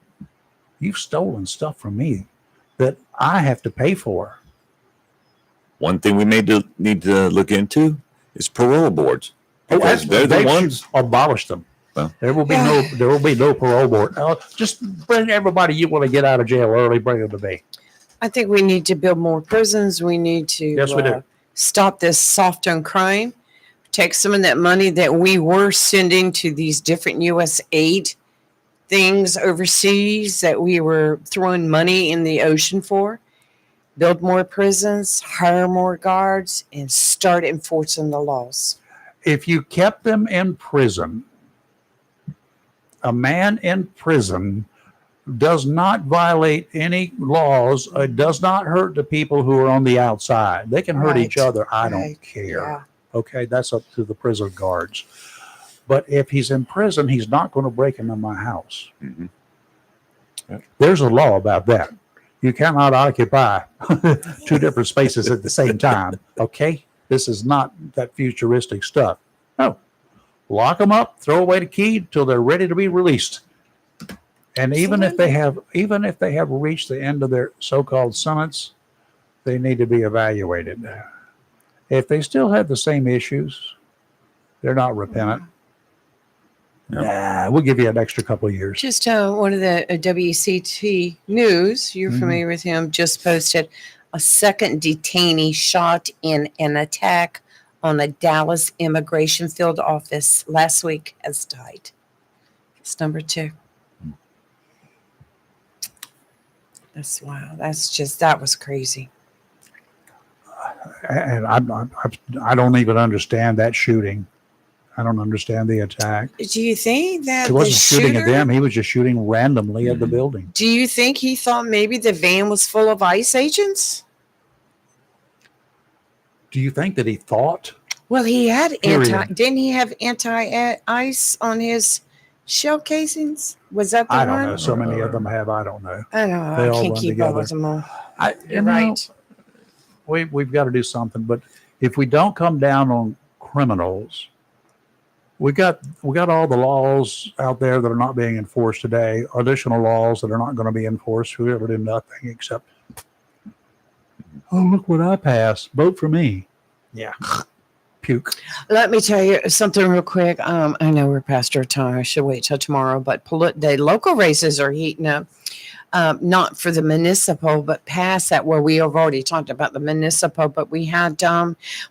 You've stolen stuff from me that I have to pay for. One thing we may need to look into is parole boards. Because they're the ones. Abolish them. Well, there will be no parole board. Just bring everybody you want to get out of jail early. Bring them to me. I think we need to build more prisons. We need to we do. Stop this soft on crime. Take some of that money that we were sending to these different U.S. aid things overseas that we were throwing money in the ocean for. Build more prisons, hire more guards, and start enforcing the laws. If you kept them in prison, a man in prison does not violate any laws. It does not hurt the people who are on the outside. They can hurt each other. I don't care. Yeah. Okay, that's up to the prison guards. But if he's in prison, he's not going to break into my house. There's a law about that. You cannot occupy two different spaces at the same time. Okay, this is not that futuristic stuff. No, lock them up, throw away the key until they're ready to be released. And even if they have reached the end of their so-called sentence, they need to be evaluated. If they still have the same issues, they're not repentant. We'll give you an extra couple of years. Just one of the WCT News, you're familiar with him, just posted a second detainee shot in an attack on a Dallas immigration field office last week has died. It's number 2. That was crazy. And I don't even understand that shooting. I don't understand the attack. Do you think that He wasn't shooting at them. He was just shooting randomly at the building. Do you think he thought maybe the van was full of ICE agents? Do you think that he thought? Well, he had Period. didn't he have anti-ice on his shell casings? Was that the I one? don't know. So many of them have. I don't know. I don't know. They I all can't run keep together. up with them all. You're right. We've got to do something. But if we don't come down on criminals, we got all the laws out there that are not being enforced today. Additional laws that are not going to be enforced. We ever do nothing except, oh, look what I passed. Vote for me. Yeah. Puke. Let me tell you something real quick. I know we're past our time. I should wait till tomorrow, but the local races are heating up. Not for the municipal, but past that, where we have already talked about the municipal, but we had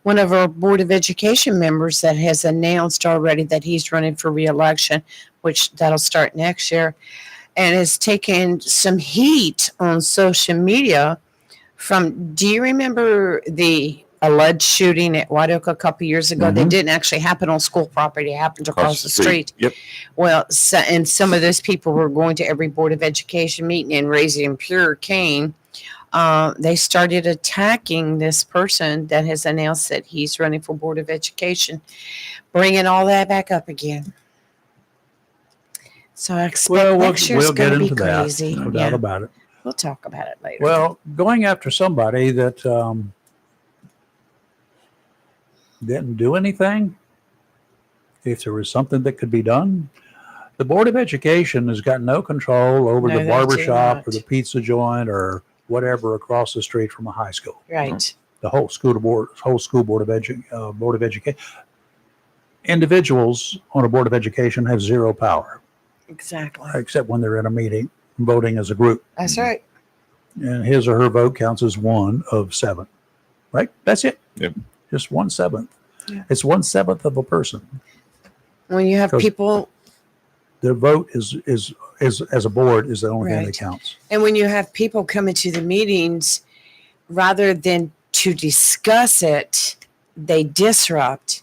one of our Board of Education members that has announced already that he's running for re-election, which that'll start next year, and has taken some heat on social media from, do you remember the alleged shooting at White Oak a couple years ago? Mm-hmm. That didn't actually happen on school property. It happened across the street. Yep. Well, and some of those people were going to every Board of Education meeting and raising pure cane. They started attacking this person that has announced that he's running for Board of Education, bringing all that back up again. So I expect next year's we'll get going to be into that. crazy. No doubt about it. We'll talk about it later. Well, going after somebody that didn't do anything, if there was something that could be done, the Board of Education has got no control over No, the they do barbershop not. or the pizza joint or whatever across the street from a high school. Right. The whole school board of education. Individuals on a Board of Education have zero power, Exactly. except when they're in a meeting voting as a group. That's right. And his or her vote counts as 1 of 7. Right? That's it. Yep. Just 1/7. Yeah. It's 1/7 of a person. When you have 'Cause people, Their vote is as a board is the only thing that Right. counts. and when you have people coming to the meetings, rather than to discuss it, they disrupt,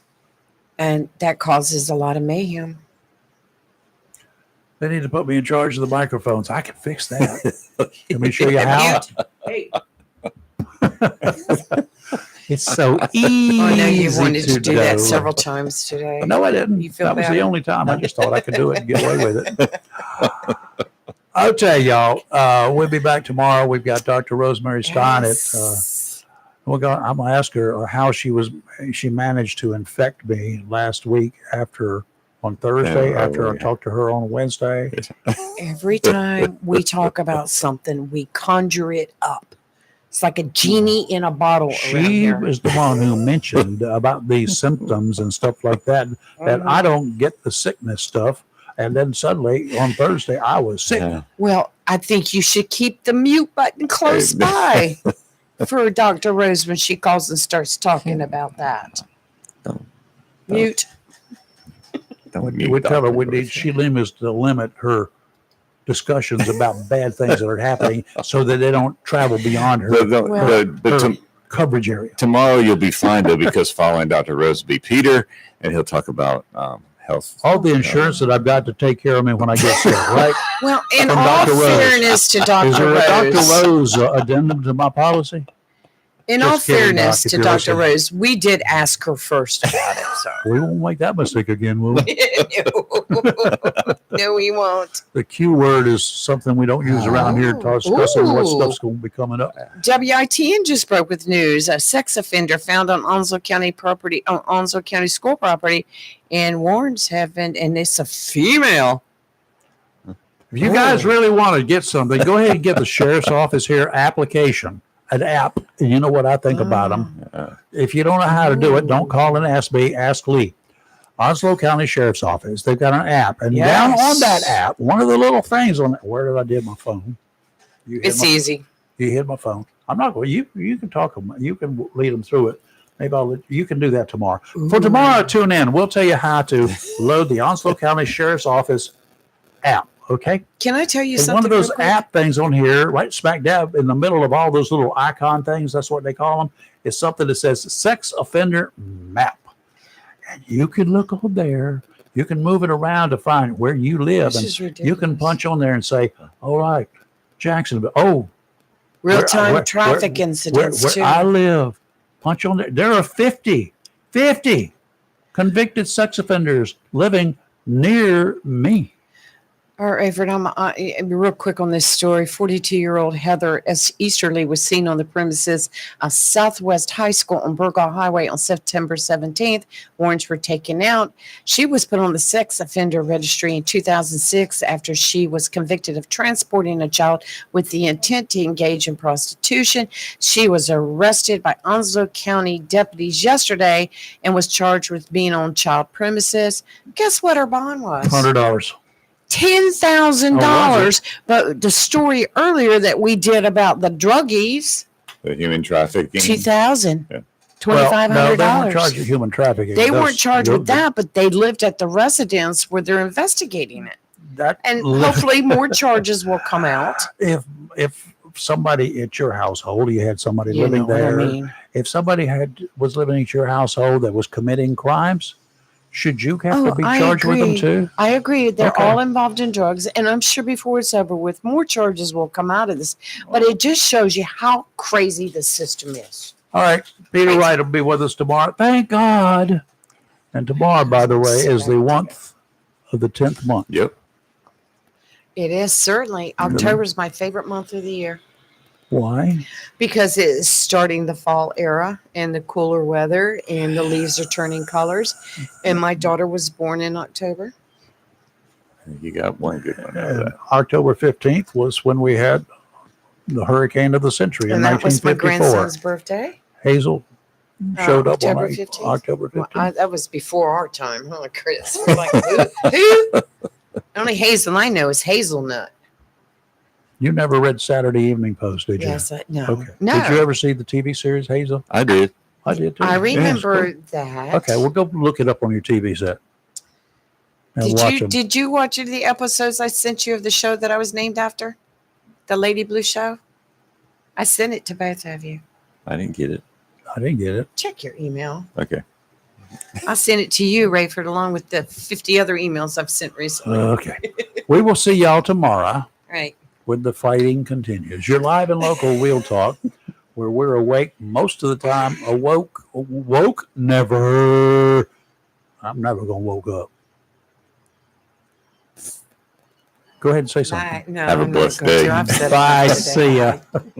and that causes a lot of mayhem. They need to put me in charge of the microphones. I can fix that. Let me show you how. Hey, It's so easy. I know you wanted to do that do. several times today. No, I didn't. You feel That was better? the only time. I just thought I could do it and get away with it. I'll tell y'all, we'll be back tomorrow. We've got Dr. Rosemary Stein Yes. I'm going to ask her how she managed to infect me last week on Thursday, after I talked to her on Wednesday. Every time we talk about something, we conjure it up. It's like a genie in a bottle. around She here. was the one who mentioned about these symptoms and stuff like that, that I don't get the sickness stuff. And then suddenly on Thursday, I was sick. Yeah. Well, I think you should keep the mute button close by for Dr. Rose when she calls and starts talking about that. Don't- Mute. Don't We mute tell her Dr. she limits to limit her discussions about bad things that are happening so that they don't travel beyond her But coverage area. tomorrow you'll be fine though, because following Dr. Rose will be Peter, and he'll talk about health. All the insurance that I've got to take care of me when I get sick, right? Well, in From all Dr. Rose. fairness to Is Dr. there a Rose, Dr. Rose addendum to my policy? in Just all kidding, fairness Doc, if to you're Dr. listening. Rose, we did ask her first about it. So. We won't make that mistake again, will we? No, we won't. The Q word is something we don't use around here discussing what stuff's going to be coming up. WITN just broke with news. A sex offender found on Onslow County school property, and warrants have been, and it's a female. If you guys really want to get something, go ahead and get the sheriff's office here application, an app. And you know what I think about them. If you don't know how to do it, don't call and ask me, ask Lee. Onslow County Sheriff's Office, they've got an app. And down on that app, one of the little things on it, where did I do my phone? It's easy. You hit my phone. I'm not going. You can talk them. You can lead them through it. Maybe you can do that tomorrow. Ooh. For tomorrow, tune in. We'll tell you how to load the Onslow County Sheriff's Office app. Okay. Can I tell you And something? one of those real quick? app things on here, right smack dab in the middle of all those little icon things, that's what they call them, is something that says sex offender map. And you can look on there. You can move it around to find where you live. This And is you ridiculous. can punch on there and say, all right, Jacksonville. Oh, Real-time traffic incidents where too. I live. Punch on there. There are 50 convicted sex offenders living near me. All right, Everett, I'm real quick on this story. 42-year-old Heather S. Easterly was seen on the premises of Southwest High School on Burgaw Highway on September 17th. Warrants were taken out. She was put on the sex offender registry in 2006 after she was convicted of transporting a child with the intent to engage in prostitution. She was arrested by Onslow County deputies yesterday and was charged with being on child premises. Guess what her bond was? $100. $10,000. But the story earlier that we did about the druggies, The human trafficking. $2,000, Yeah. $2,500. No, they weren't charged with human trafficking. They Those- weren't charged with that, but they lived at the residence where they're investigating it. That And hopefully more charges will come out. if somebody at your household, you had somebody You living know what I there. mean? If somebody was living at your household that was committing crimes, should you have to be I charged with them agree. too? I agree. They're Okay. all involved in drugs. And I'm sure before it's over with, more charges will come out of this. But it just shows you how crazy the system is. All right, Peter Wright will be with us tomorrow. Thank God. And tomorrow, by the way, is the 1st of the 10th month. Yep. It is certainly. October is my favorite month of the year. Why? Because it's starting the fall era and the cooler weather and the leaves are turning colors. And my daughter was born in October. You got one good one out of that. October 15th was when we had the hurricane of the century in And that was my 1954. grandson's birthday. Hazel showed up October on 15th? October 15th. Well, that was before our time, huh, Chris? I was like, who? The only Hazel I know is hazelnut. You never read Saturday Evening Post, did you? Yes, no. Okay. No. Did you ever see the TV series Hazel? I did. I did too. I remember Yes. that. Okay, we'll go look it up on your TV set. And watch them. Did you watch the episodes I sent you of the show that I was named after? The Lady Blue show? I sent it to both of you. I didn't get it. I didn't get it. Check your email. Okay. I sent it to you, Rayford, along with the 50 other emails I've sent recently. Okay. We will see y'all tomorrow Right. when the fighting continues. You're live and local Wheel Talk, where we're awake most of the time. Woke, never. I'm never going to woke up. Go ahead and say something. No, Have a I'm not blessed going to. day. I've said it Bye. today. See ya.